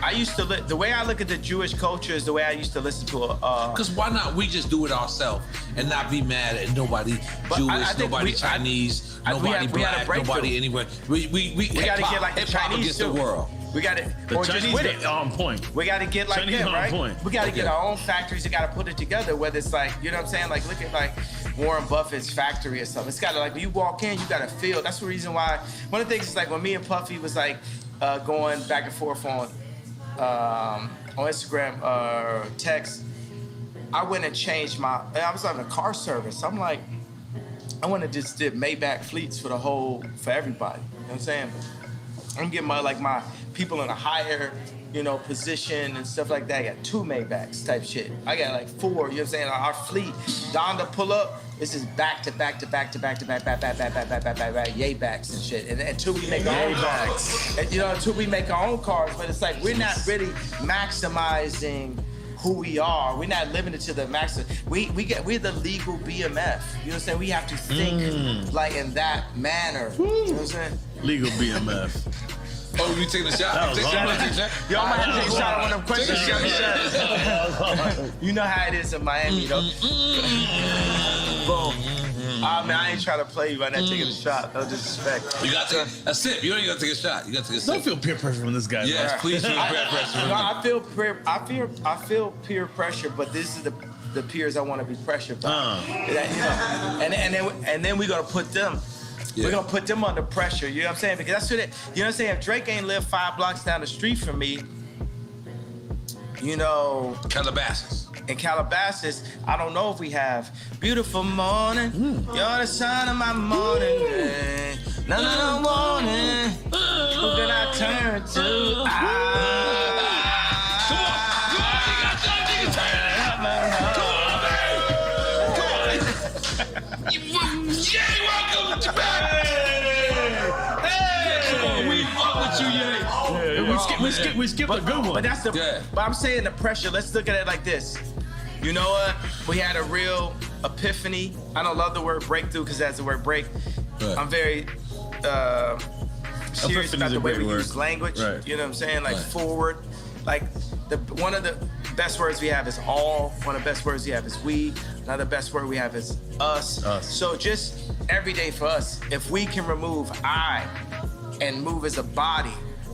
I used to the way I look at the Jewish culture is the way I used to listen to Because why not we just do it ourselves and not be mad at nobody Jewish, nobody Chinese, nobody black, nobody anywhere. We gotta get like the Chinese against the world. We got it. The Chinese get on point. We got to get like Chinese them, right? Point. We got to get our own factories. We got to put it together. Whether it's like, you know what I'm saying? Like, look at like Warren Buffett's factory or something. It's got to like when you walk in, you got to feel. That's the reason why. One of the things is like when me and Puffy was like going back and forth on Instagram or text. I went and changed I was having a car service. I'm like, I went and just did Maybach fleets for everybody. You know what I'm saying? I'm getting my people in a higher, position and stuff like that. I got 2 Maybachs type shit. I got like 4, you know what I'm saying? Our fleet, Donda pull up, this is back to back Yaybacks and shit. And until we make our own cars. And, until we make our own cars, but it's like we're not really maximizing who we are. We're not living it to the maximum. We're the legal BMF. You know what I'm saying? We have to think like in that manner. You know what I'm saying? Legal BMF. Oh, you taking a shot? Yo, I might have to take a shot on one of them questions. You know how it is in Miami, though. Boom. Man, I ain't trying to play you right now taking a shot. No disrespect. You got to take a sip. You don't even got to take a shot. You got to take a sip. Don't feel peer pressure from this guy. Yes, please feel peer pressure. No, I feel peer pressure, but this is the peers I want to be pressured by. And then we're gonna put them. Yeah. We're gonna put them under pressure. You know what I'm saying? Because that's what you know what I'm saying. If Drake ain't lived 5 blocks down the street from me, Calabasas. In Calabasas, I don't know if we have beautiful morning. You're the sun of my morning. No warning. Who can I turn to? We skip a good one. But that's But I'm saying the pressure. Let's look at it like this. You know what? We had a real epiphany. I don't love the word breakthrough because that's the word break. Right. I'm very serious about the way we use language. Right. You know what I'm saying? Like forward. Like one of the best words we have is all. One of the best words we have is we. Another best word we have is us. So just every day for us, if we can remove I and move as a body,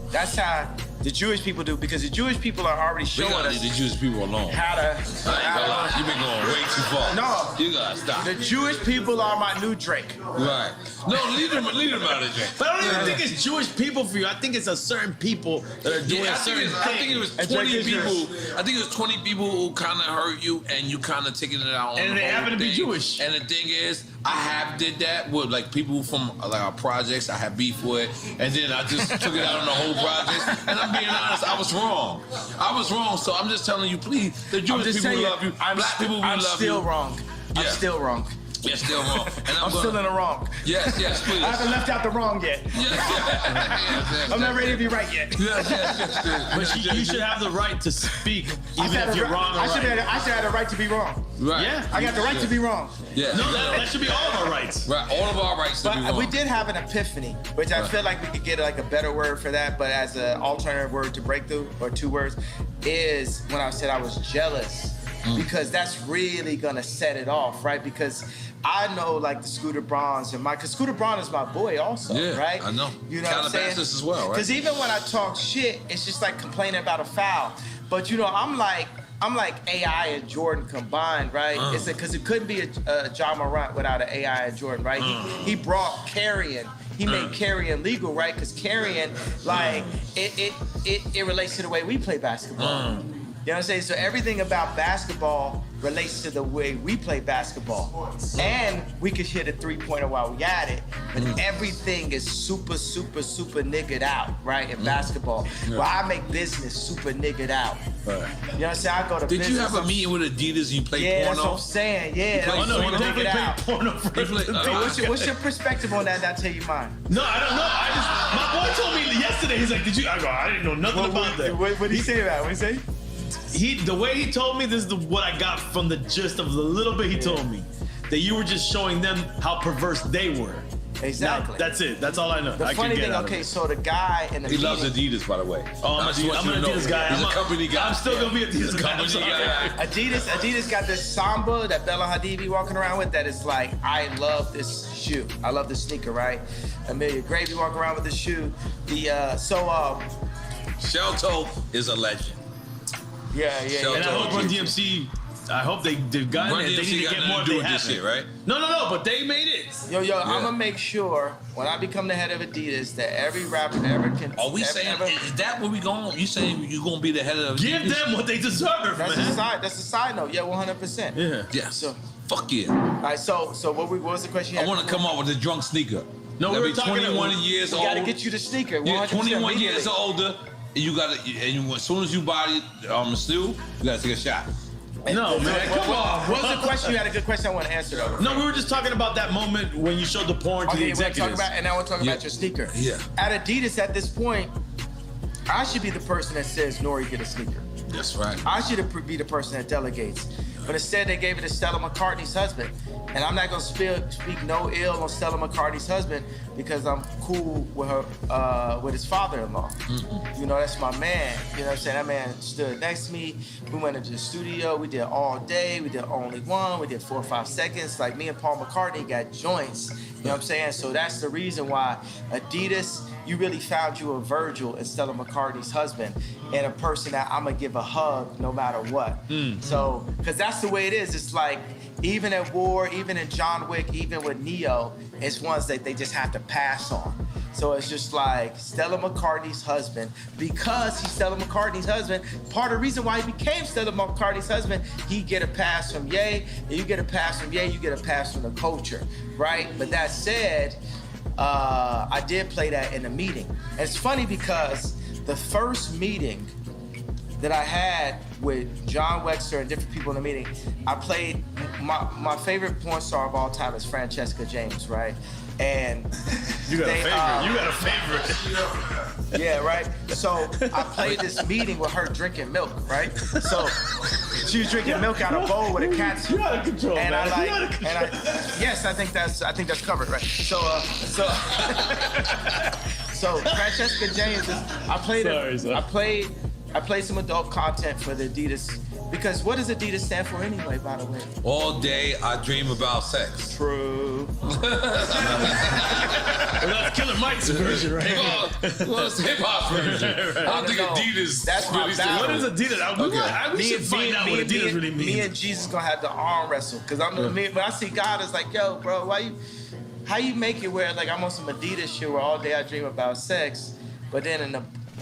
that's how The Jewish people do, because the Jewish people are already showing us. Leave the Jewish people alone. How to. I ain't gonna lie. You've been going way too far. No. You gotta stop. The Jewish people are my new Drake. Right. No, leave them out of Drake. But I don't even think it's Jewish people for you. I think it's a certain people that are doing certain things. I think it was 20 people. I think it was 20 people who kind of hurt you, and you kind of taking it out on And the they whole happen to be thing. Jewish. And the thing is, I have did that with like people from like our projects. I had beef with, and then I just took it out on the whole project. And I'm being honest, I was wrong. So I'm just telling you, please, the Jewish people will love you. Black people will love you. I'm still wrong. Yeah. I'm still wrong. You're still wrong. And I'm still in the wrong. Yes, please. I haven't left out the wrong yet. Yes. I'm not ready to be right yet. Yes. But you should have the right to speak, even if you're wrong or I should right. have the right to be wrong. Right. Yeah. I got the right to be wrong. Yeah. No, that should be all of our rights. Right. All of our rights to be But wrong. we did have an epiphany, which I feel like we could get like a better word for that, but as an alternative word to breakthrough, or 2 words, is when I said I was jealous. Because that's really gonna set it off, right? Because I know like the Scooter Brauns because Scooter Braun is my boy also, right? I know. You know what I'm saying? Calabasas as well, right? Because even when I talk shit, it's just like complaining about a foul. But you know, I'm like AI and Jordan combined, right? It's because it couldn't be a John Morant without an AI and Jordan, right? He brought carrying. He made carrying legal, right? Because carrying, like, it relates to the way we play basketball. You know what I'm saying? So everything about basketball relates to the way we play basketball. And we could hit a 3-pointer while we at it. But everything is super niggered out, right? In basketball. Well, I make business super niggered out. Right. You know what I'm saying? I go to Did business. you have a meeting with Adidas and you played Yeah, porno? that's what I'm saying. Yeah. play Like, porno? You definitely niggered played out. porno first. What's your perspective on that? And I'll tell you mine. No, I don't know. My boy told me yesterday. He's like, "Did you?" I go, "I didn't know nothing about that." What did he say about it? What did he say? The way he told me, this is what I got from the gist of the little bit he told me, that you were just showing them how perverse they were. Exactly. Now, that's it. That's all I know. The I funny can get thing, out of okay, it. so the guy in the He meeting, loves Adidas, by the way. Oh, I'm I just want an you to know. Adidas guy. He's a company guy. I'm still gonna be Adidas guy. company guy. Adidas got this Samba that Bella Hadid be walking around with that is like, I love this shoe. I love this sneaker, right? Amelia Gravy walking around with this shoe. Shelto is a legend. Yeah. And I hope Run DMC. I hope they've gotten Run it. They DMC need to got get nothing more. to do They with this haven't. shit, right? No, but they made it. Yo, I'm gonna make sure when I become the head of Adidas that every rapper ever can. Are we saying, is that where we going? You saying you gonna be the head of Give Adidas? them what they deserve, That's man. a side note. Yeah, 100%. Yeah. Yes. So, Fuck yeah. all right. So what was the question? You I had? want to come up with a drunk sneaker. No, That'd we be were talking 21 about- years We old. gotta get you the sneaker. 100% Yeah, 21 years immediately. older. And you gotta, as soon as you buy it, still, you gotta take a shot. No, man, come on. What was the question? You had a good question I want to answer though. No, we were just talking about that moment when you showed the porn to the Okay, we're talking executives. about, and now we're talking about your sneaker. Yeah. At Adidas at this point, I should be the person that says, Nori, get a sneaker. That's right. I should be the person that delegates. But instead, they gave it to Stella McCartney's husband. And I'm not going to speak no ill on Stella McCartney's husband because I'm cool with her, with his father-in-law. Mm-hmm. You know, that's my man. You know what I'm saying? That man stood next to me. We went into the studio. We did all day. We did Only One. We did 4 or 5 seconds. Like me and Paul McCartney got joints. You know what I'm saying? So that's the reason why Adidas, you really found you a Virgil and Stella McCartney's husband and a person that I'm going to give a hug no matter what. So, because that's the way it is. It's like, even at War, even in John Wick, even with Neo, it's ones that they just have to pass on. So it's just like Stella McCartney's husband, because he's Stella McCartney's husband, part of the reason why he became Stella McCartney's husband, he get a pass from Ye, and you get a pass from Ye, you get a pass from the culture, right? But that said, I did play that in a meeting. And it's funny because the first meeting that I had with John Wexler and different people in the meeting, I played, my favorite porn star of all time is Francesca James, right? And You got a favorite. yeah, right? So I played this meeting with her drinking milk, right? So she was drinking milk out of a bowl with a cat's. You out of control, and man. I You out of control. yes, I think that's covered, right? So so Francesca James is, I played some adult content for the Adidas Because what does Adidas stand for anyway, by the way? All day I dream about sex. True. Well, that's Killer Mike's version, right? Well, it's hip hop version. I don't think Adidas. That's my battle. What is Adidas? We should find out what Adidas really means. Me and Jesus gonna have to arm wrestle. Because when I see God, it's like, yo, bro, how you make it where like I'm on some Adidas shit where all day I dream about sex, but then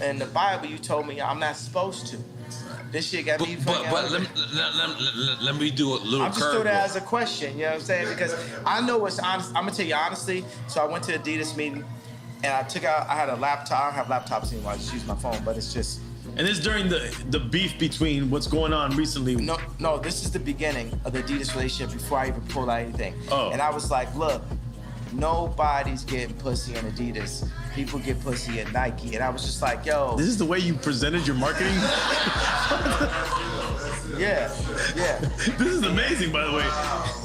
in the Bible you told me I'm not supposed to. This shit got me fucking. But let me do a little. I'm just throw that as a question, you know what I'm saying? Because I know what's honest. I'm gonna tell you honestly. So I went to Adidas meeting, and I had a laptop. I don't have laptops anymore. I just use my phone, but it's just. And this during the beef between what's going on recently. No. This is the beginning of the Adidas relationship before I even pulled out anything. Oh. And I was like, look, nobody's getting pussy on Adidas. People get pussy at Nike. And I was just like, yo. This is the way you presented your marketing? Yeah. This is amazing, by the way.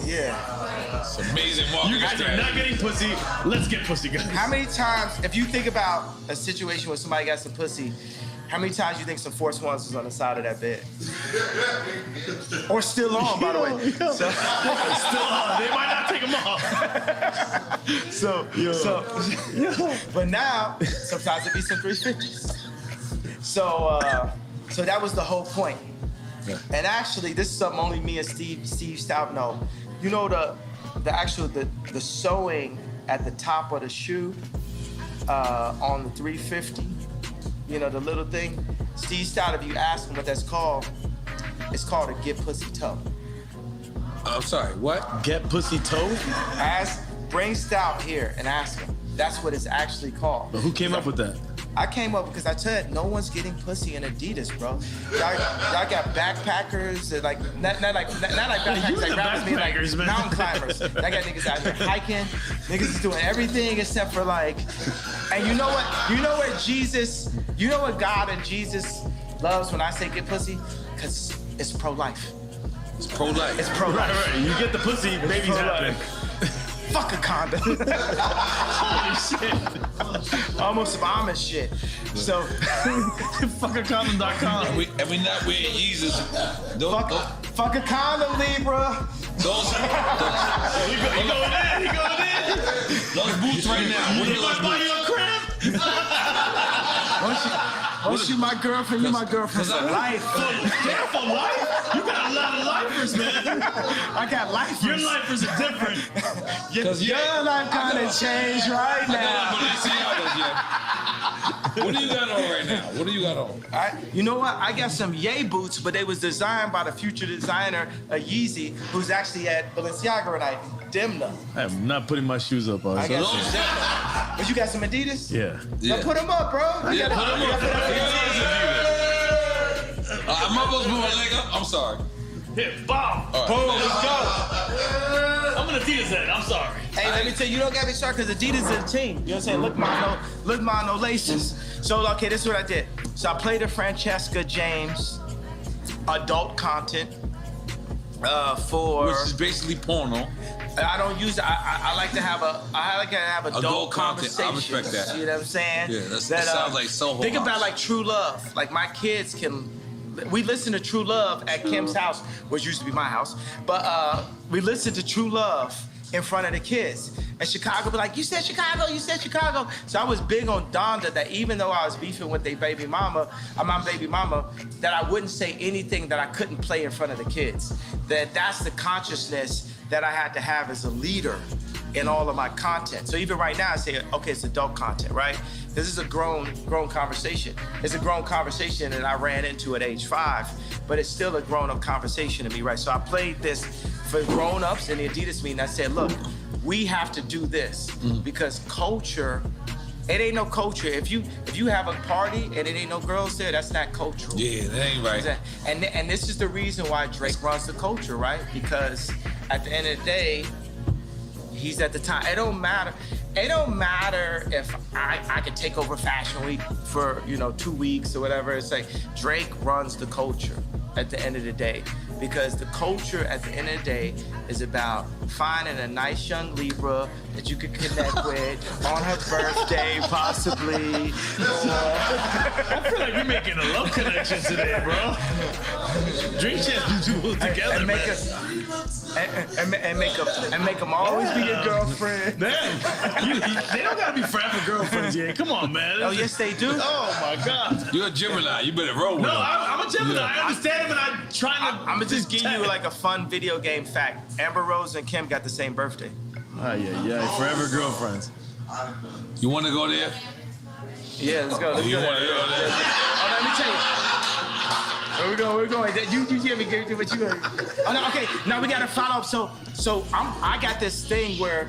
Yeah. It's amazing marketing. You guys are not getting pussy. Let's get pussy, guys. How many times, if you think about a situation where somebody got some pussy, how many times you think some Force Ones was on the side of that bed? Or still on, by the way. So, still on. They might not take them off. But now, sometimes it be some 350s. So that was the whole point. Yeah. And actually, this is something only me and Steve Stout know. You know the sewing at the top of the shoe on the 350. You know, the little thing. Steve Stout, if you ask him what that's called, it's called a get pussy toe. I'm sorry, what? Get pussy toe? Bring Stout here and ask him. That's what it's actually called. But who came up with that? I came up because I said no one's getting pussy in Adidas, bro. Y'all got backpackers, like not like backpackers, like rappers mean like man. mountain climbers. I got niggas out here hiking. Niggas is doing everything except for like. And you know what? You know what Jesus? You know what God and Jesus loves when I say get pussy? Cause it's pro-life. It's pro-life. It's pro-life. Right. You get the pussy, baby's happening. Fuck a condom. Holy shit. Almost some Amish shit. So, fuckacondom.com. And we not wearing Yeezys. Fuck a condom, Libra. Those He going in. those boots right now. What are those boots? You a crib? Once you my girlfriend, you my girlfriend for life. Damn, for life? You got a lot of lifers, man. I got lifers. Your lifers are different. Your life kind of changed right now. What do you got on right now? What do you got on? You know what? I got some Ye boots, but they was designed by the future designer, Yeezy, who's actually at Balenciaga tonight. Demna. I am not putting my shoes up. I got some Demna. But you got some Adidas? Yeah. Now put them up, bro. Yeah, put them up. Am I supposed to put my leg up? I'm sorry. Hit bomb. Right. Boom, let's go. I'm an Adidas head. I'm sorry. Hey, let me tell you, you don't got me started because Adidas is a team. You know what I'm saying? Look mine, no laces. So, okay, this is what I did. So I played a Francesca James adult content for... Which is basically porno. I don't use it. I like to have adult conversations. I respect that. You know what I'm saying? Yeah, that sounds like Soho Think House. about like True Love. Like my kids can. We listen to True Love at Kim's house, which used to be my house. But we listen to True Love in front of the kids. And Chicago be like, you said Chicago, you said Chicago. So I was big on Donda that even though I was beefing with my baby mama, that I wouldn't say anything that I couldn't play in front of the kids. That's the consciousness that I had to have as a leader in all of my content. So even right now I say, okay, it's adult content, right? This is a grown conversation. It's a grown conversation that I ran into at age 5, but it's still a grown-up conversation to me, right? So I played this for grown-ups in the Adidas meeting. I said, look, we have to do this because culture, it ain't no culture. If you have a party and it ain't no girls there, that's not cultural. Yeah, that ain't right. And this is the reason why Drake runs the culture, right? Because at the end of the day, he's at the time. It don't matter. It don't matter if I could take over Fashion Week for 2 weeks or whatever. It's like Drake runs the culture at the end of the day. because the culture at the end of the day is about finding a nice young Libra that you could connect with on her birthday, possibly. I feel like we're making a love connection today, bro. Dream Chance do two together, and make and make them always be your girlfriend. They don't gotta be forever girlfriends, yeah. Come on, man. Oh, yes, they do. Oh my God. You're a Gemini. You better roll with No, him. I'm a Gemini. I understand him, and I'm trying to. I'm gonna just give you like a fun video game fact. Amber Rose and Kim got the same birthday. Oh yeah, forever girlfriends. You want to go there? Yeah, let's go. Let's You go. want to go there? Oh, let me tell you. Where we going? We're going. You hear me? Give what you heard. Oh no. Okay. Now we gotta follow up. So I got this thing where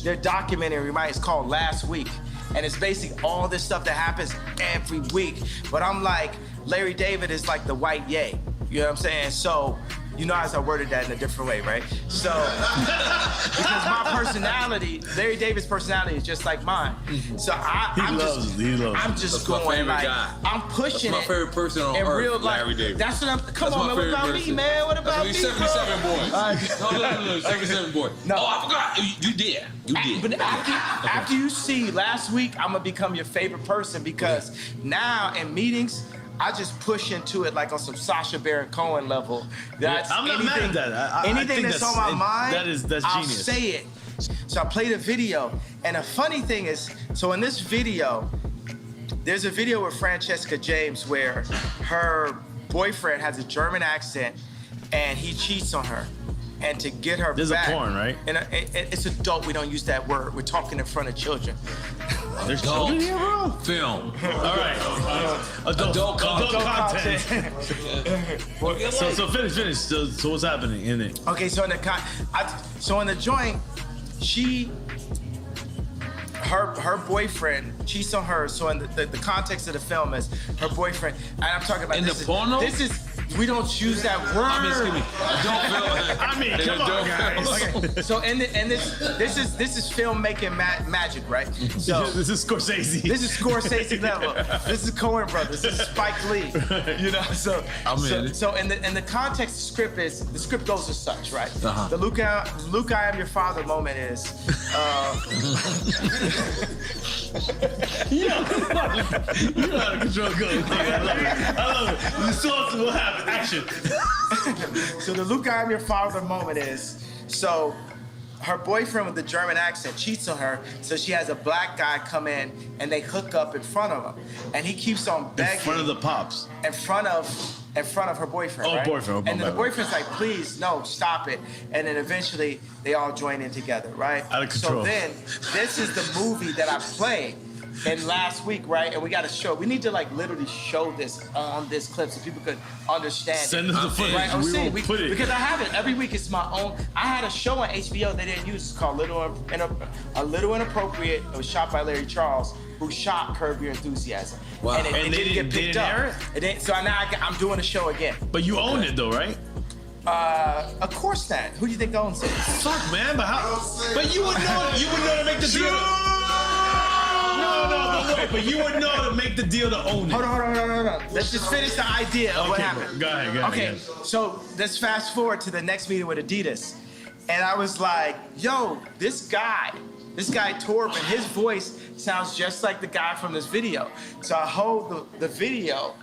they're documentary, right? It's called Last Week, and it's basically all this stuff that happens every week. But I'm like, Larry David is like the white Ye. You know what I'm saying? So. You know, as I worded that in a different way, right? So, because my personality, Larry David's personality is just like mine. So I'm just going like, guy. I'm pushing That's my favorite person on in earth, real life. Larry David. That's what I'm. Come That's on, my man. What favorite about person. me, man? What about me, That's bro? 77 boy. No, 77 boy. No. Oh, I forgot. You did. You did. But after you see Last Week, I'm gonna become your favorite person because now in meetings, I just push into it like on some Sacha Baron Cohen level. That's I'm not mad at that. Anything that's on my mind, that's I'll genius. say it. So I played a video, and the funny thing is, so in this video, there's a video with Francesca James where her boyfriend has a German accent, and he cheats on her. And to get her There's back. a porn, right? And it's adult. We don't use that word. We're talking in front of children. There's children here, bro? Film. All right. Adult content. So finish. So what's happening in it? Okay, so in the joint, her boyfriend cheats on her. So in the context of the film is her boyfriend, and I'm talking about In the porno? This is we don't use that word. I mean, excuse me. Come on, guys. Okay, so this is filmmaking magic, right? So This is Scorsese. this is Scorsese level. This is Coen Brothers. This is Spike Lee. You know, so in the context of the script goes as such, right? Uh-huh. The Luke, I am your father moment is. You know how to control good. I love it. The source will happen. Action. So the Luke, I am your father moment is, so her boyfriend with the German accent cheats on her, so she has a black guy come in and they hook up in front of him. And he keeps on begging. In front of the pops. In front of her boyfriend, Oh, right? boyfriend. And then the boyfriend's like, please, no, stop it. And then eventually they all join in together, right? Out of control. So then this is the movie that I played in Last Week, right? And we got to show. We need to like literally show this on this clip so people could understand. Send us the footage. Right? I'm We saying will put it. because I have it every week. It's my own. I had a show on HBO they didn't use. It's called A Little Inappropriate. It was shot by Larry Charles, who shot Curb Your Enthusiasm. Wow. And it And didn't get picked up. air it? So now I'm doing a show again. But you own it though, right? Of course not. Who do you think owns it? Fuck, man. But how? But you would know. You would know to make the deal. No, but wait. But you would know to make the deal to own it. Hold on. Let's just finish the idea of what Okay, happened. go ahead. Okay, so let's fast forward to the next meeting with Adidas. And I was like, yo, this guy Torben, his voice sounds just like the guy from this video. So I hold the video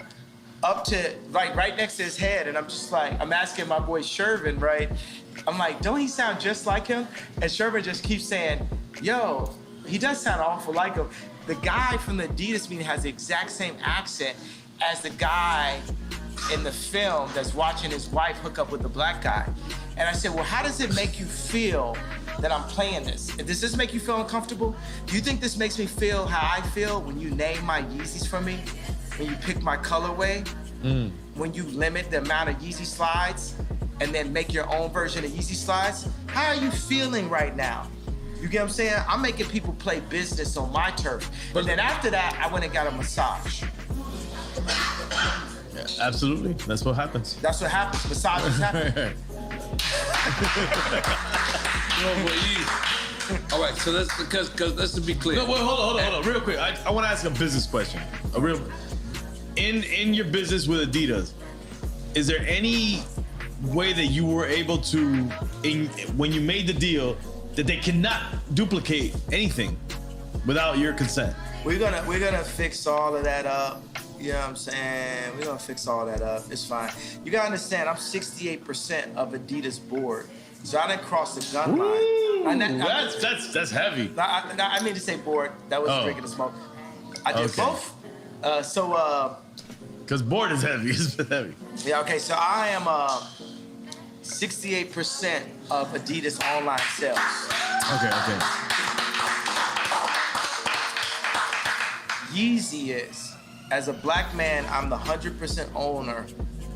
up to right next to his head, and I'm just like, I'm asking my boy Shervin, right? I'm like, don't he sound just like him? And Shervin just keeps saying, yo, he does sound awful like him. The guy from the Adidas meeting has the exact same accent as the guy in the film that's watching his wife hook up with the black guy. And I said, well, how does it make you feel that I'm playing this? Does this make you feel uncomfortable? Do you think this makes me feel how I feel when you name my Yeezys for me? When you pick my colorway? When you limit the amount of Yeezy slides and then make your own version of Yeezy slides? How are you feeling right now? You get what I'm saying? I'm making people play business on my turf. But then after that, I went and got a massage. Yeah, absolutely. That's what happens. That's what happens. Massages happen. All right, so let's because let's be clear. No, wait, hold on, real quick. I want to ask a business question. In your business with Adidas, is there any way that you were able to, when you made the deal, that they cannot duplicate anything without your consent? We're gonna fix all of that up. You know what I'm saying? We're gonna fix all that up. It's fine. You gotta understand, I'm 68% of Adidas board. So I didn't cross the gun line. That's heavy. I mean to say board. That was drinking the smoke. I did both. Because board is heavy. It's heavy. Yeah, okay. So I am 68% of Adidas online sales. Okay. Yeezy is, as a black man, I'm the 100% owner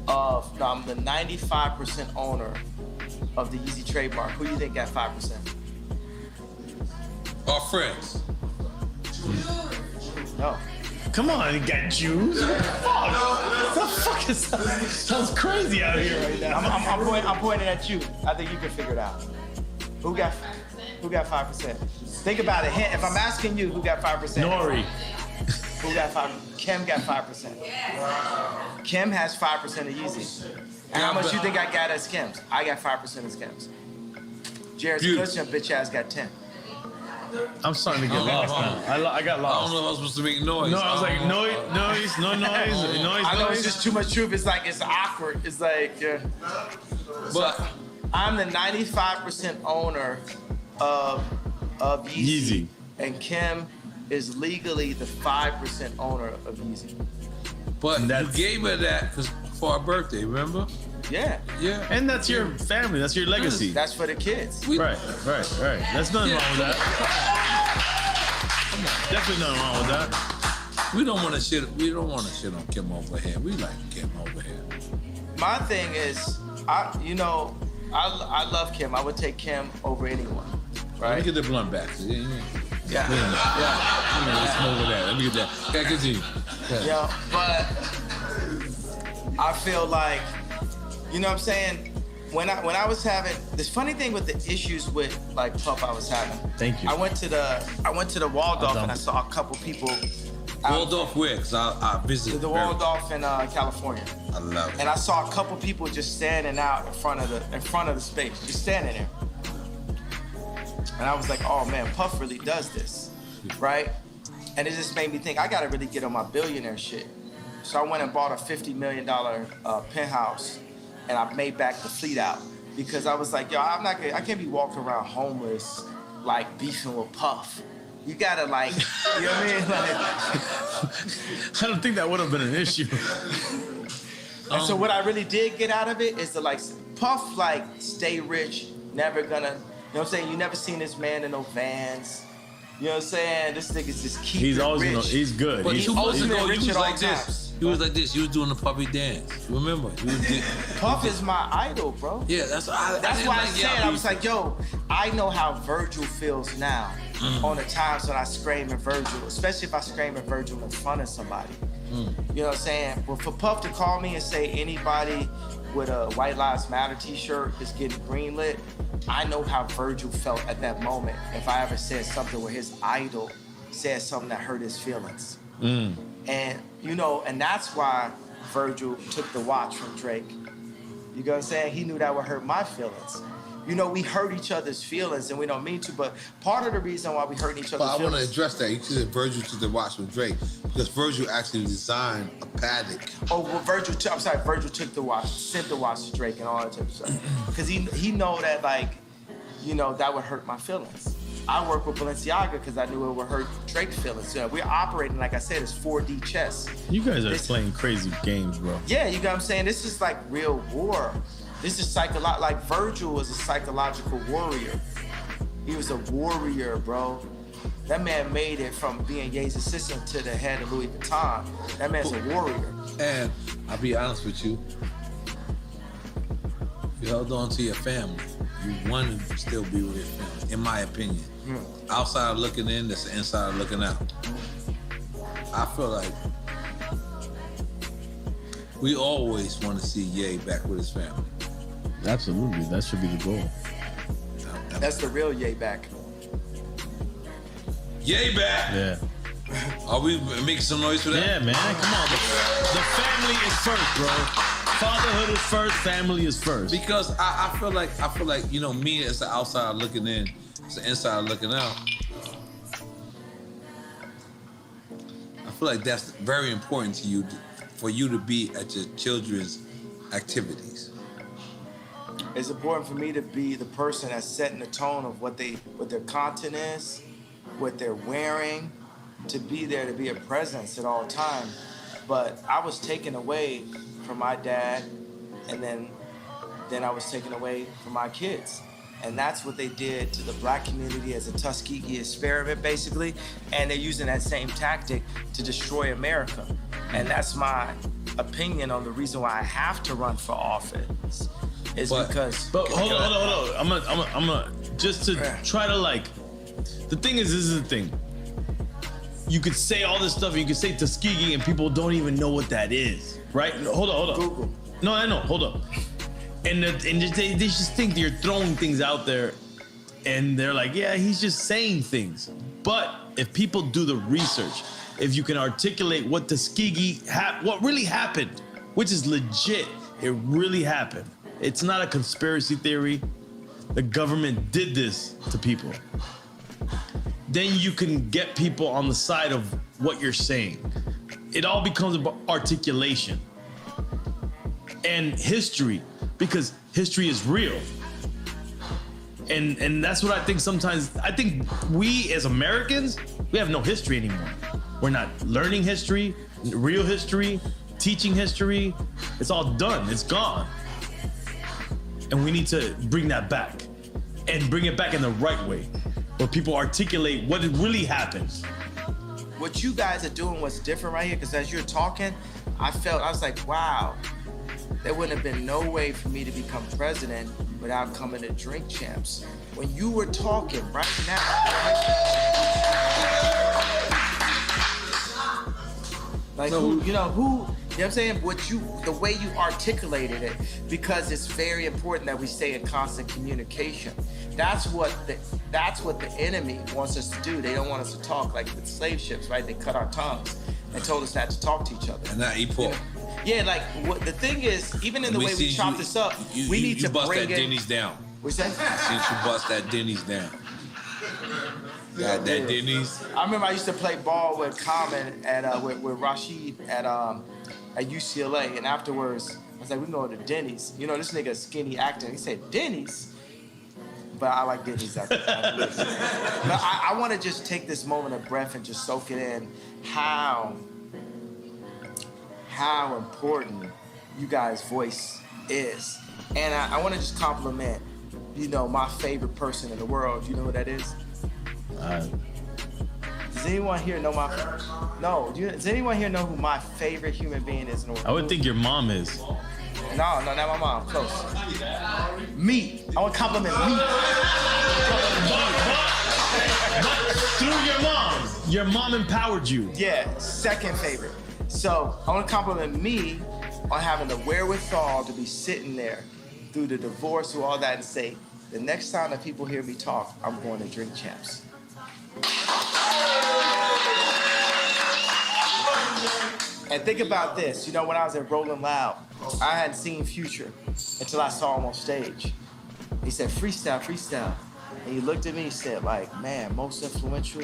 of, no, I'm the 95% owner of the Yeezy trademark. Who do you think got 5%? Our friends. No. Come on, you got Jews. Fuck. The fuck is that? Sounds crazy out here right now. I'm pointing at you. I think you can figure it out. Who got 5%? Think about it. If I'm asking you, who got 5%? Nori. Who got 5%? Kim got 5%. Kim has 5% of Yeezy. And how much you think I got as Kim's? I got 5% as Kim's. Jared's Christian bitch ass got 10. I'm starting to get lost now. I got lost. I don't know if I was supposed to make noise. No, I was like, noise. I know it's just too much truth. It's like, it's awkward. It's like, yeah. But I'm the 95% owner of Yeezy. And Kim is legally the 5% owner of Yeezy. But you gave her that for our birthday, remember? Yeah. Yeah. And that's your family. That's your legacy. That's for the kids. Right. There's nothing wrong with that. Definitely nothing wrong with that. We don't want to shit. We don't want to shit on Kim over here. We like Kim over here. My thing is, I love Kim. I would take Kim over anyone. Right. Let me get the blunt back. Yeah. Let's smoke with that. Let me get that. Okay, continue. Yeah, but I feel like, you know what I'm saying? When I was having this funny thing with the issues with like Puff I was having. Thank you. I went to the Waldorf and I saw a couple people. Waldorf where? Because I visited the Waldorf in California. I love it. And I saw a couple people just standing out in front of the space, just standing there. And I was like, oh man, Puff really does this, right? And it just made me think, I gotta really get on my billionaire shit. So I went and bought a $50 million penthouse, and I made back the fleet out because I was like, yo, I can't be walking around homeless, like beefing with Puff. You gotta like, you know what I mean? Like, I don't think that would have been an issue. And so what I really did get out of it is to like, Puff like stay rich, never gonna, you know what I'm saying? You never seen this man in no Vans. You know what I'm saying? This nigga's just keep He's it always rich. He's good. But He's 2 months ultimate ago, rich you was at all like this. times. You was like this. You was doing the puppy dance. Remember? Puff is my idol, bro. Yeah, that's why I said, I was like, yo, I know how Virgil feels now on the times when I scream at Virgil, especially if I scream at Virgil in front of somebody. You know what I'm saying? Well, for Puff to call me and say anybody with a White Lives Matter t-shirt is getting greenlit, I know how Virgil felt at that moment if I ever said something where his idol said something that hurt his feelings. And, you know, and that's why Virgil took the watch from Drake. You know what I'm saying? He knew that would hurt my feelings. You know, we hurt each other's feelings and we don't mean to, but part of the reason why we hurt each other's I feelings... want to address that. You said Virgil took the watch from Drake because Virgil actually designed a Patek. Oh, well, Virgil took the watch, sent the watch to Drake and all that type of stuff. Because he know that, like, you know, that would hurt my feelings. I work with Balenciaga because I knew it would hurt Drake's feelings. You know, we're operating, like I said, it's 4D chess. You guys are playing crazy games, bro. Yeah, you know what I'm saying? This is like real war. This is like Virgil was a psychological warrior. He was a warrior, bro. That man made it from being Ye's assistant to the head of Louis Vuitton. That man's a warrior. And I'll be honest with you. You held on to your family. You wanted to still be with your family, in my opinion. Outside looking in, that's the inside looking out. I feel like we always want to see Ye back with his family. Absolutely, that should be the goal. That's the real Ye back. Ye back! Yeah. Are we making some noise for that? Yeah, man, come on. The family is first, bro. Fatherhood is first, family is first. Because I feel like me as the outsider looking in, as the insider looking out. I feel like that's very important to you, for you to be at your children's activities. It's important for me to be the person that's setting the tone of what their content is, what they're wearing, to be there, to be a presence at all time. But I was taken away from my dad, and then I was taken away from my kids. And that's what they did to the black community as a Tuskegee experiment, basically. And they're using that same tactic to destroy America. And that's my opinion on the reason why I have to run for office. But hold on. I'm gonna just to try to the thing is, this is the thing. You could say all this stuff, you could say Tuskegee, and people don't even know what that is, right? No, hold on. Google. No, I know, hold up. And they just think you're throwing things out there, and they're like, yeah, he's just saying things. But if people do the research, if you can articulate what Tuskegee, what really happened, which is legit, it really happened. It's not a conspiracy theory. The government did this to people. Then you can get people on the side of what you're saying. It all becomes about articulation and history, because history is real. And that's what I think sometimes. I think we as Americans, we have no history anymore. We're not learning history, real history, teaching history. It's all done, it's gone. And we need to bring that back, and bring it back in the right way, where people articulate what really happened. What you guys are doing was different right here, because as you're talking, I was like, wow, there wouldn't have been no way for me to become president without coming to Drink Champs. When you were talking right now, you know what I'm saying? The way you articulated it, because it's very important that we stay in constant communication. That's what the enemy wants us to do. They don't want us to talk like the slave ships, right? They cut our tongues and told us not to talk to each other. And not eat pork. Yeah, the thing is, even in the way we chop this up, we need to bust bring that Denny's down. What's that? Since you bust that Denny's down. Got that Denny's. I remember I used to play ball with Common with Rashid at UCLA, and afterwards I was like, we can go to Denny's. You know, this nigga skinny acting. He said Denny's, but I like Denny's after. But I want to just take this moment of breath and just soak it in how important you guys' voice is, and I want to just compliment, my favorite person in the world. You know who that is? Does anyone here know does anyone here know who my favorite human being is in the world? I would think your mom is. No, not my mom. Close. Me. I want to compliment me. But through your mom empowered you. Yeah, second favorite. So I want to compliment me on having the wherewithal to be sitting there through the divorce, through all that, and say, the next time that people hear me talk, I'm going to Drink Champs. And think about this. When I was at Rolling Loud, I hadn't seen Future until I saw him on stage. He said, freestyle, freestyle. And he looked at me and said, man, most influential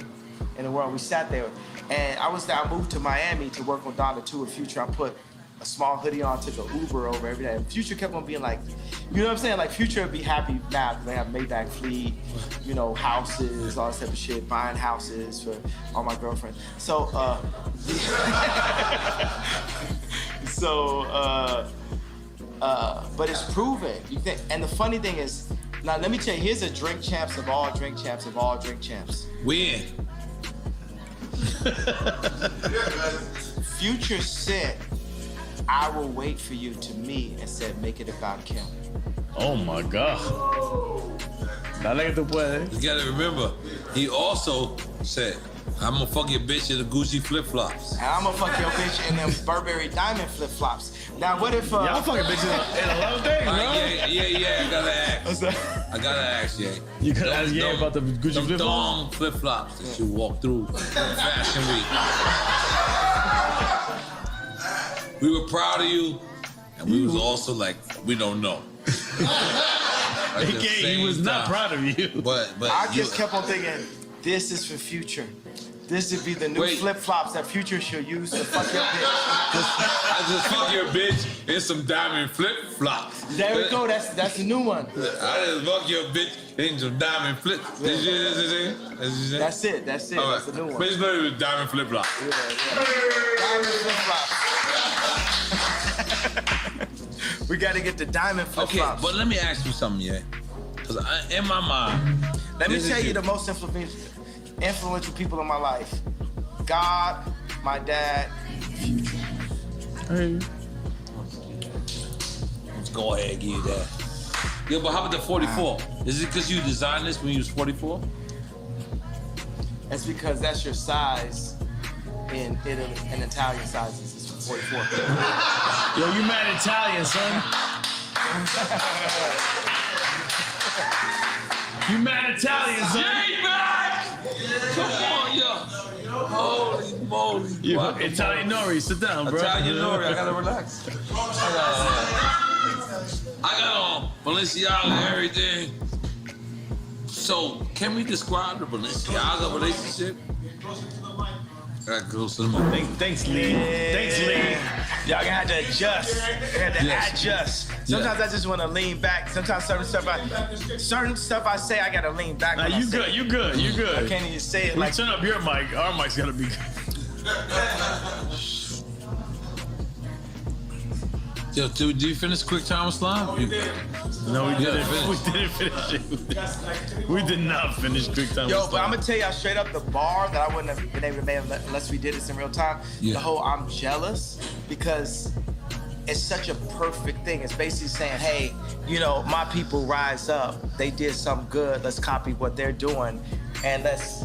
in the world. We sat there, and I moved to Miami to work on Donna 2 and Future. I put a small hoodie on, took an Uber over every day. And Future kept on being like, you know what I'm saying? Like, Future would be happy now because they have Maybach Fleet, houses, all this type of shit, buying houses for all my girlfriends. So, but it's proven. And the funny thing is, now let me tell you, here's a Drink Champs of all Drink Champs of all Drink Champs. Win. Future said, I will wait for you to me, and said, make it about Kim. Oh my God. Dale que tú puedes. You gotta remember, he also said, I'm gonna fuck your bitch in the Gucci flip-flops. And I'm gonna fuck your bitch in them Burberry diamond flip-flops. Now, what if... Y'all fucking bitches in a lot of things, bro. Yeah, I gotta ask. What's that? I gotta ask, yeah. You gotta ask, about the Gucci flip-flops? Thong flip-flops that you walk through Fashion Week. We were proud of you. And we was also like, we don't know. He was not proud of you. But I just kept on thinking, this is for Future. This would be the new flip-flops that Future should use to fuck your bitch. I just fuck your bitch in some diamond flip-flops. There we go, that's the new one. I just fuck your bitch in some diamond flip. That's it. That's Right. the new one. But it's better with diamond flip-flops. Yeah. Diamond flip-flops. We gotta get the diamond flip-flops. Okay, but let me ask you something, yeah? Because in my mind... Let me tell you the most influential people in my life. God, my dad, Future. Hey. Let's go ahead and give you that. Yeah, but how about the 44? Is it because you designed this when you was 44? That's because that's your size in Italy, and Italian sizes is 44. Yo, you mad Italian, son. You mad Italian, son. Jay back! Come on, yo. Holy moly. Italian Nori, sit down, bro. Italian Nori, I gotta relax. I got on Balenciaga and everything. So, can we describe the Balenciaga relationship? I gotta go to the mic. Thanks, Lee. Thanks, Lee. Y'all gonna have to adjust. Adjust. Sometimes I just want to lean back. Sometimes certain stuff I say, I gotta lean back. Nah, you good. You good. I can't even say it like. Turn up your mic. Our mic's gotta be good. Yo, did you finish Quick Time Slime? No, we didn't. We didn't finish it. We did not finish Quick Time. Yo, but I'm gonna tell y'all straight up, the bar that I wouldn't have been able to make unless we did this in real time. Yeah. The whole I'm jealous because it's such a perfect thing. It's basically saying, hey, you know, my people rise up. They did something good. Let's copy what they're doing, and let's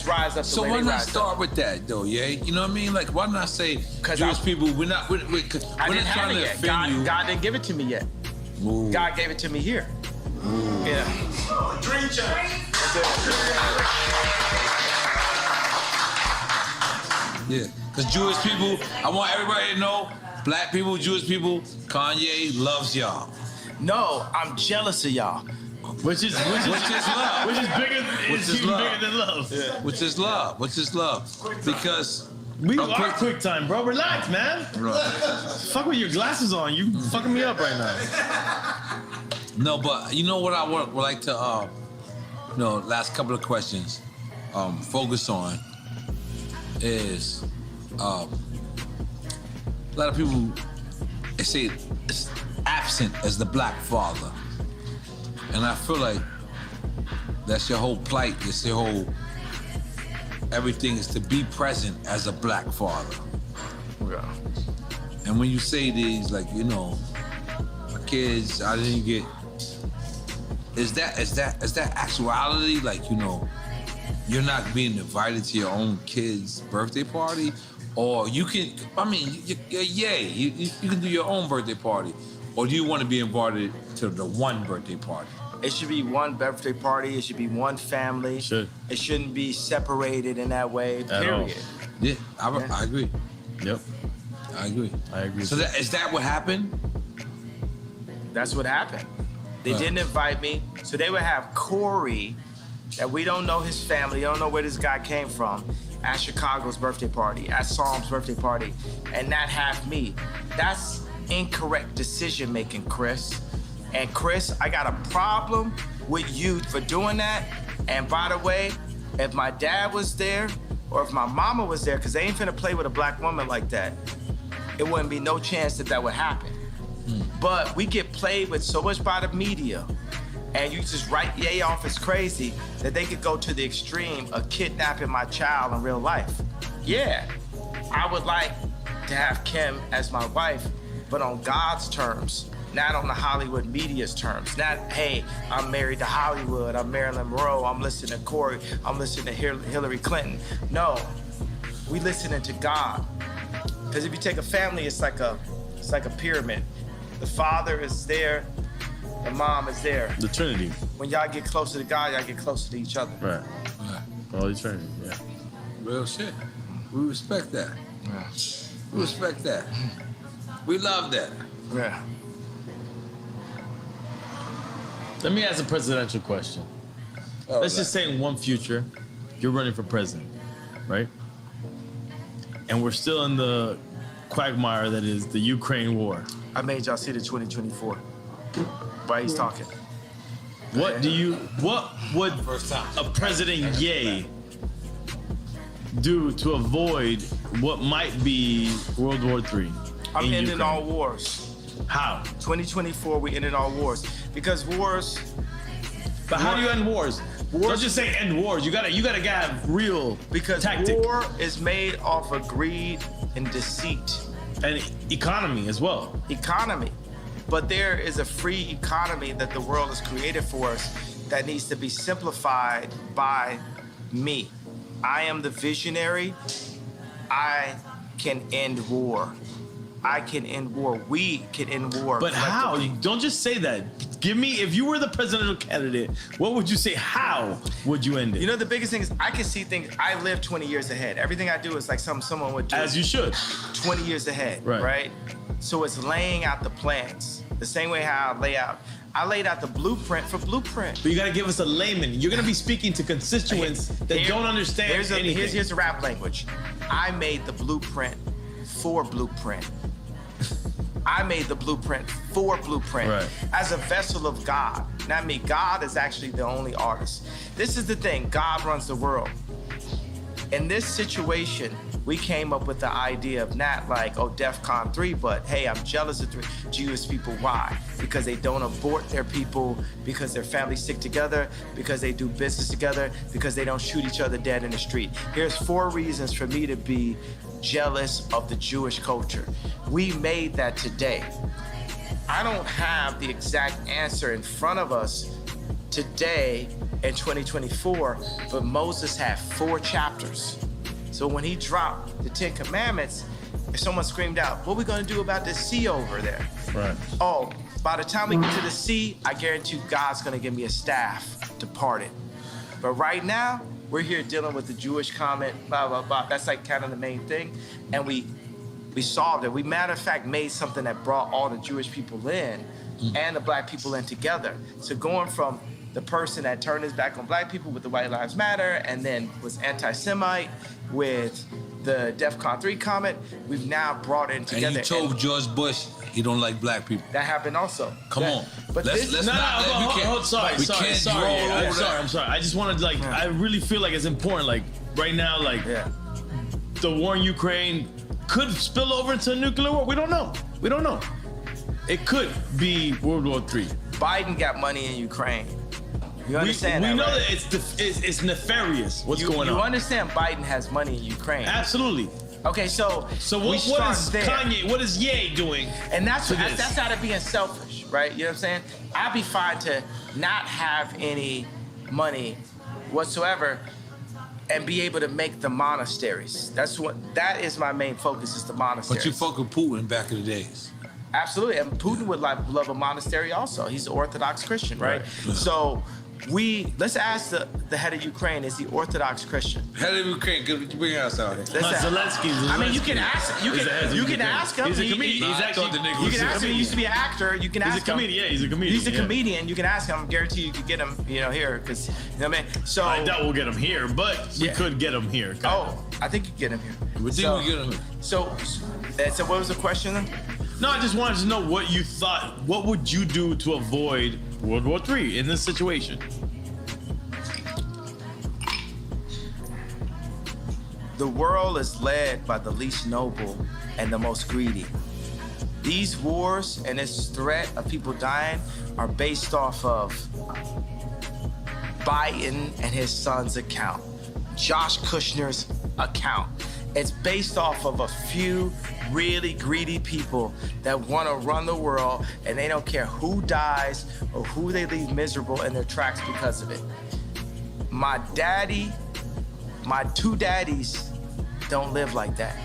rise up. So why not start with that though, yeah? You know what I mean? Like, why not say Jewish people? We're not trying to offend you. God didn't give it to me yet. Ooh. God gave it to me here. Ooh. Yeah. Dream check. Yeah, because Jewish people, I want everybody to know, black people, Jewish people, Kanye loves y'all. No, I'm jealous of y'all. Which is love. Which is bigger. Bigger than love. Yeah. Which is love. Because we are quick time, bro. Relax, man. Right. Fuck with your glasses on. You fucking me up right now. No, but you know what I would like to, last couple of questions, focus on is a lot of people they say it's absent as the black father. And I feel like that's your whole plight, it's your whole, everything is to be present as a black father. Yeah. And when you say these, like, you know, my kids, I didn't get, is that actuality? Like, you know, you're not being invited to your own kid's birthday party? Or you can, I mean, you can do your own birthday party. Or do you want to be invited to the one birthday party? It should be one birthday party. It should be one family. Should. It shouldn't be separated in that way, period. Yeah, I agree. Yep. I agree. So is that what happened? That's what happened. They didn't invite me. So they would have Corey, that we don't know his family, don't know where this guy came from, at Chicago's birthday party, at Psalm's birthday party, and not have me. That's incorrect decision making, Chris. And Chris, I got a problem with you for doing that. And by the way, if my dad was there or if my mama was there, because they ain't finna play with a black woman like that, it wouldn't be no chance that would happen. But we get played with so much by the media, and you just write yay off as crazy that they could go to the extreme of kidnapping my child in real life. Yeah, I would like to have Kim as my wife, but on God's terms, not on the Hollywood media's terms. Not, hey, I'm married to Hollywood, I'm Marilyn Monroe, I'm listening to Corey, I'm listening to Hillary Clinton. No, we listening to God. Because if you take a family, it's like a pyramid. The father is there, the mom is there. The Trinity. When y'all get closer to God, y'all get closer to each other. Right. Holy Trinity, yeah. Real shit. We respect that. Yeah. We respect that. We love that. Yeah. Let me ask a presidential question. Let's just say in one future, you're running for president, right? And we're still in the quagmire that is the Ukraine war. I made y'all see the 2024. Why he's talking? What would a President Ye do to avoid what might be World War III? I'm ending Ukraine? all wars. How? 2024, we ended all wars. Because wars. But how do you end wars? Don't just say end wars. You gotta have real Because tactic. war is made off of greed and deceit. And economy as well. Economy. But there is a free economy that the world has created for us that needs to be simplified by me. I am the visionary. I can end war. I can end war. We can end war. But how? Don't just say that. Give me, if you were the presidential candidate, what would you say? How would you end it? You know, the biggest thing is I can see things. I live 20 years ahead. Everything I do is like something someone would do. As you should. 20 years ahead, Right. right? So it's laying out the plans. The same way how I laid out the blueprint for blueprint. But you gotta give us a layman. You're gonna be speaking to constituents that don't understand anything. Here's the rap language. I made the blueprint for blueprint. I made the blueprint for blueprint. Right. As a vessel of God. Not me. God is actually the only artist. This is the thing. God runs the world. In this situation, we came up with the idea of not like, oh, DEFCON 3, but hey, I'm jealous of Jewish people. Why? Because they don't abort their people, because their families stick together, because they do business together, because they don't shoot each other dead in the street. Here's 4 reasons for me to be jealous of the Jewish culture. We made that today. I don't have the exact answer in front of us today in 2024, but Moses had 4 chapters. So when he dropped the 10 Commandments, if someone screamed out, what are we gonna do about the sea over there? Right. Oh, by the time we get to the sea, I guarantee God's gonna give me a staff to part it. But right now, we're here dealing with the Jewish comment, blah, blah, blah. That's like kind of the main thing. And we solved it. We, matter of fact, made something that brought all the Jewish people in and the black people in together. So going from the person that turned his back on black people with the White Lives Matter and then was anti-Semite with the DEFCON 3 comment, we've now brought it together. And he told George Bush he don't like black people. That happened also. Come on. But let's this, not. I'm sorry. I just wanted to I really feel like it's important. Like right now, the war in Ukraine could spill over into a nuclear war. We don't know. It could be World War III. Biden got money in Ukraine. You understand we that, know right? that it's nefarious what's going on. You understand Biden has money in Ukraine. Absolutely. Okay, so what is Kanye, what is Ye doing? And that's out of being selfish, right? You know what I'm saying? I'd be fine to not have any money whatsoever and be able to make the monasteries. That is my main focus, is the monasteries. But you fuck with Putin back in the days. Absolutely, and Putin would love a monastery also. He's an Orthodox Christian, right? So let's ask the head of Ukraine, is he Orthodox Christian? Head of Ukraine, could you bring us out here? Zelensky. I mean, you can ask him. He's a comedian. You can ask him. He used to be an actor. You can ask him. He's a comedian. Yeah, he's a comedian. He's a comedian. You can ask him. I guarantee you could get him, here, because, you know what I mean? So I doubt we'll get him here, but we could get him here. I think you get him here. We think we get him here. So what was the question then? No, I just wanted to know what you thought. What would you do to avoid World War III in this situation? The world is led by the least noble and the most greedy. These wars and this threat of people dying are based off of Biden and his son's account, Josh Kushner's account. It's based off of a few really greedy people that want to run the world, and they don't care who dies or who they leave miserable in their tracks because of it. My 2 daddies don't live like that.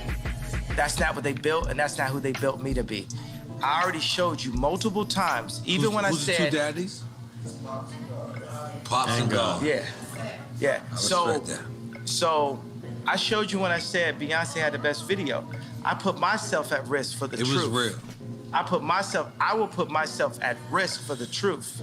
That's not what they built, and that's not who they built me to be. I already showed you multiple times, even when I said— Who's the 2 daddies? Pops and God. Yeah. I respect that. So I showed you when I said Beyonce had the best video. I put myself at risk for the truth. It was real. I will put myself at risk for the truth.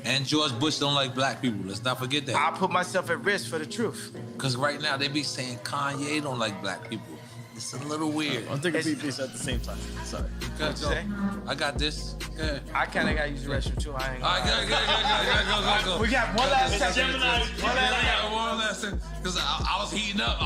And George Bush don't like black people. Let's not forget that. I'll put myself at risk for the truth. Because right now they be saying Kanye don't like black people. It's a little weird. I'm thinking peace at the same time. Sorry. What you say? I got this. Go ahead. I kind of got to use the restroom too. I ain't All right, go. We got one last second. One last second. Because I was heating up.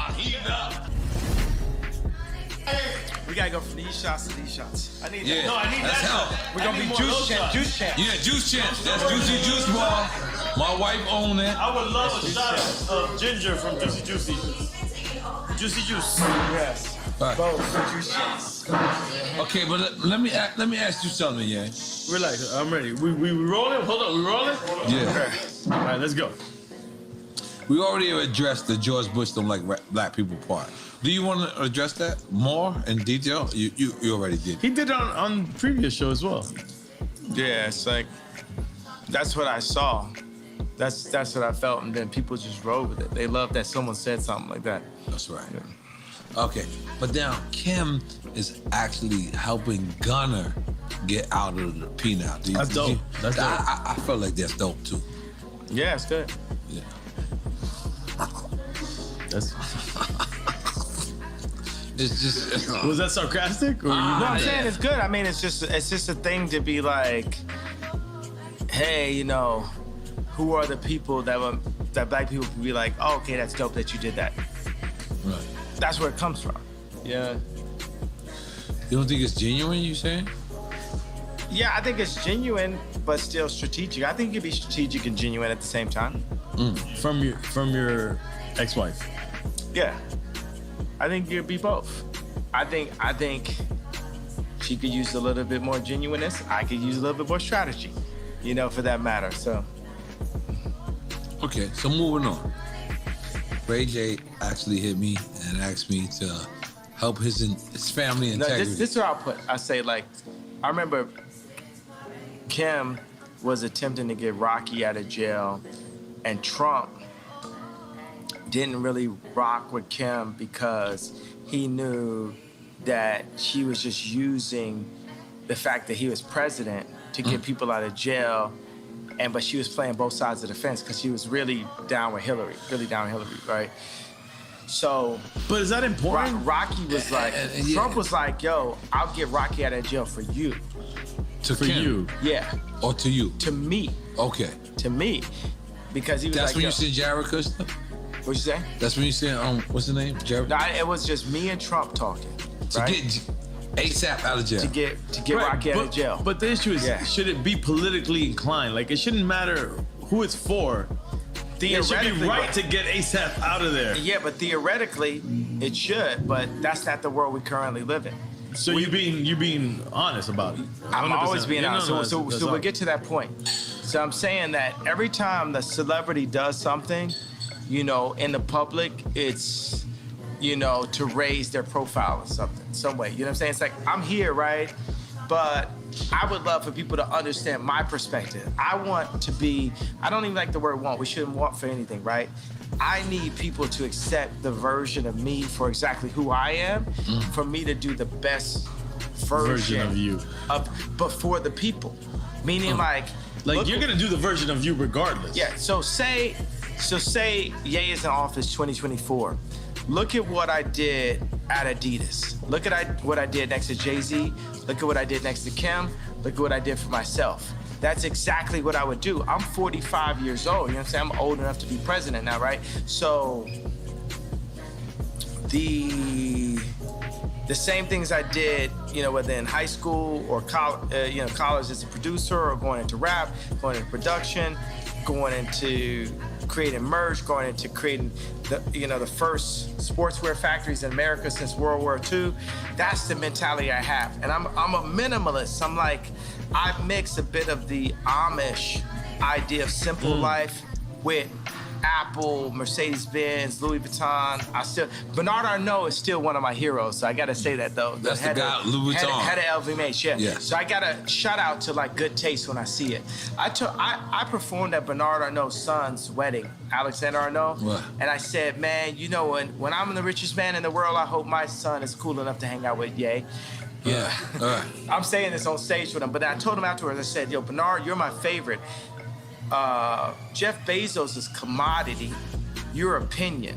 We gotta go from these shots to these shots. I need that. No, I need That's that. help. We're gonna be juice champs. Yeah, juice champs. That's Juicy Juice Bar. My wife owned it. I would love a shot of ginger from Juicy Juicy. Juicy Juice. Yes. Right. Both juice champs. Okay, but let me ask you something, yeah. Relax, I'm ready. We rolling? Hold on, we rolling? Yeah. All right, let's go. We already addressed the George Bush don't like black people part. Do you want to address that more in detail? You already did. He did it on previous show as well. Yeah, it's like that's what I saw. That's what I felt, and then people just rode with it. They love that someone said something like that. That's right. Yeah. Okay, but now Kim is actually helping Gunner get out of the penal. That's dope. That's dope. I felt like that's dope too. Yeah, it's good. Yeah. That's. It's just. Was that sarcastic? Or no, I'm saying it's good. I mean, it's just a thing to be like, hey, you know, who are the people that black people can be like, oh, okay, that's dope that you did that. Right. That's where it comes from. Yeah. You don't think it's genuine? You saying? Yeah, I think it's genuine, but still strategic. I think you can be strategic and genuine at the same time. From your ex-wife. Yeah. I think you'd be both. I think she could use a little bit more genuineness. I could use a little bit more strategy, you know, for that matter. So. Okay, so moving on. Ray J actually hit me and asked me to help his family integrity. This is what I'll put. I say, like, I remember Kim was attempting to get Rocky out of jail, and Trump didn't really rock with Kim because he knew that she was just using the fact that he was president to get people out of jail, but she was playing both sides of the fence because she was really down with Hillary, right? So, but is that important? Rocky was like, Trump was like, yo, I'll get Rocky out of jail for you. For you? Yeah. Or to you? To me. Okay. To me. Because he was That's like, when you said Jared Kushner? What'd you say? That's when you said, what's the name? Jared? No, it was just me and Trump talking. To right? get ASAP out of jail. To get Rocky out of jail. But the issue is, should it be politically inclined? Like, it shouldn't matter who it's for. It should be right to get ASAP out of there. Yeah, but theoretically, it should. But that's not the world we currently live in. So you're being honest about it. 100%. I'm always being honest. No, so we'll get to that point. So I'm saying that every time the celebrity does something, you know, in the public, it's, you know, to raise their profile or something, some way. You know what I'm saying? It's like, I'm here, right? But I would love for people to understand my perspective. I want to be, I don't even like the word want. We shouldn't want for anything, right? I need people to accept the version of me for exactly who I am, for me to do the best version of you. But for the people. Meaning like you're gonna do the version of you regardless. Yeah, so say Ye is in office 2024. Look at what I did at Adidas. Look at what I did next to Jay-Z. Look at what I did next to Kim. Look at what I did for myself. That's exactly what I would do. I'm 45 years old, you know what I'm saying? I'm old enough to be president now, right? So the same things I did, you know, whether in high school or college as a producer, or going into rap, going into production, going into creating merch, going into creating the first sportswear factories in America since World War II. That's the mentality I have. And I'm a minimalist. I'm like, I mix a bit of the Amish idea of simple life with Apple, Mercedes-Benz, Louis Vuitton. Bernard Arnault is still one of my heroes, so I gotta say that though. That's the guy, Louis Vuitton. Head of LVMH, yeah. Yeah. So I gotta shout out to like good taste when I see it. I performed at Bernard Arnault's son's wedding, Alexander Arnault, What? and I said, man, you know, when I'm the richest man in the world, I hope my son is cool enough to hang out with Ye. Yeah. I'm saying this on stage with him, but I told him afterwards, I said, yo, Bernard, you're my favorite. Jeff Bezos is commodity, your opinion.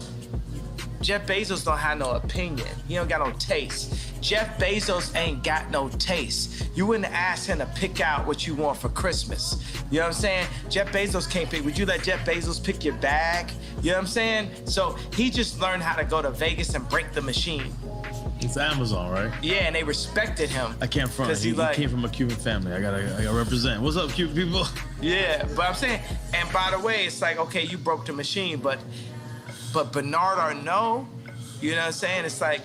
Jeff Bezos don't have no opinion. He don't got no taste. Jeff Bezos ain't got no taste. You wouldn't ask him to pick out what you want for Christmas. You know what I'm saying? Jeff Bezos can't pick. Would you let Jeff Bezos pick your bag? You know what I'm saying? So he just learned how to go to Vegas and break the machine. It's Amazon, right? Yeah, and they respected him. I can't front. He came from a Cuban family. I gotta represent. What's up, Cuban people? Yeah, but I'm saying, and by the way, it's like, okay, you broke the machine, but Bernard Arnault, you know what I'm saying? It's like,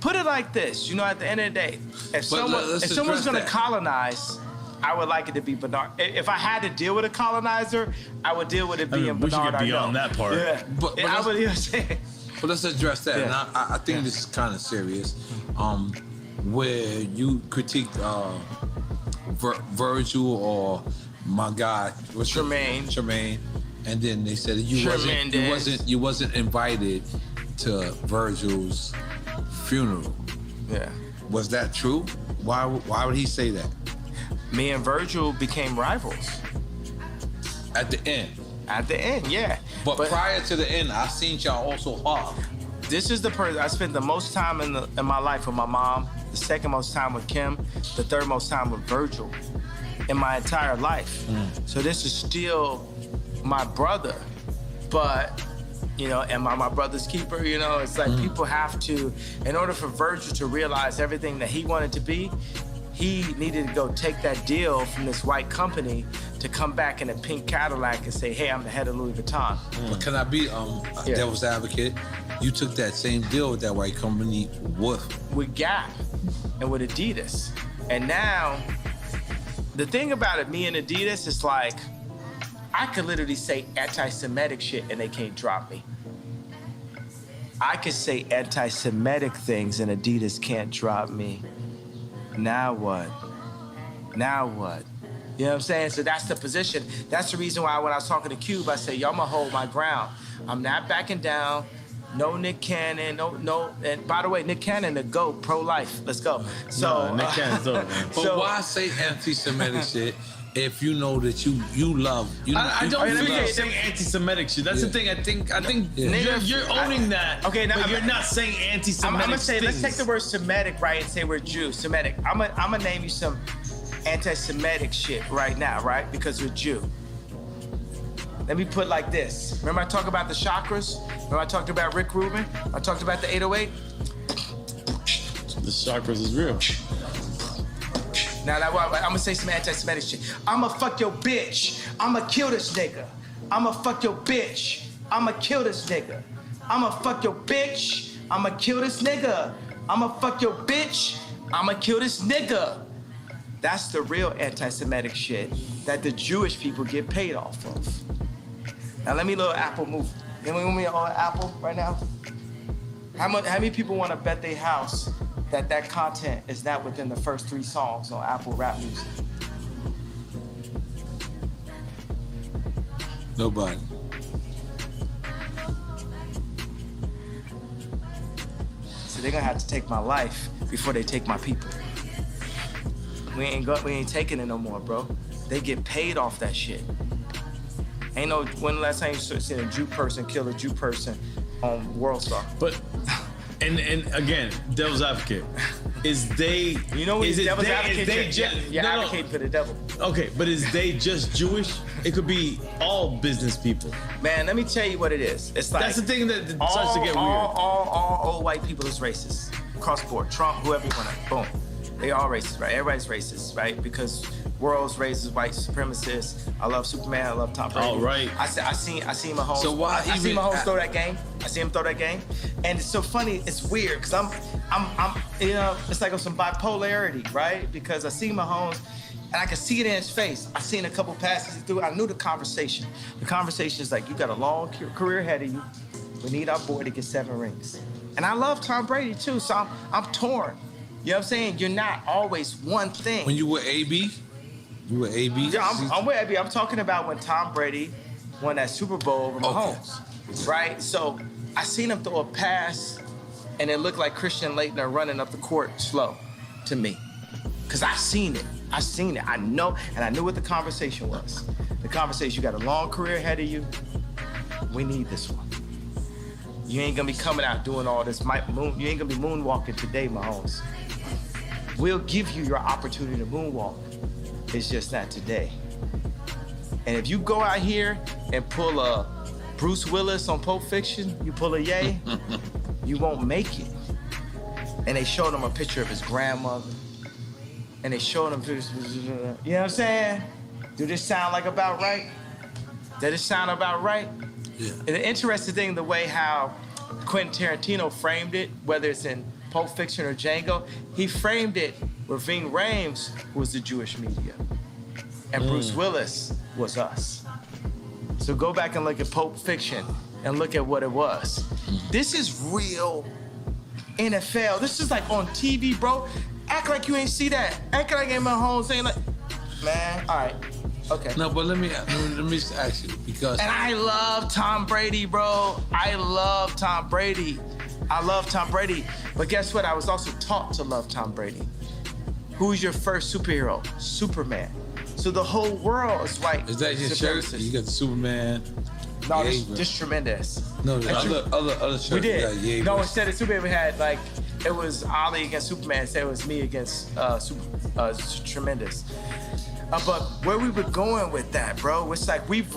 put it like this, you know, at the end of the day, if someone's gonna colonize, I would like it to be Bernard. If I had to deal with a colonizer, I would deal with it being Bernard Arnault. We should get beyond that part. Yeah, but I would, you know what I'm saying? But let's address that. Yeah. And I think this is kind of serious. Where you critique Virgil or my guy, what's Tremaine, and then they said you wasn't invited to Virgil's funeral. Yeah. Was that true? Why would he say that? Me and Virgil became rivals. At the end. At the end, yeah. But prior to the end, I seen y'all also hug. This is the person I spent the most time in my life with my mom, the second most time with Kim, the third most time with Virgil in my entire life. So this is still my brother, but you know, am I my brother's keeper? You know, it's like people have to, in order for Virgil to realize everything that he wanted to be, he needed to go take that deal from this white company to come back in a pink Cadillac and say, hey, I'm the head of Louis Vuitton. But can I be devil's advocate? You took that same deal with that white company with Gap and with Adidas. And now, the thing about it, me and Adidas, is like, I could literally say anti-Semitic shit and they can't drop me. I could say anti-Semitic things and Adidas can't drop me. Now what? Now what? You know what I'm saying? So that's the position. That's the reason why when I was talking to Cube, I said, yo, I'm gonna hold my ground. I'm not backing down. No Nick Cannon, no. And by the way, Nick Cannon, the GOAT, pro-life. Let's go. So Nick Cannon's dope, man. But why say anti-Semitic shit if you know that you love? I don't think you're saying anti-Semitic shit. That's the thing. I think you're owning that. Okay, now but you're not saying anti-Semitic. I'm gonna say, things. let's take the word Semitic, right, and say we're Jew. Semitic. I'm gonna name you some anti-Semitic shit right now, right? Because you're Jew. Let me put it like this. Remember I talked about the chakras? Remember I talked about Rick Rubin? I talked about the 808? The chakras is real. Now, I'm gonna say some anti-Semitic shit. I'ma fuck your bitch. I'ma kill this nigga. I'ma fuck your bitch. I'ma kill this nigga. I'ma fuck your bitch. I'ma kill this nigga. I'ma fuck your bitch. I'ma kill this nigga. That's the real anti-Semitic shit that the Jewish people get paid off of. Now let me little Apple move. You want me on Apple right now? How many people want to bet their house that content is not within the first 3 songs on Apple Rap Music? Nobody. So they're gonna have to take my life before they take my people. We ain't taking it no more, bro. They get paid off that shit. Ain't no, when the last time you seen a Jew person kill a Jew person on World Star? But, and again, devil's advocate. Is they, you know, is it devil's they, advocate, is they just, you're advocating for the devil. Okay, but is they just Jewish? It could be all business people. Man, let me tell you what it is. It's like, that's the thing that starts to get weird. All old white people is racist. Cross board, Trump, whoever you want to, boom. They all racist, right? Everybody's racist, right? Because world's racist, white supremacists. I love Superman. I love Tom Brady. All right. I seen Mahomes. So why I seen Mahomes throw that game. I see him throw that game, and it's so funny. It's weird because I'm, you know, it's like on some bipolarity, right? Because I see Mahomes, and I can see it in his face. I seen a couple passes through. I knew the conversation. The conversation is like, you got a long career ahead of you. We need our boy to get 7 rings. And I love Tom Brady too, so I'm torn. You know what I'm saying? You're not always one thing. When you were AB, you were AB. Yeah, I'm with AB. I'm talking about when Tom Brady won that Super Bowl over Mahomes, right? So I seen him throw a pass, and it looked like Christian Laettner running up the court slow to me. Because I seen it. I know, and I knew what the conversation was. The conversation, you got a long career ahead of you. We need this one. You ain't gonna be coming out doing all this. You ain't gonna be moonwalking today, Mahomes. We'll give you your opportunity to moonwalk. It's just not today. And if you go out here and pull a Bruce Willis on Pulp Fiction, you pull a Ye, you won't make it. And they showed him a picture of his grandmother. And they showed him, you know what I'm saying? Do this sound like about right? Does it sound about right? Yeah. And the interesting thing, the way how Quentin Tarantino framed it, whether it's in Pulp Fiction or Django, he framed it where Ving Rhames was the Jewish media. And Bruce Willis was us. So go back and look at Pulp Fiction and look at what it was. This is real NFL. This is like on TV, bro. Act like you ain't see that. Act like ain't my home saying like, man, all right, okay. No, but let me just ask you because. And I love Tom Brady, bro. I love Tom Brady. But guess what? I was also taught to love Tom Brady. Who's your first superhero? Superman. So the whole world is white. Is that your shirt? You got the Superman. No, just tremendous. No, the other shirts. We did. Yeah, no, instead of Superman, we had like, it was Ali against Superman. Instead, it was me against Tremendous. But where we were going with that, bro, it's like we've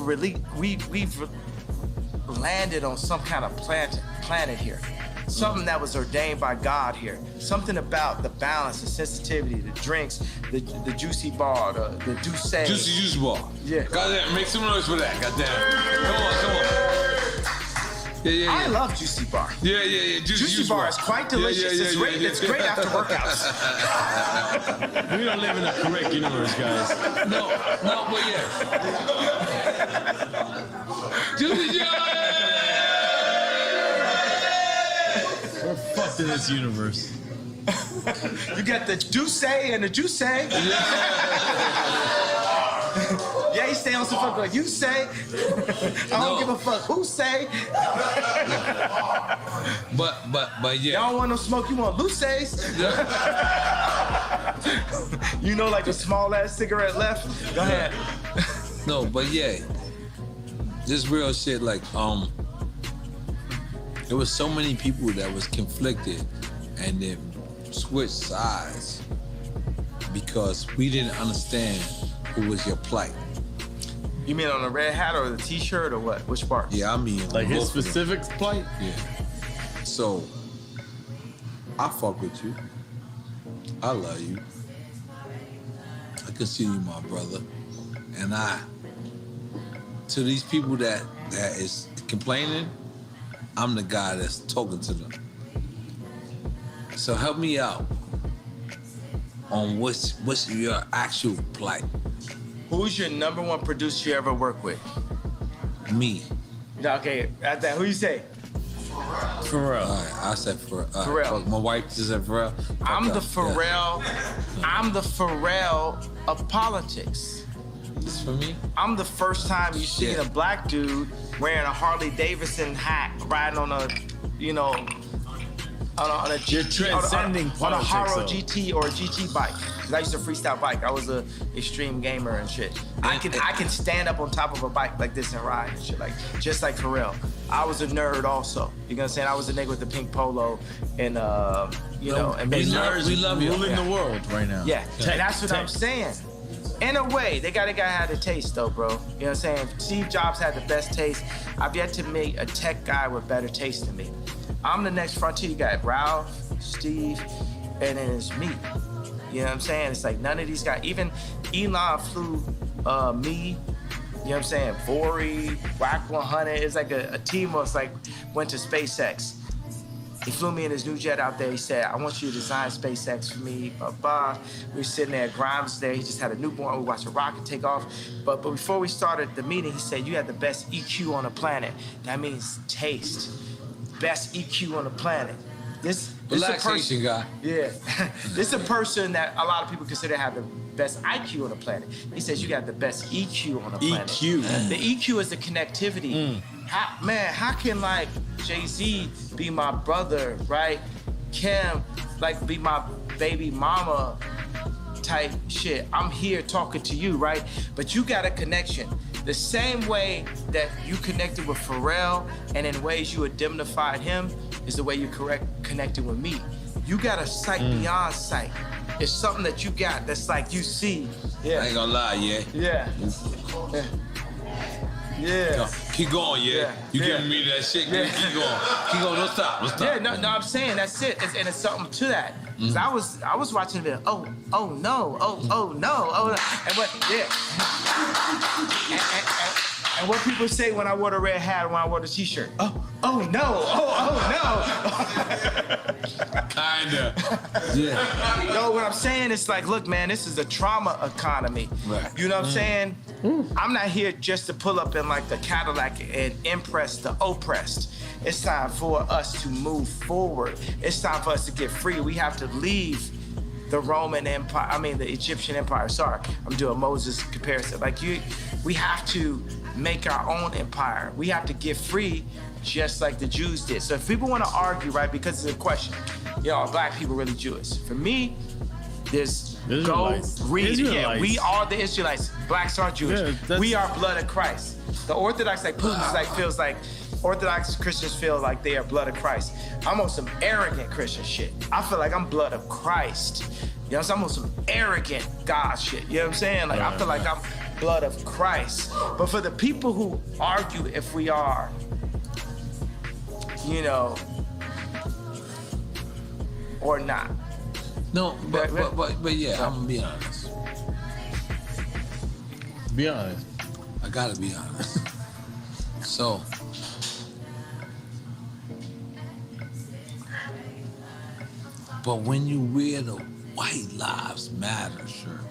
landed on some kind of planet here. Something that was ordained by God here. Something about the balance, the sensitivity, the drinks, the juicy bar, the douce. Juicy juice bar. Yeah. Goddamn, make some noise for that. Goddamn. Come on. Yeah. I love juicy bar. Yeah. Juicy bar is quite delicious. It's great after workouts. We don't live in a correct universe, guys. No, but yeah. Juicy jar. We're fucked in this universe. You got the Douce and the Juice. Yeah, you stay on some fuck like you say. I don't give a fuck who say. But yeah. Y'all don't want no smoke, you want Luces. You know, like a small ass cigarette left. Go ahead. No, but yeah. This real shit, like, there was so many people that was conflicted and then switched sides because we didn't understand who was your plight. You mean on the red hat or the t-shirt or what? Which part? Yeah, I mean like his specific plight? Yeah. So I fuck with you. I love you. I consider you my brother. And to these people that is complaining, I'm the guy that's talking to them. So help me out on what's your actual plight. Who's your number one producer you ever worked with? Me. Okay, at that, who you say? Pharrell. All right, I said Pharrell. Fuck, my wife just said Pharrell. I'm the Pharrell. Yeah. I'm the Pharrell of politics. It's for me. I'm the first time you see a black dude wearing a Harley Davidson hat, riding on a, on a You're transcending on a Haro though. GT or a GT bike. 'Cause I used to freestyle bike. I was a extreme gamer and shit. I can stand up on top of a bike like this and ride and shit, like just like Pharrell. I was a nerd also. You know what I'm saying? I was a nigga with the pink polo and and we love you. Ruling the world right now. Yeah, and that's what I'm saying. In a way, they gotta have the taste though, bro. You know what I'm saying? Steve Jobs had the best taste. I've yet to meet a tech guy with better taste than me. I'm the next frontier. You got Ralph, Steve, and then it's me. You know what I'm saying? It's like none of these guys, even Elon flew me You know what I'm saying? Vori, Whack 100. It's like a team of like went to SpaceX. He flew me in his new jet out there. He said, I want you to design SpaceX for me, blah, blah. We were sitting there, Grimes was there. He just had a newborn. We watched a rocket take off. But before we started the meeting, he said, you had the best EQ on the planet. That means taste. Best EQ on the planet. This Relaxation guy. Yeah. This is a person that a lot of people consider have the best IQ on the planet. He says you got the best EQ on the planet. EQ. The EQ is the connectivity. How can like Jay-Z be my brother, right? Kim, like be my baby mama type shit. I'm here talking to you, right? But you got a connection. The same way that you connected with Pharrell and in ways you indemnified him is the way you connected with me. You got a sight beyond sight. It's something that you got that's like you see. Yeah. I ain't gonna lie, yeah. Yeah. Yeah. No, keep going, yeah. You giving me that shit, keep going. Keep going, don't stop. Yeah, no, I'm saying that's it. And it's something to that. Cause I was watching the oh no, oh no. And what and what people say when I wore the red hat, when I wore the t-shirt. Oh no. Kinda. Yeah. No, what I'm saying is like, look, man, this is a trauma economy. Right. You know what I'm saying? I'm not here just to pull up in like the Cadillac and impress the oppressed. It's time for us to move forward. It's time for us to get free. We have to leave the Roman Empire, the Egyptian Empire. Sorry, I'm doing Moses comparison. We have to make our own empire. We have to get free just like the Jews did. So if people want to argue, right, because it's a question, are black people really Jewish? For me, there's go read. Israelites. Yeah, we are the Israelites. Blacks are Jewish. Yeah, we are blood of Christ. The Orthodox, like Putin's, feels like Orthodox Christians feel like they are blood of Christ. I'm on some arrogant Christian shit. I feel like I'm blood of Christ. You know what I'm saying? I'm on some arrogant God shit. You know what I'm saying? I feel like I'm blood of Christ. But for the people who argue if we are, or not. No, but yeah, I'm gonna be honest. Be honest. I gotta be honest. So, but when you wear the White Lives Matter shirt,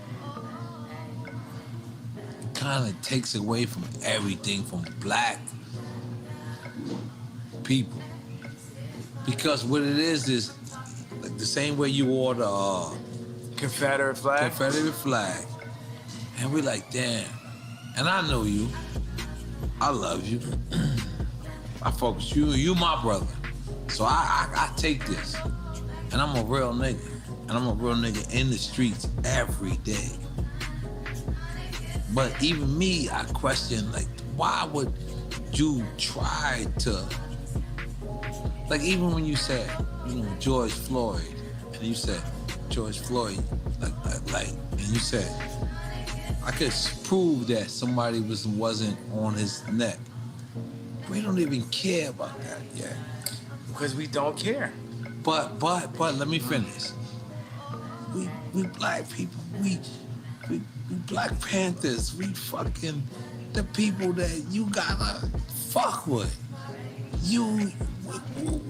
it kind of takes away from everything from black people. Because what it is like the same way you wore the Confederate flag. And we're like, damn. And I know you. I love you. I fuck with you. You my brother. So I take this. And I'm a real nigga. And I'm a real nigga in the streets every day. But even me, I question, why would you try to... even when you said, George Floyd, and you said, George Floyd, and you said, I could prove that somebody wasn't on his neck. We don't even care about that yet. Because we don't care. But let me finish. We black people, we Black Panthers, we fucking the people that you gotta fuck with.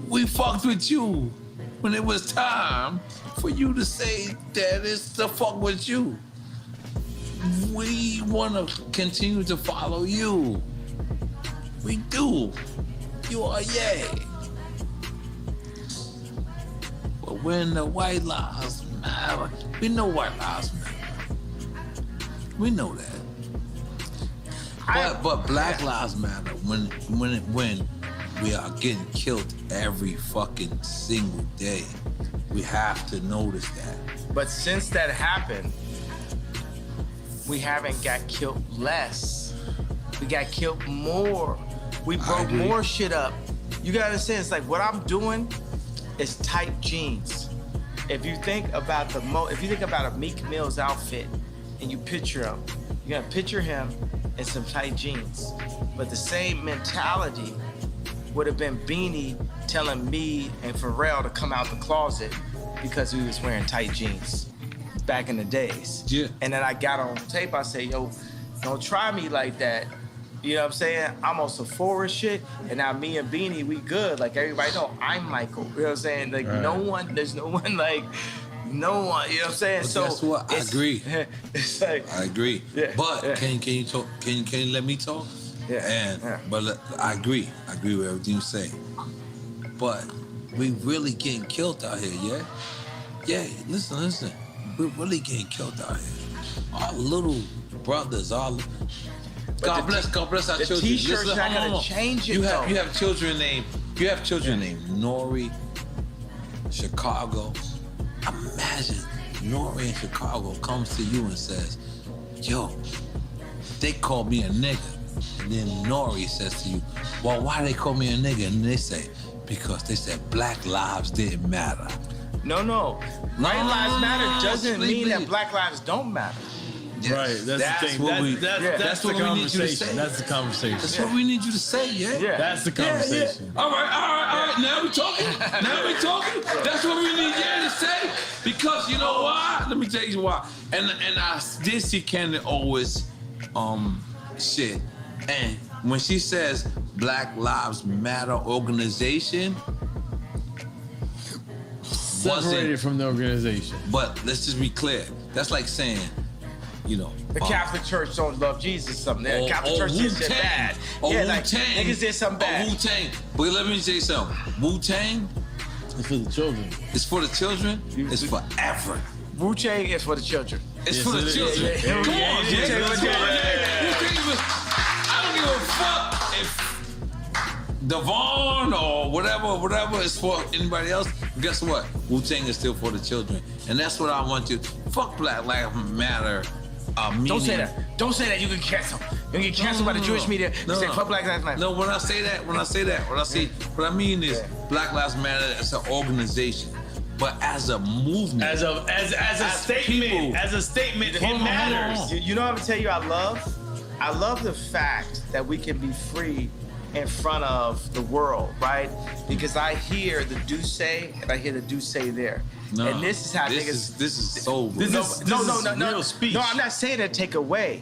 We fucked with you when it was time for you to say that it's to fuck with you. We wanna continue to follow you. We do. You are yay. But when the White Lives Matter, we know White Lives Matter. We know that. But Black Lives Matter when we are getting killed every fucking single day. We have to notice that. But since that happened, we haven't got killed less. We got killed more. We broke more shit up. You gotta understand, it's like what I'm doing is tight jeans. If you think about a Meek Mill's outfit and you picture him, you're gonna picture him in some tight jeans. But the same mentality would have been Beanie telling me and Pharrell to come out the closet because we was wearing tight jeans back in the days. Yeah. And then I got on tape, I say, yo, don't try me like that. You know what I'm saying? I'm on Sephora shit, and now me and Beanie, we good. Like everybody know, I'm Michael. You know what I'm saying? Like there's no one, like no one. You know what I'm saying? But so that's what I agree. It's like I agree. Yeah, but yeah. can you talk? Can you let me talk? Yeah. But I agree. I agree with everything you say. But we really getting killed out here, yeah? Yeah, listen. We're really getting killed out here. Our little brothers, God bless our the children. T-shirt's not gonna change it. You have children named Nori, Chicago. Imagine Nori in Chicago comes to you and says, yo, they call me a nigga. And then Nori says to you, well, why they call me a nigga? And they say, because they said black lives didn't matter. No. White lives matter doesn't mean that black lives don't matter. Yes. Right, that's the thing. That's the conversation. That's the conversation. That's what we need you to say, yeah? That's the conversation. All right. Now we talking. That's what we need you to say. Because you know why? Let me tell you why. And I did see Candy always shit. And when she says Black Lives Matter organization, separated from the organization. But let's just be clear. That's like saying, you know, the Catholic Church don't love Jesus or something. The Catholic Church did shit bad. Wu-Tang. Niggas did something bad. Wu-Tang. But let me tell you something. Wu-Tang. It's for the children. It's for the children. It's forever. Wu-Tang is for the children. It's for the children. Come on, I don't give a fuck if Devon or whatever is for anybody else. Guess what? Wu-Tang is still for the children. And that's what I want you. Fuck Black Lives Matter. Don't say that. Don't say that. You can cancel. You can get canceled by the Jewish media. Say fuck Black Lives Matter. No, when I say that, what I mean is Black Lives Matter as an organization. But as a movement, as a statement, it matters. You know what I'm gonna tell you? I love the fact that we can be free in front of the world, right? Because I hear the do say and I hear the do say there. No, and this is how this is so. No. Speech. No, I'm not saying to take away.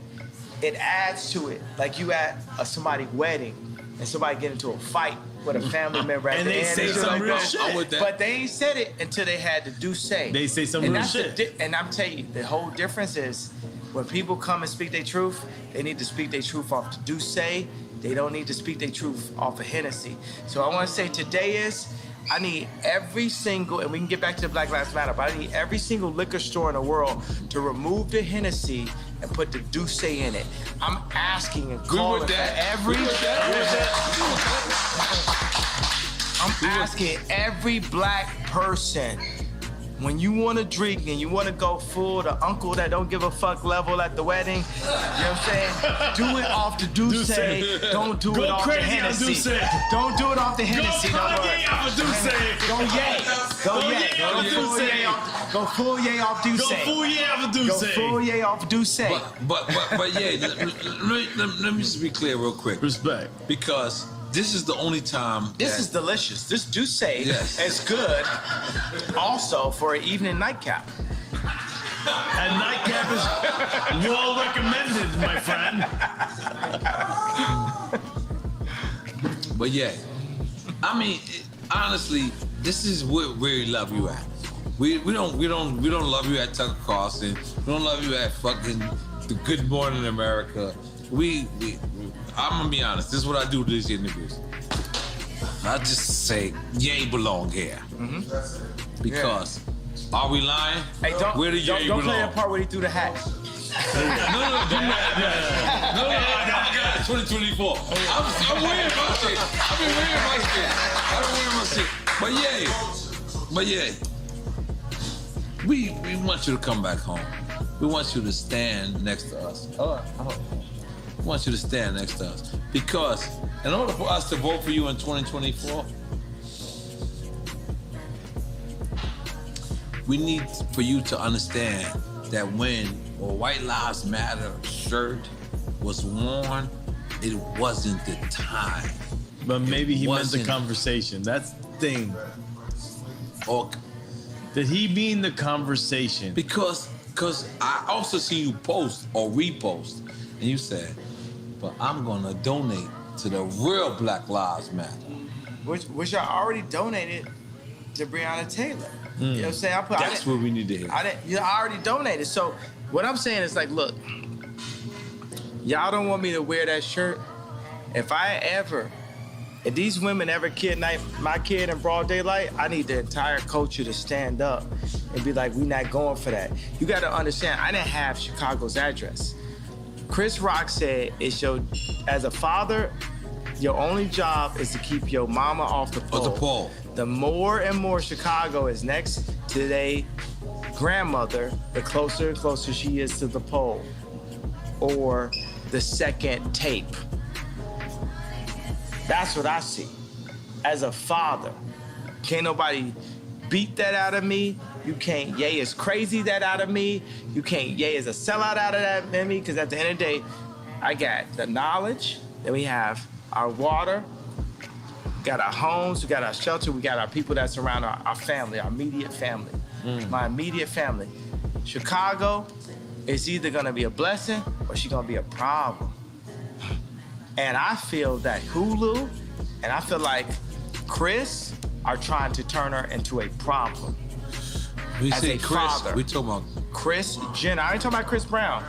It adds to it. Like you at somebody's wedding and somebody get into a fight with a family member at and the they end. say some real shit. But they ain't said it until they had to do say. They say some real shit. And I'm telling you, the whole difference is when people come and speak their truth, they need to speak their truth off the do say. They don't need to speak their truth off of Hennessy. So I want to say today is, I need every single, and we can get back to the Black Lives Matter, but I need every single liquor store in the world to remove the Hennessy and put the Douce in it. I'm asking and calling for every... I'm asking every black person, when you want to drink and you want to go full, the uncle that don't give a fuck level at the wedding, you know what I'm saying? Do it off the Douce. Don't do it off the Hennessy. Don't do it off the Hennessy. Go Kanye off the Douce. Go yay. Go full yay off Douce. Go full yay off the Douce. Go full yay off Douce. But yeah, let me just be clear real quick. Respect. Because this is the only time. This is delicious. This Douce is good also for an evening nightcap. And nightcap is well recommended, my friend. But yeah, I mean, honestly, this is where we love you at. We don't love you at Tucker Carlson. We don't love you at fucking the Good Morning America. I'm gonna be honest. This is what I do to these interviews. I just say, Ye belong here. Because, are we lying? Hey, don't play that part where he threw the hat. No, I got it. 2024. I'm wearing my shit. I've been wearing my shit. But yeah, we want you to come back home. We want you to stand next to us. We want you to stand next to us. Because in order for us to vote for you in 2024, we need for you to understand that when a White Lives Matter shirt was worn, it wasn't the time. But maybe he meant the conversation. That's the thing. Or did he mean the conversation? Because I also see you post or repost, and you said, but I'm gonna donate to the real Black Lives Matter. Which I already donated to Breonna Taylor. You know what I'm saying? That's what we need to hear. I already donated. So what I'm saying is like, look, y'all don't want me to wear that shirt. If these women ever kidnap my kid in broad daylight, I need the entire culture to stand up and be like, we not going for that. You got to understand, I didn't have Chicago's address. Chris Rock said, as a father, your only job is to keep your mama off the pole. The more and more Chicago is next to their grandmother, the closer and closer she is to the pole. Or the second tape. That's what I see. As a father, can't nobody beat that out of me. You can't Ye is crazy that out of me. You can't Ye is a sellout out of that in me, because at the end of the day, I got the knowledge, then we have our water, we got our homes, we got our shelter, we got our people that surround our family, our immediate family. My immediate family. Chicago is either gonna be a blessing or she's gonna be a problem. And I feel that Hulu and I feel like Chris are trying to turn her into a problem. We as say a Chris, father. we talking about Kris Jenner. I ain't talking about Chris Brown.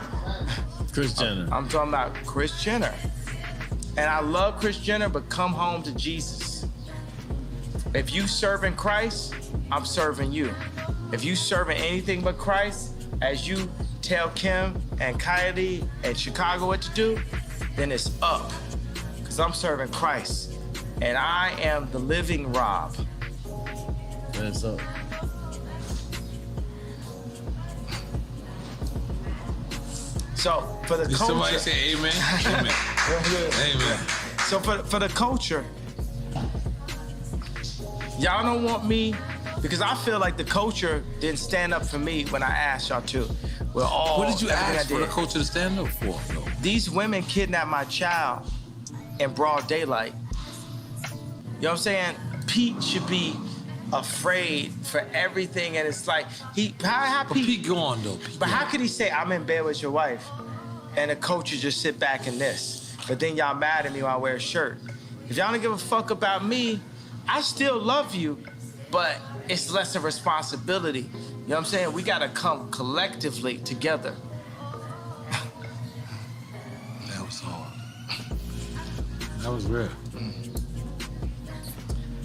Kris Jenner. I'm talking about Kris Jenner. And I love Kris Jenner, but come home to Jesus. If you serving Christ, I'm serving you. If you serving anything but Christ, as you tell Kim and Kylie and Chicago what to do, then it's up. Because I'm serving Christ. And I am the living Rob. That's up. So for the Did culture. somebody say amen? Amen. Amen. So for the culture, y'all don't want me, because I feel like the culture didn't stand up for me when I asked y'all to. We're all. What did you everything ask I for the did. culture to stand up for? No. These women kidnapped my child in broad daylight. You know what I'm saying? Pete should be afraid for everything, and it's like how But Pete gone though. But how could he say I'm in bed with your wife, and the culture just sit back in this? But then y'all mad at me when I wear a shirt. If y'all don't give a fuck about me, I still love you, but it's less of responsibility. You know what I'm saying? We gotta come collectively together. That was hard. That was real.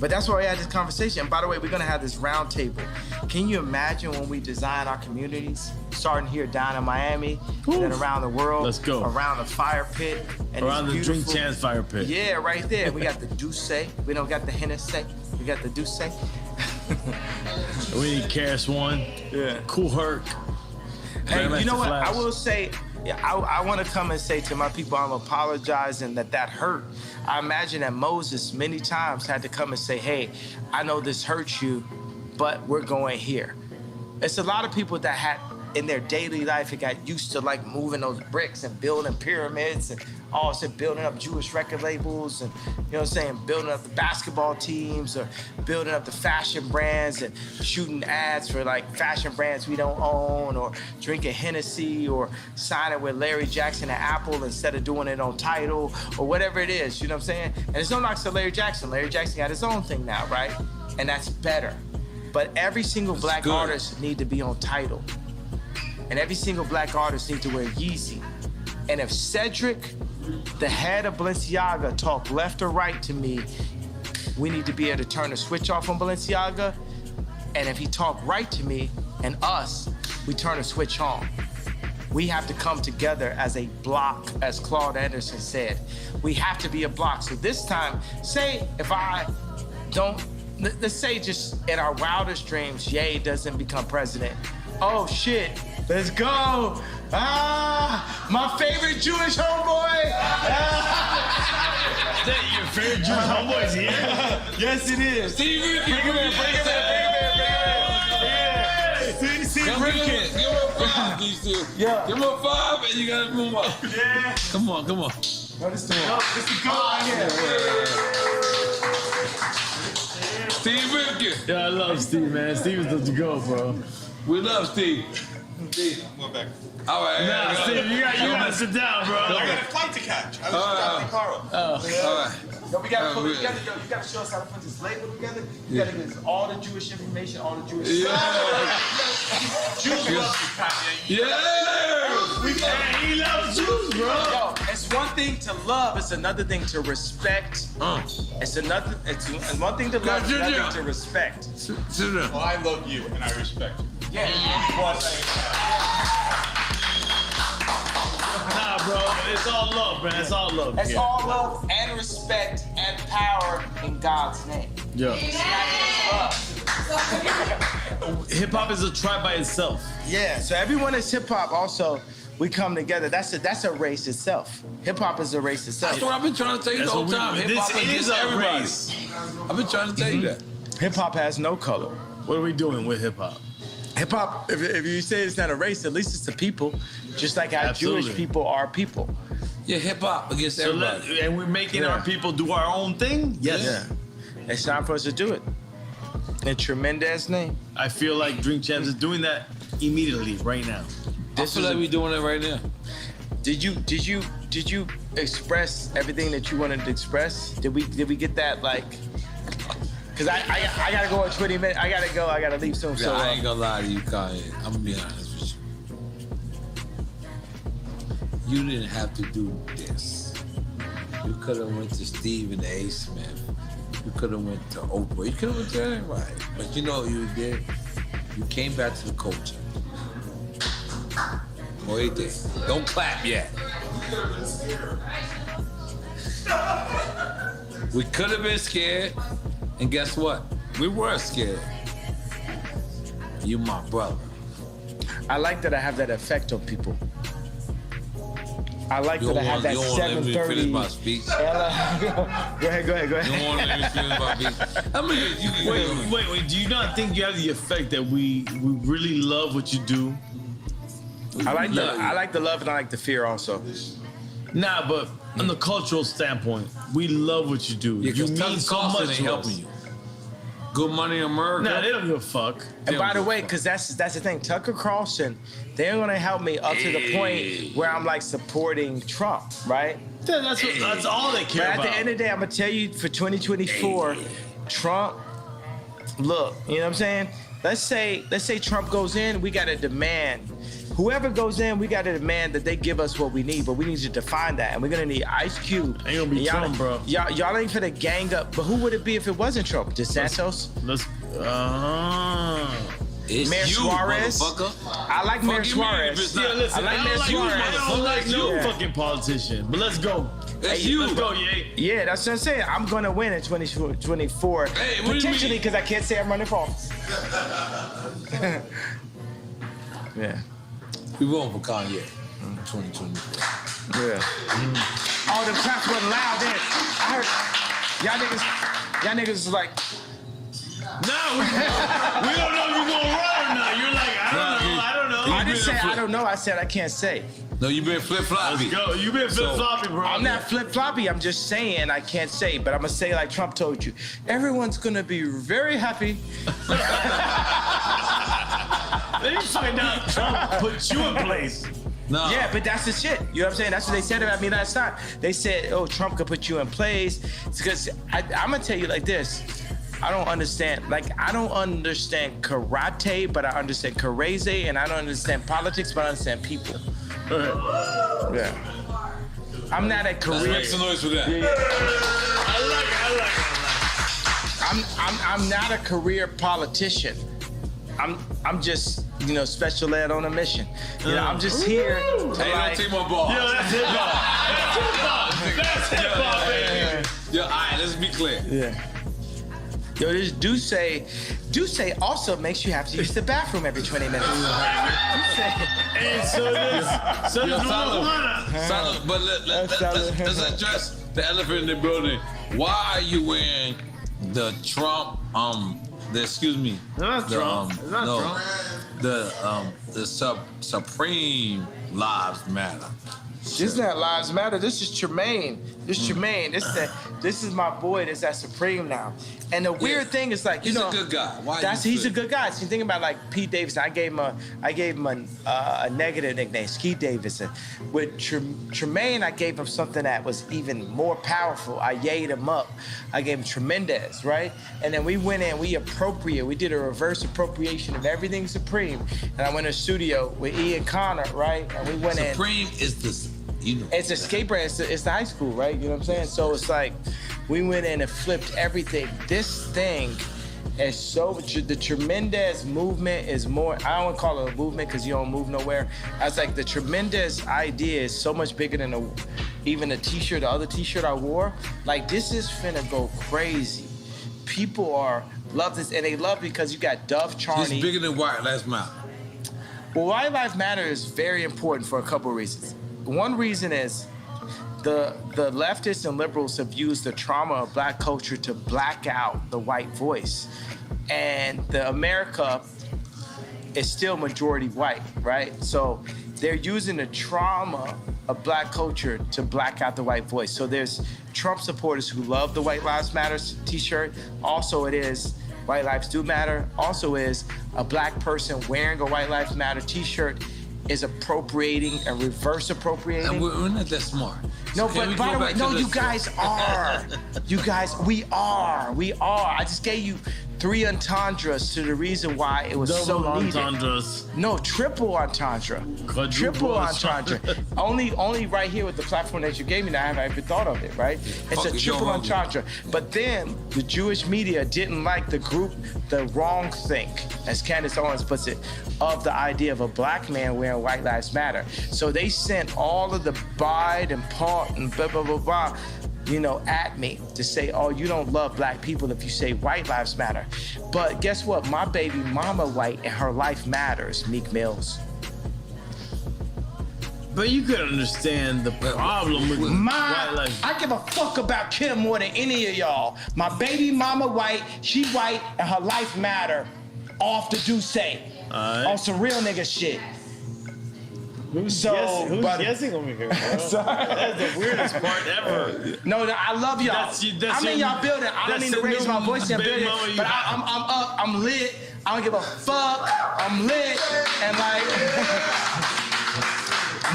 But that's why we had this conversation. And by the way, we're gonna have this round table. Can you imagine when we design our communities, starting here down in Miami, and then around the world, Let's go. around the fire pit, and Around the these Drink beautiful- Chance fire pit. Yeah, right there. We got the Douce. We don't got the Hennessy. We got the Douce. We need Karis One. Yeah. Cool Herc. Hey, you know what? Flash. I will say, I want to come and say to my people, I'm apologizing that hurt. I imagine that Moses many times had to come and say, hey, I know this hurts you, but we're going here. It's a lot of people that had in their daily life, it got used to like moving those bricks and building pyramids and also building up Jewish record labels and, you know what I'm saying, building up the basketball teams or building up the fashion brands and shooting ads for like fashion brands we don't own or drinking Hennessy or signing with Larry Jackson at Apple instead of doing it on Tidal or whatever it is, you know what I'm saying? And it's no knocks to Larry Jackson. Larry Jackson got his own thing now, right? And that's better. But every single black artist need to be on Tidal. And every single black artist needs to wear Yeezy. And if Cedric, the head of Balenciaga, talk left or right to me, we need to be able to turn the switch off on Balenciaga. And if he talk right to me and us, we turn the switch on. We have to come together as a block, as Claude Anderson said. We have to be a block. So this time, say if I don't, let's say just in our wildest dreams, Ye doesn't become president. Oh shit, let's go. My favorite Jewish homeboy. Your favorite Jewish homeboy is here? Yes, it is. Steve Rifkin. Bring him in. Steve Rifkin. Give him a 5, these two. Yeah. Give him a 5 and you gotta move up. Yeah. Come on. This is the goal right here. Steve Rifkin. Yeah, I love Steve, man. Steve is the go, bro. We love Steve. I'm going back. All right. Nah, Steve, you gotta sit down, bro. I got a flight to catch. I was dropping the car off. All right. Yo, we gotta put together. Yo, you gotta show us how to put this label together. You gotta give us all the Jewish information, all the Jewish. Jews love you, Kanye. He loves Jews, bro. Yo, it's one thing to love, it's another thing to respect. It's one thing to love, it's another thing to respect. Sit down. Well, I love you and I respect you. Yeah. Nah, bro, it's all love, man. It's all love. It's all love and respect and power in God's name. Yo. It's not just love. Hip hop is a tribe by itself. Yeah, so everyone is hip hop. Also, we come together. That's a race itself. Hip hop is a race itself. That's what I've been trying to tell you the whole time. Hip hop This is against a everybody. race. I've been trying to tell you that. Hip hop has no color. What are we doing with hip hop? Hip hop, if you say it's not a race, at least it's a people. Just like how Absolutely. Jewish people are people. Yeah, hip hop against everybody. And we're making our people do our own thing? Yes. Yeah. It's time for us to do it. In tremendous name. I feel like Drink Champs is doing that immediately, right now. I feel like we're doing it right now. Did you express everything that you wanted to express? Did we get that like? Cause I gotta go in 20 minutes. I gotta leave soon. Yeah, So I ain't gonna lie to you, Kanye. I'm gonna be honest with you. You didn't have to do this. You could have went to Steve and A. Smith. You could have went to Oprah. You could have went to everybody. But you know what you did? You came back to the culture. Boy, you did. Don't clap yet. We could have been scared. And guess what? We were scared. You my brother. I like that I have that effect on people. I like that I have that you don't want to let me 7:30. finish my speech. Go ahead. You don't want to let me finish my speech. I mean, Wait. Do you not think you have the effect that we really love what you do? I like the love and I like the fear also. Nah, but on the cultural standpoint, we love what you do. Yeah, you 'cause mean Tucker so Carlson much ain't to helping us. you. Good Money in America. Nah, they don't give a fuck. And by the way, because that's the thing, Tucker Carlson, they're gonna help me up to the point where I'm like supporting Trump, right? That's all they care But about. at the end of the day, I'm gonna tell you for 2024, Trump. Look, you know what I'm saying? Let's say Trump goes in, we gotta demand. Whoever goes in, we gotta demand that they give us what we need, but we need to define that, and we're gonna need Ice Cube. Ain't gonna be Trump, bro. Y'all ain't finna gang up. But who would it be if it wasn't Trump? DeSantis? It's Mayor you, Suarez? motherfucker. I like Mayor you mean if Suarez. it's not- Yeah, listen, I like Mayor I Suarez. don't like no Yeah. fucking politician. But let's go. It's you. Let's go, Ye. Yeah, that's what I'm saying. I'm gonna win in 2024. Hey, what do you potentially, mean? because I can't say I'm running for office. Yeah. We voting for Kanye. 2024. Yeah. All the claps wasn't loud then. I heard y'all niggas was like, No, we don't know if you're gonna run or not. You're like, I don't know. I didn't say I don't know. I said I can't say. No, you been flip-floppy. Let's go. You been flip-floppy, bro. I'm not flip-floppy. I'm just saying I can't say, but I'm gonna say like Trump told you. Everyone's gonna be very happy. Then you find out Trump put you in place. No. Yeah, but that's the shit. You know what I'm saying? That's what they said about me last time. They said, oh, Trump could put you in place. It's because I'm going to tell you like this. I don't understand karate, but I understand karate, and I don't understand politics, but I understand people. Yeah. I'm not a career. Let's make some noise for that. I like it. I'm not a career politician. I'm just, special ed on a mission. I'm just here to Hey, like. don't take my ball. Yo, that's hip-hop. That's hip-hop, baby. Yo, all right, let's be clear. Yeah. Yo, this Duce also makes you have to use the bathroom every 20 minutes. And so does marijuana. Solid, but let's address the elephant in the building. Why are you wearing the Trump, Not Trump. It's not Trump. the Supreme Lives Matter? This is not Lives Matter. This is Tremaine. This Tremaine. This is my boy. That's at Supreme now. And the weird thing is like, he's a good guy. He's a good guy. So you think about like Pete Davidson. I gave him a negative nickname, Ski Davidson. With Tremaine, I gave him something that was even more powerful. I yayed him up. I gave him Tremendous, right? And then we went in, we did a reverse appropriation of everything Supreme. And I went in the studio with Ian Connor, right? And we went in. Supreme is this. It's a skate brand. It's the high school, right? You know what I'm saying? So it's like we went in and flipped everything. This thing is so the Tremendous movement is more. I don't want to call it a movement because you don't move nowhere. I was like the Tremendous idea is so much bigger than even the other T-shirt I wore. Like this is finna go crazy. People love this, and they love because you got Dove Charney. It's bigger than White Lives Matter. Well, White Lives Matter is very important for a couple of reasons. One reason is the leftists and liberals have used the trauma of black culture to black out the white voice. And America is still majority white, right? So they're using the trauma of black culture to black out the white voice. So there's Trump supporters who love the White Lives Matter t-shirt. Also it is White Lives Do Matter. Also is a black person wearing a White Lives Matter t-shirt is appropriating and reverse appropriating. And we're not that smart. No, So but by the way, no, you guys are. You guys, we are. I just gave you 3 entendres to the reason why it was Double so needed. entendres. No, triple entendre. Triple entendre. only right here with the platform that you gave me, I haven't even thought of it, right? It's a triple entendre. But then the Jewish media didn't like the group, the wrong think, as Candace Owens puts it, of the idea of a black man wearing White Lives Matter. So they sent all of the Bide and Paul and blah, blah, blah, blah, at me to say, oh, you don't love black people if you say White Lives Matter. But guess what? My baby mama white and her life matters, Meek Mills. But you could understand the problem with white life. I give a fuck about Kim more than any of y'all. My baby mama white, she white, and her life matter. Off the Duce. On some real nigga shit. Who's guessing over here, bro? Sorry. That's the weirdest part ever. No, I love y'all. I'm in y'all building. I don't mean to raise my voice in your building, but I'm up. I'm lit. I don't give a fuck. I'm lit. And like,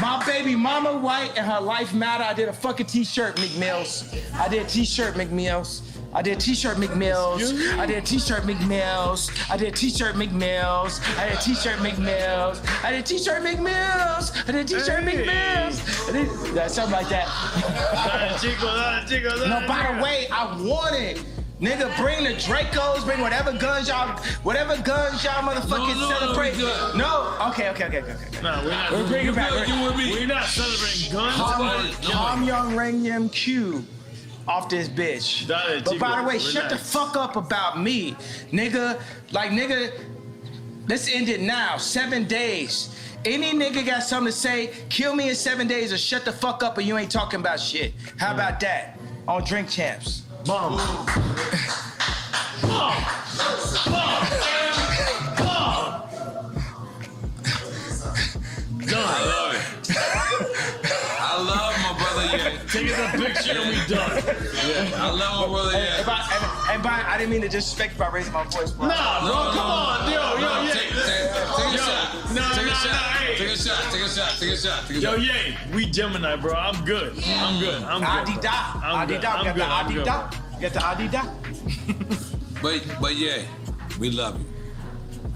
my baby mama white and her life matter. I did a fucking t-shirt, Meek Mills. I did a t-shirt, Meek Mills. I did a t-shirt, Meek Mills. I did a t-shirt, Meek Mills. I did a t-shirt, Meek Mills. I did a t-shirt, Meek Mills. I did a t-shirt, Meek Mills. I did a t-shirt, Meek Mills. Something like that. No, by the way, I want it. Nigga, bring the Dracos, bring whatever guns y'all motherfucking celebrate. No, okay. No, we're not. We're bringing back. We're not celebrating guns. Ham Young Rang Yam Q. Off this bitch. But by the way, shut the fuck up about me. Nigga, let's end it now. 7 days. Any nigga got something to say, kill me in 7 days or shut the fuck up and you ain't talking about shit. How about that? On Drink Champs. Bomb. I love it. I love my brother Ye. Take a picture and we done. Yeah. I love my brother Ye. And I didn't mean to disrespect by raising my voice, bro. Nah, bro, come on. Yo, Take a shot. Yo, Ye, we Gemini, bro. I'm good. Adida. Get the Adida. But yeah, we love you.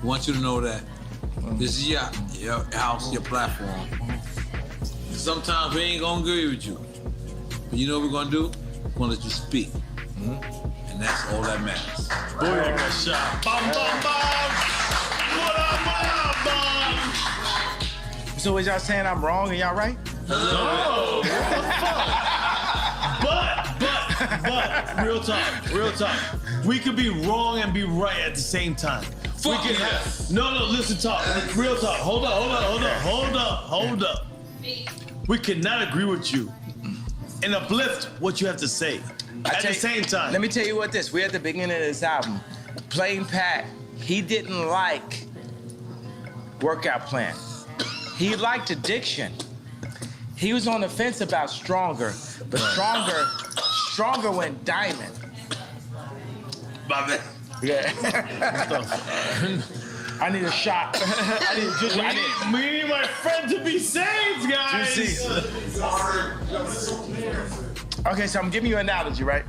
We want you to know that this is your house, your platform. Sometimes we ain't gonna agree with you. But you know what we're gonna do? We're gonna let you speak. Mm-hmm. And that's all that matters. Boy, I got shot. Bam, bam, bam. What up, bam? So is y'all saying I'm wrong and y'all right? No. But, real talk. We could be wrong and be right at the same time. Fuck we can yes. No, listen, talk. Real talk. Hold up. We cannot agree with you and uplift what you have to say at the same time. Let me tell you what this. We're at the beginning of this album. Plain Pat, he didn't like workout plan. He liked addiction. He was on the fence about Stronger, but Stronger went diamond. My man. Yeah. I need a shot. We need my friend to be saved, guys. Okay, so I'm giving you an analogy, right?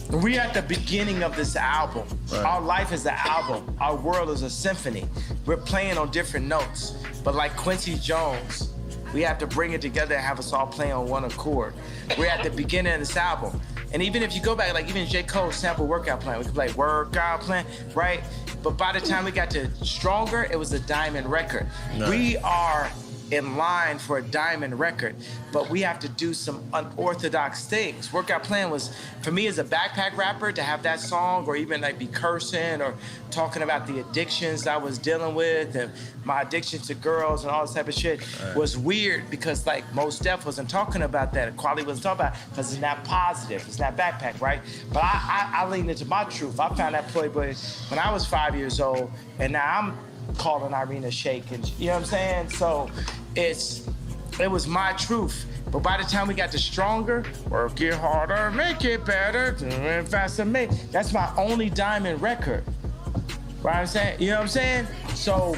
We're at the beginning of this album. Right. Our life is an album. Our world is a symphony. We're playing on different notes. But like Quincy Jones, we have to bring it together and have us all play on one accord. We're at the beginning of this album. And even if you go back, like even J. Cole sample Workout Plan, we could play Workout Plan, right? But by the time we got to Stronger, it was a diamond record. Nice. We are in line for a diamond record, but we have to do some unorthodox things. Workout Plan was, for me as a backpack rapper, to have that song or even like be cursing or talking about the addictions I was dealing with and my addiction to girls and all this type of shit was weird because like Mos Def wasn't talking about that. Quality wasn't talking about it because it's not positive. It's not backpack, right? But I leaned into my truth. I found that Playboy when I was 5 years old, and now I'm calling Irina Shayk, and you know what I'm saying? So it was my truth. But by the time we got to Stronger, work it harder, make it better, faster, that's my only diamond record. Right? I'm saying, you know what I'm saying? So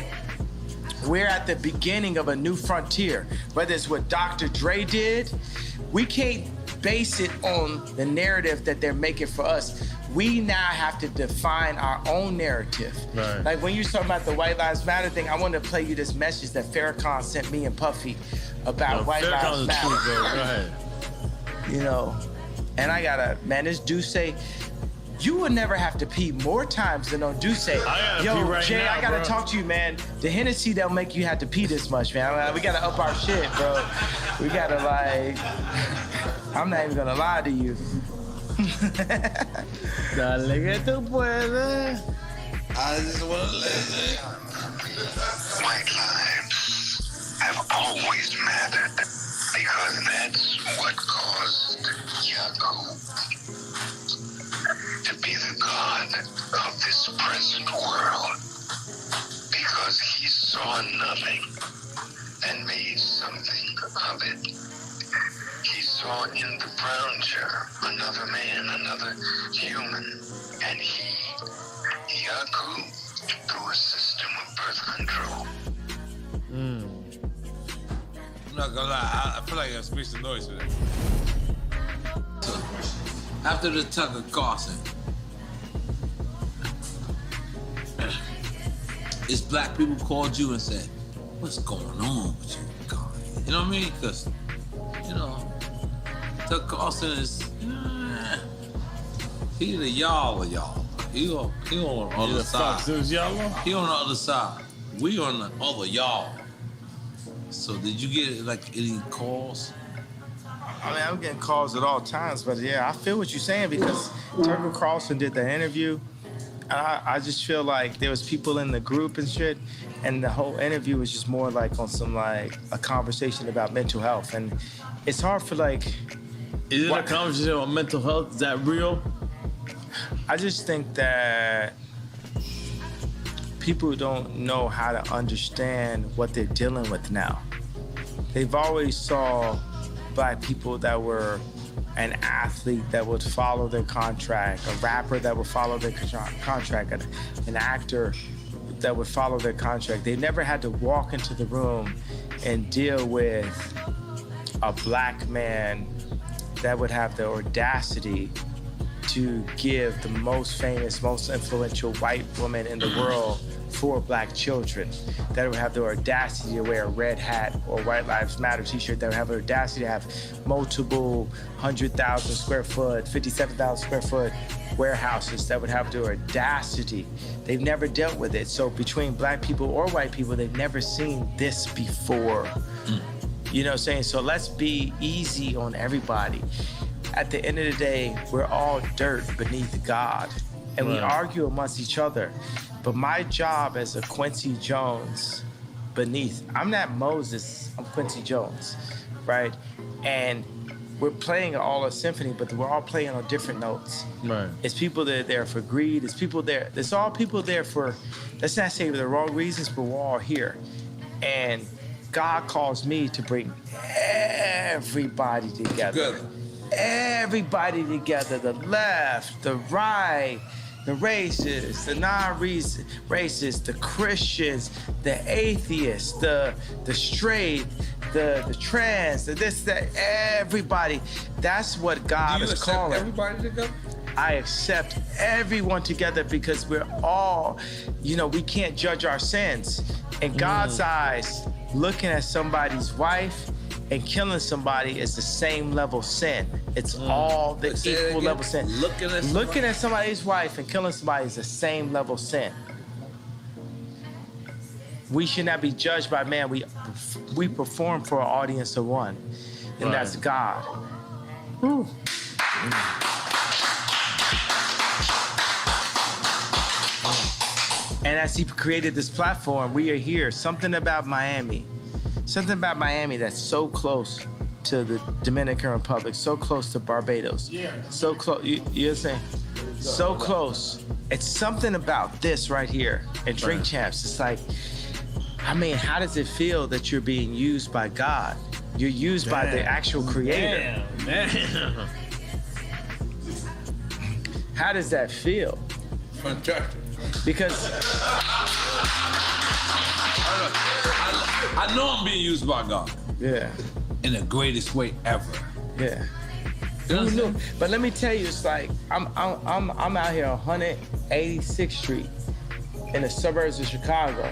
we're at the beginning of a new frontier. Whether it's what Dr. Dre did, we can't base it on the narrative that they're making for us. We now have to define our own narrative. Right. Like when you're talking about the White Lives Matter thing, I wanted to play you this message that Farrakhan sent me and Puffy about White Lives Matter. Right. You know, and I gotta, man, this Duce, you would never have to pee more times than on Duce. Yo, Jay, I gotta talk to you, man. The Hennessy don't make you have to pee this much, man. We gotta up our shit, bro. We gotta like, I'm not even gonna lie to you. Dale que tú puedes. I just want to listen. White lives have always mattered because that's what caused Yaku to be the god of this present world. Because he saw nothing and made something of it. He saw in the brown chair another man, another human, and he, Yaku, through a system of birth control. I'm not gonna lie, I feel like I speak some noise for that. So, after the Tucker Carlson, it's black people called you and said, what's going on with you, Kanye? You know what I mean? Because, you know, Tucker Carlson is, he the y'all of y'all. He on the other side. He on the other side. We on the other y'all. So did you get like any calls? I mean, I'm getting calls at all times, but yeah, I feel what you're saying because Tucker Carlson did the interview. I just feel like there was people in the group and shit, and the whole interview was just more like on some like a conversation about mental health, and it's hard for like. Is it a conversation about mental health? Is that real? I just think that people don't know how to understand what they're dealing with now. They've always saw black people that were an athlete that would follow their contract, a rapper that would follow their contract, an actor that would follow their contract. They never had to walk into the room and deal with a black man that would have the audacity to give the most famous, most influential white woman in the world 4 black children, that would have the audacity to wear a red hat or White Lives Matter t-shirt, that would have the audacity to have multiple 100,000 square foot, 57,000 square foot warehouses, that would have the audacity. They've never dealt with it. So between black people or white people, they've never seen this before. You know what I'm saying? So let's be easy on everybody. At the end of the day, we're all dirt beneath God. And we argue amongst each other. But my job as a Quincy Jones beneath, I'm not Moses, I'm Quincy Jones, right? And we're playing all a symphony, but we're all playing on different notes. Right. It's people that are there for greed. It's people there. There's all people there for, let's not say for the wrong reasons, but we're all here. And God calls me to bring everybody together. Good. Everybody together, the left, the right, the racists, the non-racists, the Christians, the atheists, the straight, the trans, the this, that, everybody. That's what God is calling. Everybody together? I accept everyone together because we're all, we can't judge our sins. In God's eyes, looking at somebody's wife and killing somebody is the same level sin. It's all the equal level sin. Looking at somebody's wife and killing somebody is the same level sin. We should not be judged by man. We perform for an audience of one, and that's God. Woo. And as he created this platform, we are here. Something about Miami that's so close to the Dominican Republic, so close to Barbados, so close, you know what I'm saying? So close. It's something about this right here at Drink Champs. It's like, how does it feel that you're being used by God? You're used by the actual creator. Man. How does that feel? Fantastic. Because I know I'm being used by God. Yeah. In the greatest way ever. Yeah. But let me tell you, it's like I'm out here on 186th Street in the suburbs of Chicago.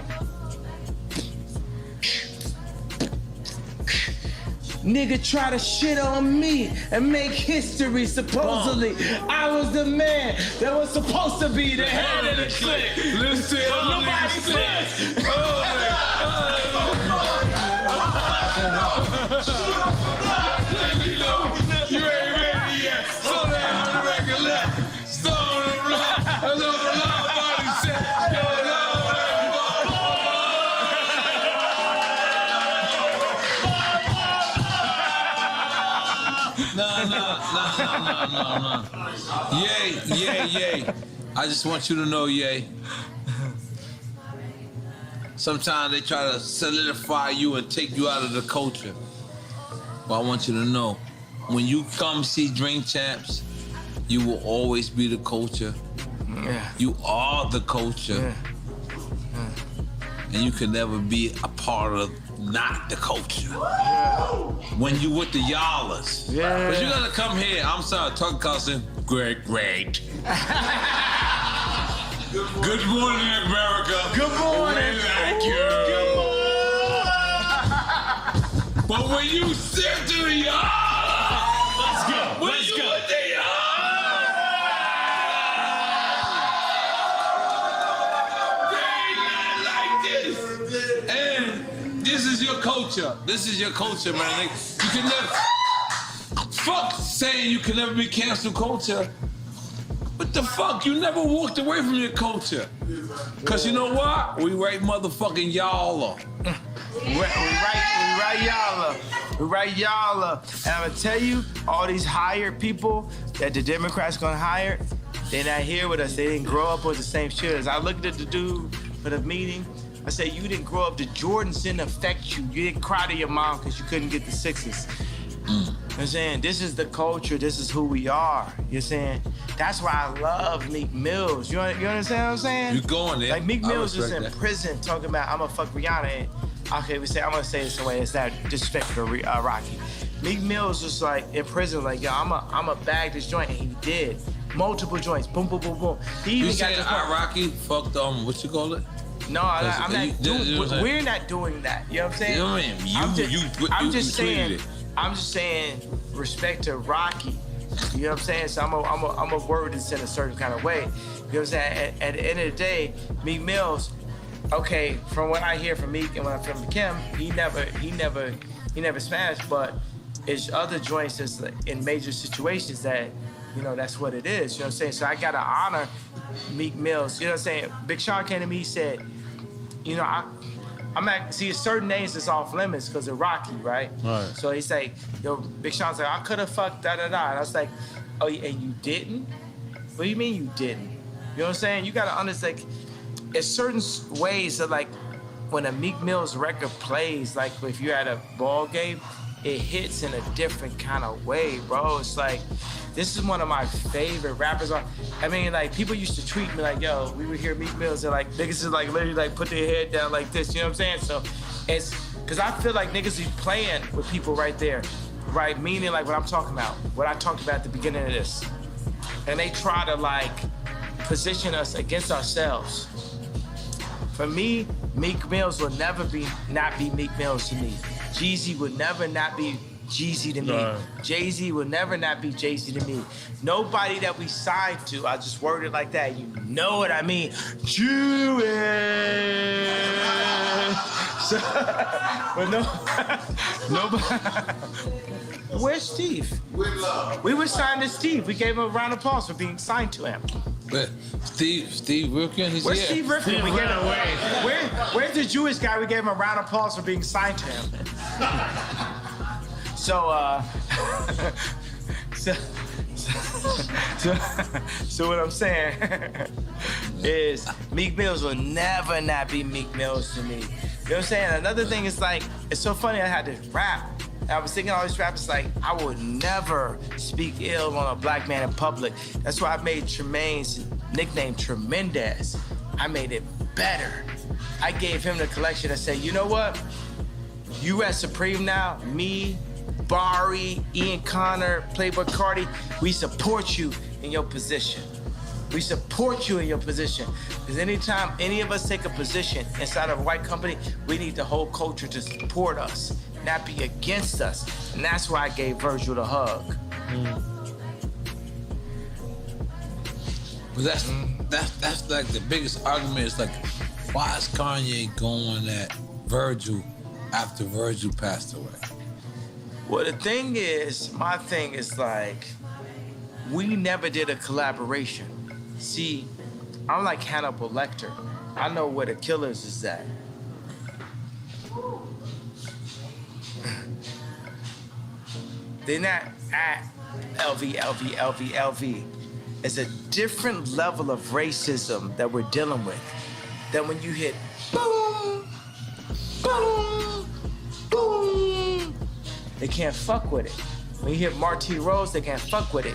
Nigga try to shit on me and make history, supposedly. I was the man that was supposed to be the head of the clique. Listen, nobody says. You ain't ready yet. Slow down on the record left. Slow on the block. I know a lot of bodies said, No. Yay. I just want you to know, Yay. Sometimes they try to solidify you and take you out of the culture. But I want you to know, when you come see Drink Champs, you will always be the culture. Yeah. You are the culture. And you can never be a part of not the culture. When you with the y'allers. Yeah. But you're gonna come here, I'm sorry, talk cussing. Great. Good morning, America. Good morning. Thank you. Good morning. But when you sit to the y'all, let's go. With the this is your culture. This is your culture, man. Like, you can never... Fuck saying you can never be cancel culture. What the fuck? You never walked away from your culture. Because you know what? We right motherfucking y'all. We right y'all. And I'm gonna tell you, all these hired people that the Democrats gonna hire, they're not here with us. They didn't grow up with the same shit. As I looked at the dude for the meeting, I said, you didn't grow up, the Jordans didn't affect you. You didn't cry to your mom because you couldn't get the sixes. You know what I'm saying? This is the culture, this is who we are. You know what I'm saying? That's why I love Meek Mills. You understand what I'm saying? You going there. Like Meek Mills is in prison talking about, I'm gonna fuck Rihanna. And, I'm gonna say this in a way, it's not disrespectful to Rocky. Meek Mills was like in prison, like, yo, I'm a bag this joint, and he did. Multiple joints, boom. He even you got saying Rocky fucked what you call it? No, I'm not doing. We're not doing that. You know what I'm saying? You know what I mean? I'm just saying respect to Rocky. You know what I'm saying? So I'm a word this in a certain kind of way. You know what I'm saying? At the end of the day, Meek Mills, okay, from what I hear from Meek and when I'm from Kim, he never smashed, but it's other joints that's in major situations that, you know, that's what it is. You know what I'm saying? So I gotta honor Meek Mills. You know what I'm saying? Big Sean came to me, he said, you know, see, certain names that's off limits because of Rocky, right? So he's like, yo, Big Sean's like, I could have fucked da-da-da. And I was like, oh, and you didn't? What do you mean you didn't? You know what I'm saying? You gotta understand, like, it's certain ways that, like, when a Meek Mill's record plays, like if you're at a ball game, it hits in a different kind of way, bro. It's like, this is one of my favorite rappers. I mean, like, people used to tweet me like, yo, we would hear Meek Mill's, and like, niggas is like literally like put their head down like this, you know what I'm saying? So it's, cause I feel like niggas be playing with people right there, right? Meaning like what I'm talking about, what I talked about at the beginning of this. And they try to like position us against ourselves. For me, Meek Mills will never not be Meek Mills to me. Jeezy would never not be Jeezy to me. Jay-Z will never not be Jay-Z to me. Nobody that we signed to, I just worded it like that, you know what I mean? Jewish. So, but nobody. Where's Steve? We were signed to Steve. We gave him a round of applause for being signed to him. But Steve Rifkin, he's Where's here. Steve Rifkin? Where's the Jewish guy? We gave him a round of applause for being signed to him. So what I'm saying is Meek Mills will never not be Meek Mills to me. You know what I'm saying? Another thing is like, it's so funny I had to rap. I was thinking all these rappers like, I would never speak ill on a black man in public. That's why I made Tremaine's nickname Tremendous. I made it better. I gave him the collection and said, you know what? You at Supreme now, me, Barry, Ian Connor, Playboy Cardi, we support you in your position. We support you in your position. Because anytime any of us take a position inside of a white company, we need the whole culture to support us, not be against us. And that's why I gave Virgil the hug. But that's like the biggest argument. It's like, why is Kanye going at Virgil after Virgil passed away? Well, the thing is, my thing is like, we never did a collaboration. See, I'm like Hannibal Lecter. I know where the killers is at. They're not at LV. It's a different level of racism that we're dealing with than when you hit boom, boom, boom. They can't fuck with it. When you hit Marty Rose, they can't fuck with it.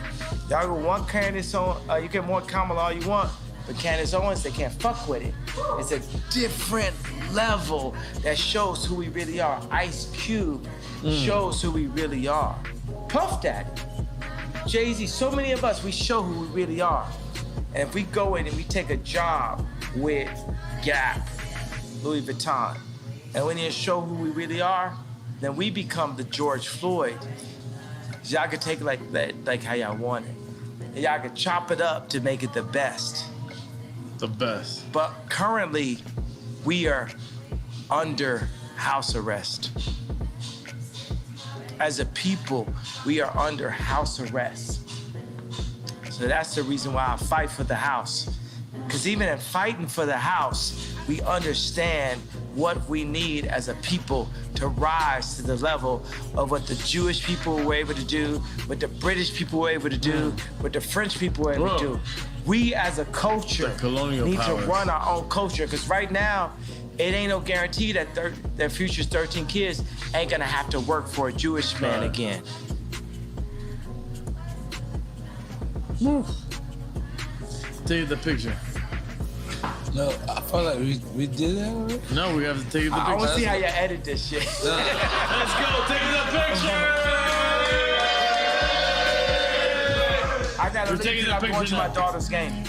Y'all go one Candace Owens, you get more Kamala all you want, but Candace Owens, they can't fuck with it. It's a different level that shows who we really are. Ice Cube shows who we really are. Puff Daddy, Jay-Z, so many of us, we show who we really are. And if we go in and we take a job with Gap, Louis Vuitton, and we need to show who we really are, then we become the George Floyd. Y'all can take it like how y'all want it. And y'all can chop it up to make it the best. The best. But currently, we are under house arrest. As a people, we are under house arrest. So that's the reason why I fight for the house. Because even in fighting for the house, we understand what we need as a people to rise to the level of what the Jewish people were able to do, what the British people were able to do, what the French people were able to do. We as a culture need to run our own culture, because right now, it ain't no guarantee that their future's 13 kids ain't gonna have to work for a Jewish man again. Take the picture. No, I feel like we did that already. No, we have to take the picture. I want to see how you edit this shit. Let's go, take the picture! I gotta leave because I'm going to my daughter's game.